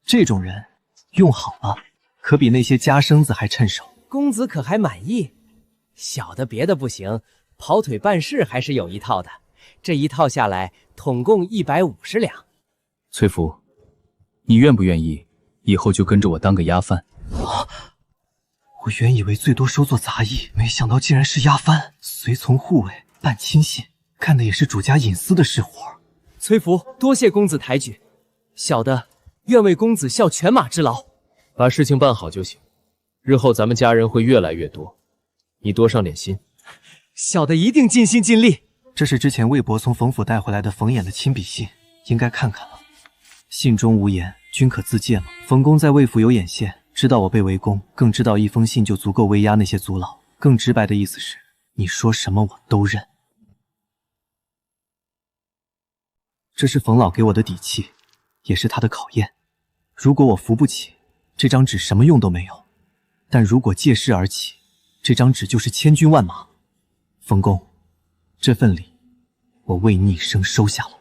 这种人用好了，可比那些家生子还趁手。公子可还满意？小的别的不行，跑腿办事还是有一套的。这一套下来统共150两。崔福，你愿不愿意以后就跟着我当个押犯？我原以为最多收做杂役，没想到竟然是押番，随从护卫，办亲信，干的也是主家隐私的事活。崔福，多谢公子抬举，小的愿为公子效犬马之劳。把事情办好就行，日后咱们家人会越来越多，你多上点心。小的一定尽心尽力。这是之前魏博从冯府带回来的冯衍的亲笔信，应该看看了。信中无言，均可自荐了。冯公在魏府有眼线，知道我被围攻，更知道一封信就足够威压那些族老。更直白的意思是，你说什么我都认。这是冯老给我的底气，也是他的考验。如果我扶不起，这张纸什么用都没有；但如果借势而起，这张纸就是千军万马。冯公，这份礼我魏逆生收下了。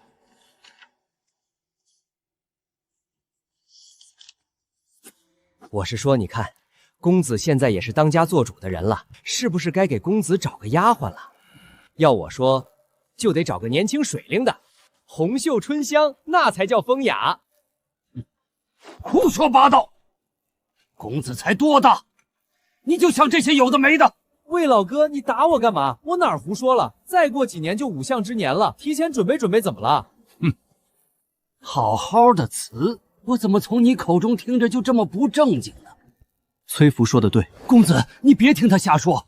我是说，你看，公子现在也是当家做主的人了，是不是该给公子找个丫鬟了？要我说，就得找个年轻水灵的，红袖春香，那才叫风雅。胡说八道！公子才多大，你就想这些有的没的？魏老哥，你打我干嘛？我哪儿胡说了？再过几年就5相之年了，提前准备准备怎么了？好好的词，我怎么从你口中听着就这么不正经呢？崔福说的对，公子，你别听他瞎说。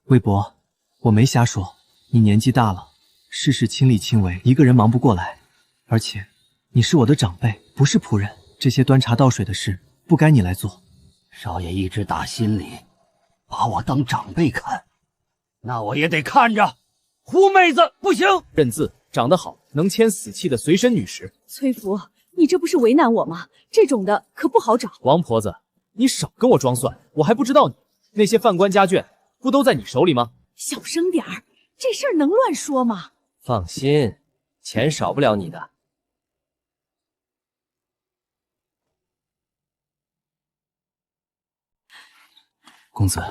魏博，我没瞎说，你年纪大了，事事亲力亲为，一个人忙不过来。而且，你是我的长辈，不是仆人，这些端茶倒水的事不该你来做。少爷一直打心里把我当长辈看，那我也得看着。胡妹子不行，认字，长得好，能签死契的随身女士。崔福，你这不是为难我吗？这种的可不好找。王婆子，你少跟我装蒜，我还不知道你那些犯官家眷不都在你手里吗？小声点儿，这事儿能乱说吗？放心，钱少不了你的。公子，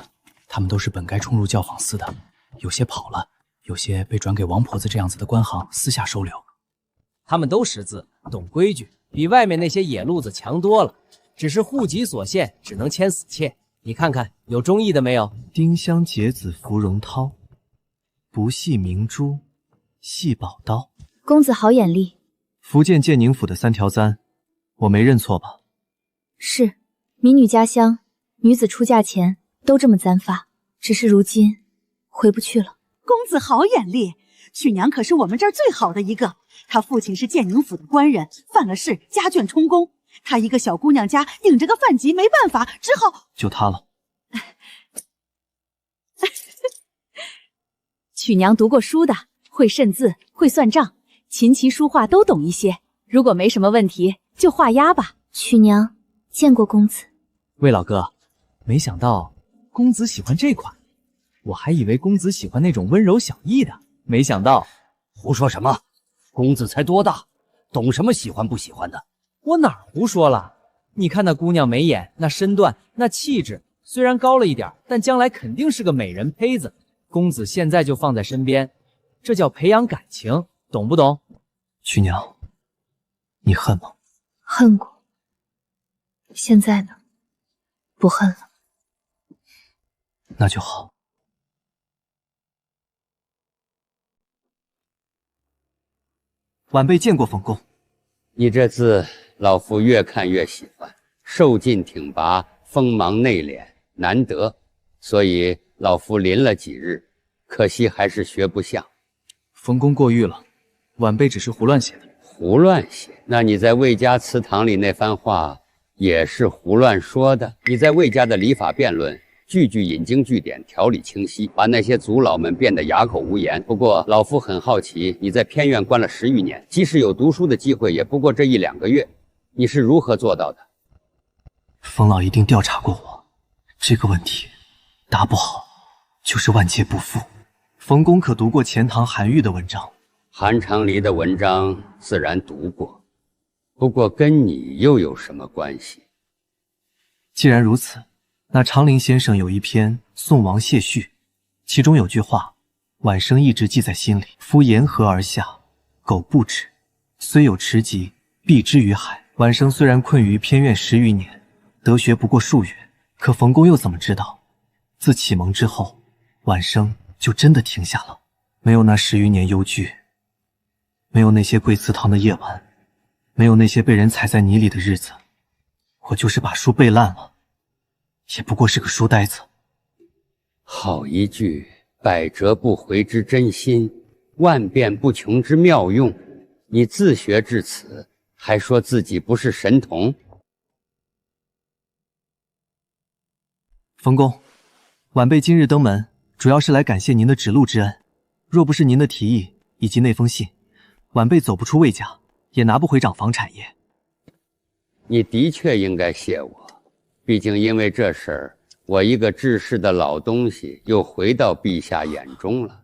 他们都是本该冲入教坊司的，有些跑了，有些被转给王婆子这样子的官行私下收留。他们都识字，懂规矩，比外面那些野路子强多了。只是户籍所限，只能签死契。你看看有中意的没有？丁香结子芙蓉涛，不系明珠，系宝刀。公子好眼力。福建建宁府的3条簪，我没认错吧？是，民女家乡，女子出嫁前都这么簪发，只是如今回不去了。公子好眼力，曲娘可是我们这儿最好的一个，她父亲是建宁府的官人，犯了事家眷充公，她一个小姑娘家顶着个饭籍，没办法，只好就她了。曲娘读过书的，会认字，会算账，琴棋书画都懂一些。如果没什么问题，就画押吧。曲娘见过公子。魏老哥，没想到公子喜欢这款，我还以为公子喜欢那种温柔小意的，没想到。胡说什么？公子才多大，懂什么喜欢不喜欢的？我哪儿胡说了？你看那姑娘眉眼，那身段，那气质，虽然高了一点，但将来肯定是个美人胚子。公子现在就放在身边，这叫培养感情，懂不懂？曲娘，你恨吗？恨过。现在呢？不恨了。那就好。晚辈见过冯公。你这字，老夫越看越喜欢，瘦劲挺拔，锋芒内敛，难得，所以老夫临了几日，可惜还是学不像。冯公过誉了，晚辈只是胡乱写的。胡乱写？那你在魏家祠堂里那番话也是胡乱说的？你在魏家的礼法辩论，句句引经据典，条理清晰，把那些族老们变得哑口无言。不过老夫很好奇，你在偏院关了10余年，即使有读书的机会，也不过这1、2个月，你是如何做到的？冯老一定调查过我，这个问题答不好就是万劫不复。冯公可读过钱塘韩愈的文章？韩长黎的文章自然读过，不过跟你又有什么关系？既然如此，那长林先生有一篇《宋王谢序》，其中有句话：晚生一直记在心里。夫沿河而下，苟不止，虽有池疾，必之于海。晚生虽然困于偏院10余年，得学不过数月，可冯公又怎么知道，自启蒙之后，晚生就真的停下了。没有那10余年忧惧，没有那些跪祠堂的夜晚，没有那些被人踩在泥里的日子，我就是把书背烂了，也不过是个书呆子。好一句百折不回之真心，万变不穷之妙用。你自学至此，还说自己不是神童？冯公，晚辈今日登门，主要是来感谢您的指路之恩。若不是您的提议以及那封信，晚辈走不出魏家，也拿不回长房产业。你的确应该谢我，毕竟因为这事儿，我一个治世的老东西又回到陛下眼中了。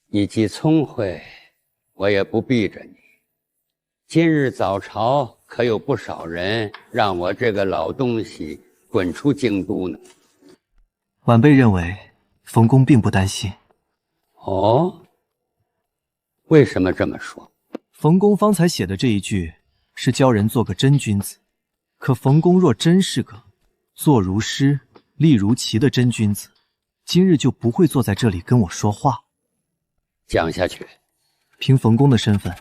你既聪慧，我也不逼着你。今日早朝可有不少人让我这个老东西滚出京都呢。晚辈认为冯公并不担心。哦，为什么这么说？冯公方才写的这一句是教人做个真君子，可冯公若真是个坐如师立如棋的真君子，今日就不会坐在这里跟我说话。讲下去。凭冯公的身份，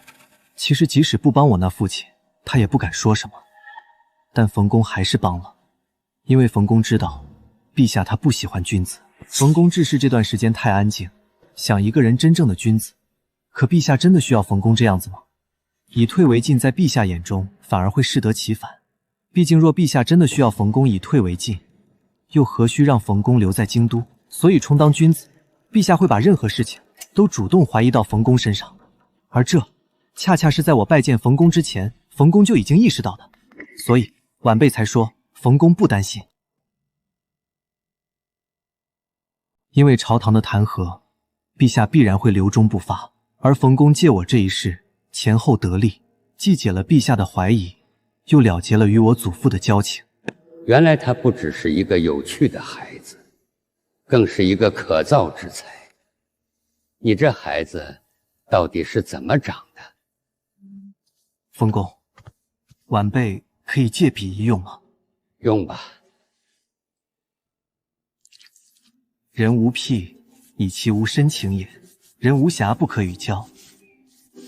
其实即使不帮我那父亲，他也不敢说什么。但冯公还是帮了，因为冯公知道陛下他不喜欢君子。冯公治世这段时间太安静，想一个人真正的君子。可陛下真的需要冯公这样子吗？以退为进，在陛下眼中反而会适得其反。毕竟若陛下真的需要冯公以退为进，又何须让冯公留在京都？所以充当君子，陛下会把任何事情都主动怀疑到冯公身上，而这恰恰是在我拜见冯公之前，冯公就已经意识到的。所以晚辈才说冯公不担心。因为朝堂的弹劾，陛下必然会留中不发，而冯公借我这一事前后得利，既解了陛下的怀疑，又了结了与我祖父的交情。原来他不只是一个有趣的孩子，更是一个可造之才。你这孩子到底是怎么长的？冯公，晚辈可以借笔一用吗？用吧。人无癖，以其无深情也；人无暇，不可与交，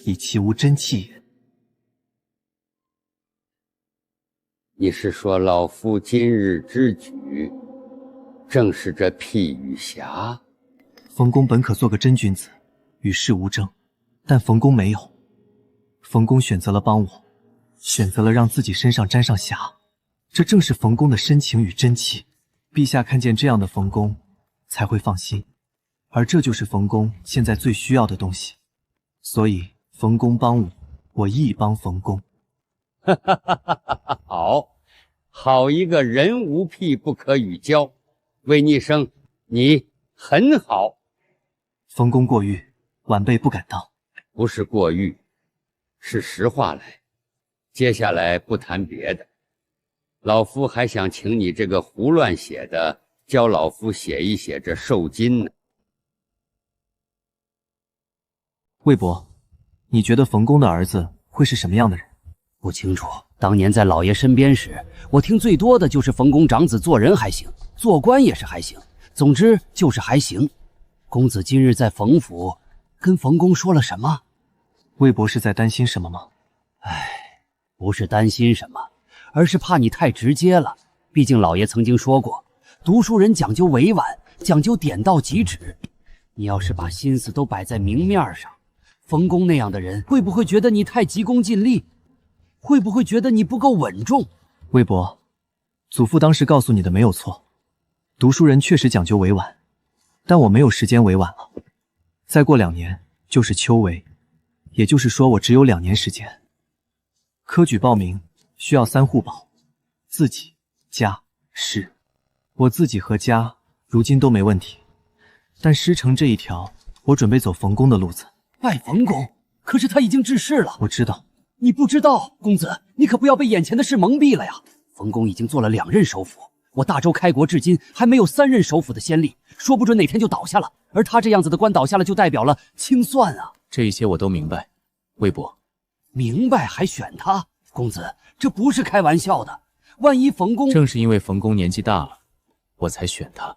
以其无真气也。你是说老夫今日之举，正是这癖与暇？冯公本可做个真君子，与世无争，但冯公没有。冯公选择了帮我，选择了让自己身上沾上瑕，这正是冯公的深情与真气。陛下看见这样的冯公，才会放心，而这就是冯公现在最需要的东西。所以冯公帮我，我亦帮冯公。哈哈哈哈哈！好一个人无癖不可与交，魏逆生，你很好。冯公过誉，晚辈不敢当。不是过誉，是实话来。接下来不谈别的，老夫还想请你这个胡乱写的，教老夫写一写这受金呢。魏伯，你觉得冯公的儿子会是什么样的人？不清楚。当年在老爷身边时，我听最多的就是冯公长子做人还行，做官也是还行，总之就是还行。公子今日在冯府，跟冯公说了什么？魏伯是在担心什么吗？不是担心什么，而是怕你太直接了。毕竟老爷曾经说过，读书人讲究委婉，讲究点到即止。你要是把心思都摆在明面上，冯公那样的人会不会觉得你太急功近利？会不会觉得你不够稳重？魏伯，祖父当时告诉你的没有错，读书人确实讲究委婉，但我没有时间委婉了。再过2年就是秋闱，也就是说我只有2年时间。科举报名需要3户保，自己、家、师。我自己和家如今都没问题，但师承这一条，我准备走冯公的路子。拜冯公？可是他已经致仕了。我知道。你不知道，公子，你可不要被眼前的事蒙蔽了呀。冯公已经做了2任首辅，我大周开国至今还没有3任首辅的先例，说不准哪天就倒下了。而他这样子的官倒下了，就代表了清算啊。这些我都明白，魏伯。明白还选他？公子，这不是开玩笑的。万一冯公……正是因为冯公年纪大了，我才选他。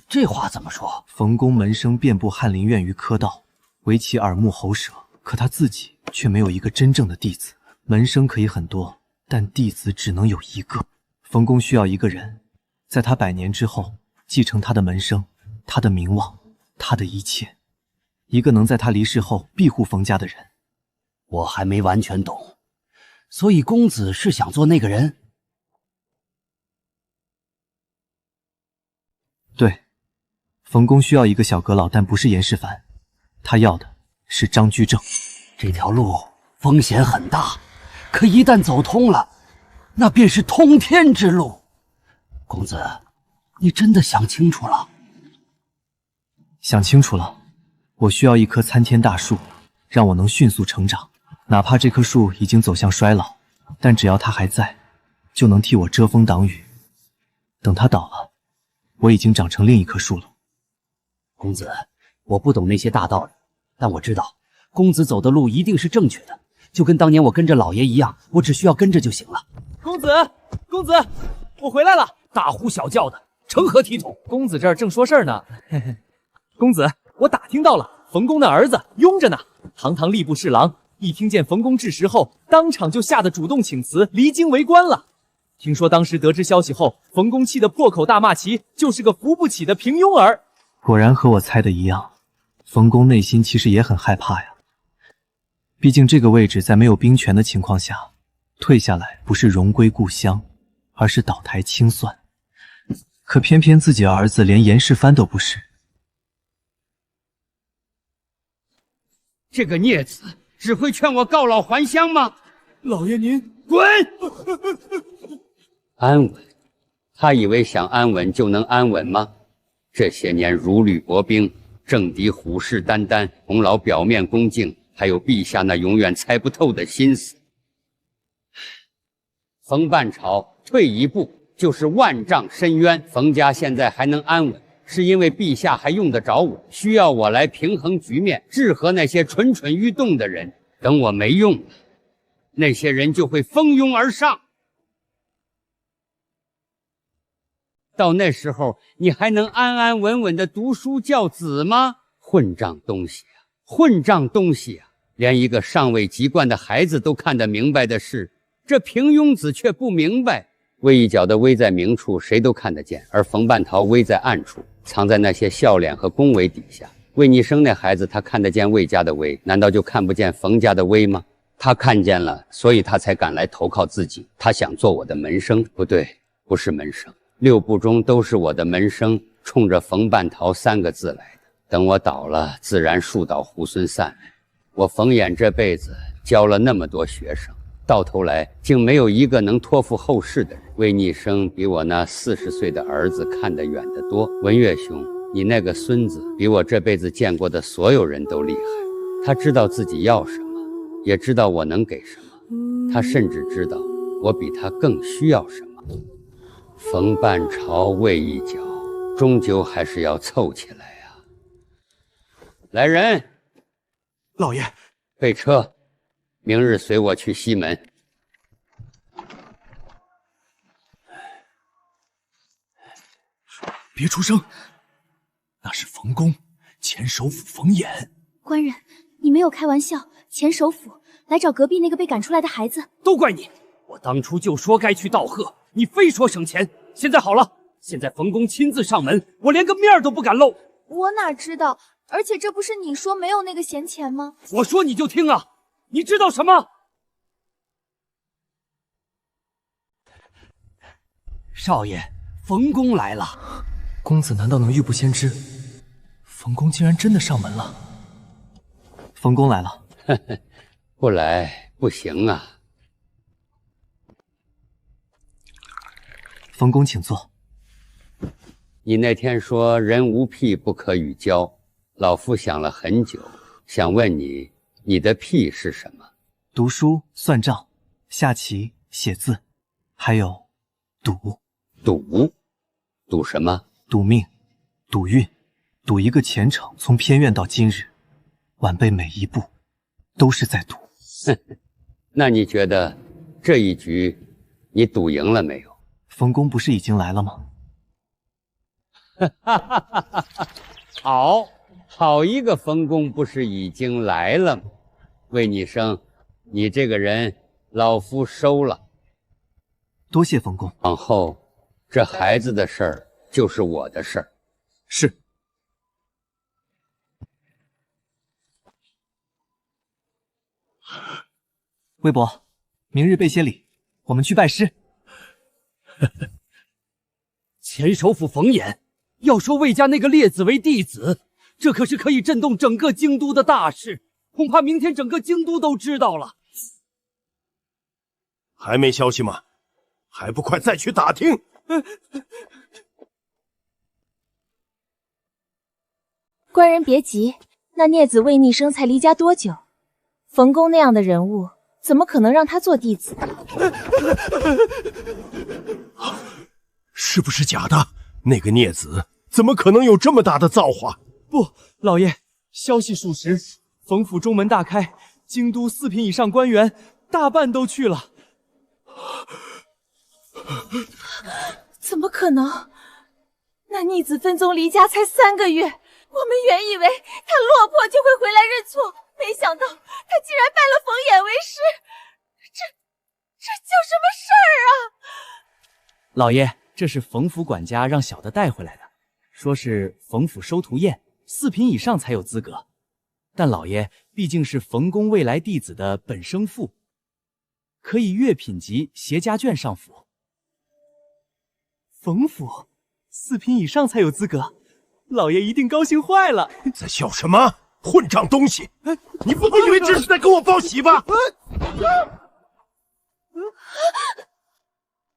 这话怎么说？冯公门生遍布翰林院与科道，为其耳目喉舌，可他自己却没有一个真正的弟子。门生可以很多，但弟子只能有一个。冯公需要一个人，在他100年之后继承他的门生，他的名望，他的一切，一个能在他离世后庇护冯家的人。我还没完全懂，所以公子是想做那个人？对，冯公需要一个小阁老，但不是严世蕃，他要的是张居正。这条路风险很大，可一旦走通了，那便是通天之路。公子，你真的想清楚了？想清楚了，我需要一棵参天大树，让我能迅速成长。哪怕这棵树已经走向衰老，但只要它还在，就能替我遮风挡雨。等它倒了，我已经长成另一棵树了。公子，我不懂那些大道理，但我知道公子走的路一定是正确的，就跟当年我跟着老爷一样，我只需要跟着就行了。公子，公子，我回来了！大呼小叫的，成何体统？公子这儿正说事儿呢。嘿嘿，公子，我打听到了，冯公的儿子拥着呢。堂堂吏部侍郎，一听见冯公致时后，当场就吓得主动请辞，离京为官了。听说当时得知消息后，冯公气得破口大骂其就是个扶不起的平庸儿。果然和我猜的一样，冯公内心其实也很害怕呀。毕竟这个位置在没有兵权的情况下，退下来不是荣归故乡，而是倒台清算。可偏偏自己儿子连严世蕃都不是。这个孽子只会劝我告老还乡吗？老爷您滚！安稳？他以为想安稳就能安稳吗？这些年如履薄冰，政敌虎视眈眈，孔老表面恭敬，还有陛下那永远猜不透的心思。冯半朝退一步就是万丈深渊，冯家现在还能安稳，是因为陛下还用得着我，需要我来平衡局面，制衡那些蠢蠢欲动的人。等我没用了，那些人就会蜂拥而上。到那时候，你还能安安稳稳的读书教子吗？混账东西啊！混账东西啊！连一个尚未籍贯的孩子都看得明白的事，这平庸子却不明白。魏一角的威在明处，谁都看得见，而冯半桃威在暗处，藏在那些笑脸和恭维底下。魏逆生那孩子，他看得见魏家的威，难道就看不见冯家的威吗？他看见了，所以他才敢来投靠自己。他想做我的门生，不对，不是门生。6部中都是我的门生，冲着冯半桃3个字来的。等我倒了，自然树倒猢狲散来。我冯衍这辈子教了那么多学生，到头来竟没有一个能托付后世的人。魏逆生比我那40岁的儿子看得远得多。文月兄，你那个孙子比我这辈子见过的所有人都厉害。他知道自己要什么，也知道我能给什么，他甚至知道我比他更需要什么。冯半朝、魏一角，终究还是要凑起来呀！来人，老爷，备车，明日随我去西门。别出声，那是冯公，前首辅冯衍。官人，你没有开玩笑，前首辅来找隔壁那个被赶出来的孩子，都怪你！我当初就说该去道贺，你非说省钱。现在好了，现在冯公亲自上门，我连个面都不敢露。我哪知道？而且这不是你说没有那个闲钱吗？我说你就听啊！你知道什么？少爷，冯公来了。公子难道能预不先知？冯公竟然真的上门了。冯公来了。呵呵，不来不行啊。冯公请坐。你那天说人无癖不可与交，老夫想了很久，想问你，你的癖是什么？读书、算账、下棋、写字，还有赌。赌？赌什么？赌命，赌运，赌一个前程从偏院到今日，晚辈每一步都是在赌。那你觉得这一局你赌赢了没有？冯公不是已经来了吗？好一个冯公不是已经来了吗？魏逆生，你这个人老夫收了。多谢冯公。往后这孩子的事儿就是我的事儿。是。魏伯，明日备些礼，我们去拜师。前首辅冯衍要收魏家那个列子为弟子，这可是可以震动整个京都的大事，恐怕明天整个京都都知道了。还没消息吗？还不快再去打听！官人别急，那孽子魏逆生才离家多久？冯公那样的人物，怎么可能让他做弟子？是不是假的？那个孽子怎么可能有这么大的造化？不，老爷，消息属实，冯府中门大开，京都4品以上官员大半都去了。怎么可能？那逆子分宗离家才3个月，我们原以为他落魄就会回来认错，没想到他竟然拜了冯衍为师，这叫什么事儿啊？老爷，这是冯府管家让小的带回来的，说是冯府收徒宴，4品以上才有资格。但老爷毕竟是冯公未来弟子的本生父，可以越品级携家眷上府。冯府4品以上才有资格，老爷一定高兴坏了。在笑什么？混账东西！你不会以为这是在跟我报喜吧？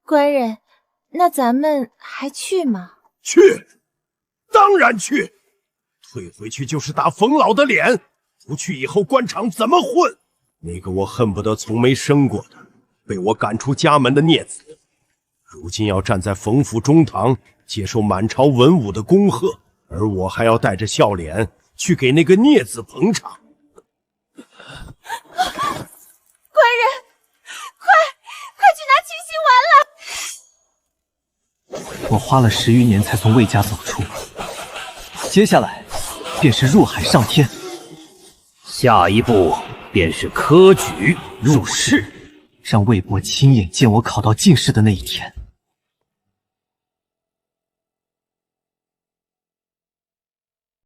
官人，那咱们还去吗？去，当然去。退回去就是打冯老的脸，不去以后官场怎么混？那个我恨不得从没生过的，被我赶出家门的孽子，如今要站在冯府中堂接受满朝文武的恭贺，而我还要带着笑脸去给那个孽子捧场。官人，快去拿清心丸来！我花了10余年才从魏家走出，接下来便是入海上天，下一步便是科举入仕，让魏博亲眼见我考到进士的那一天。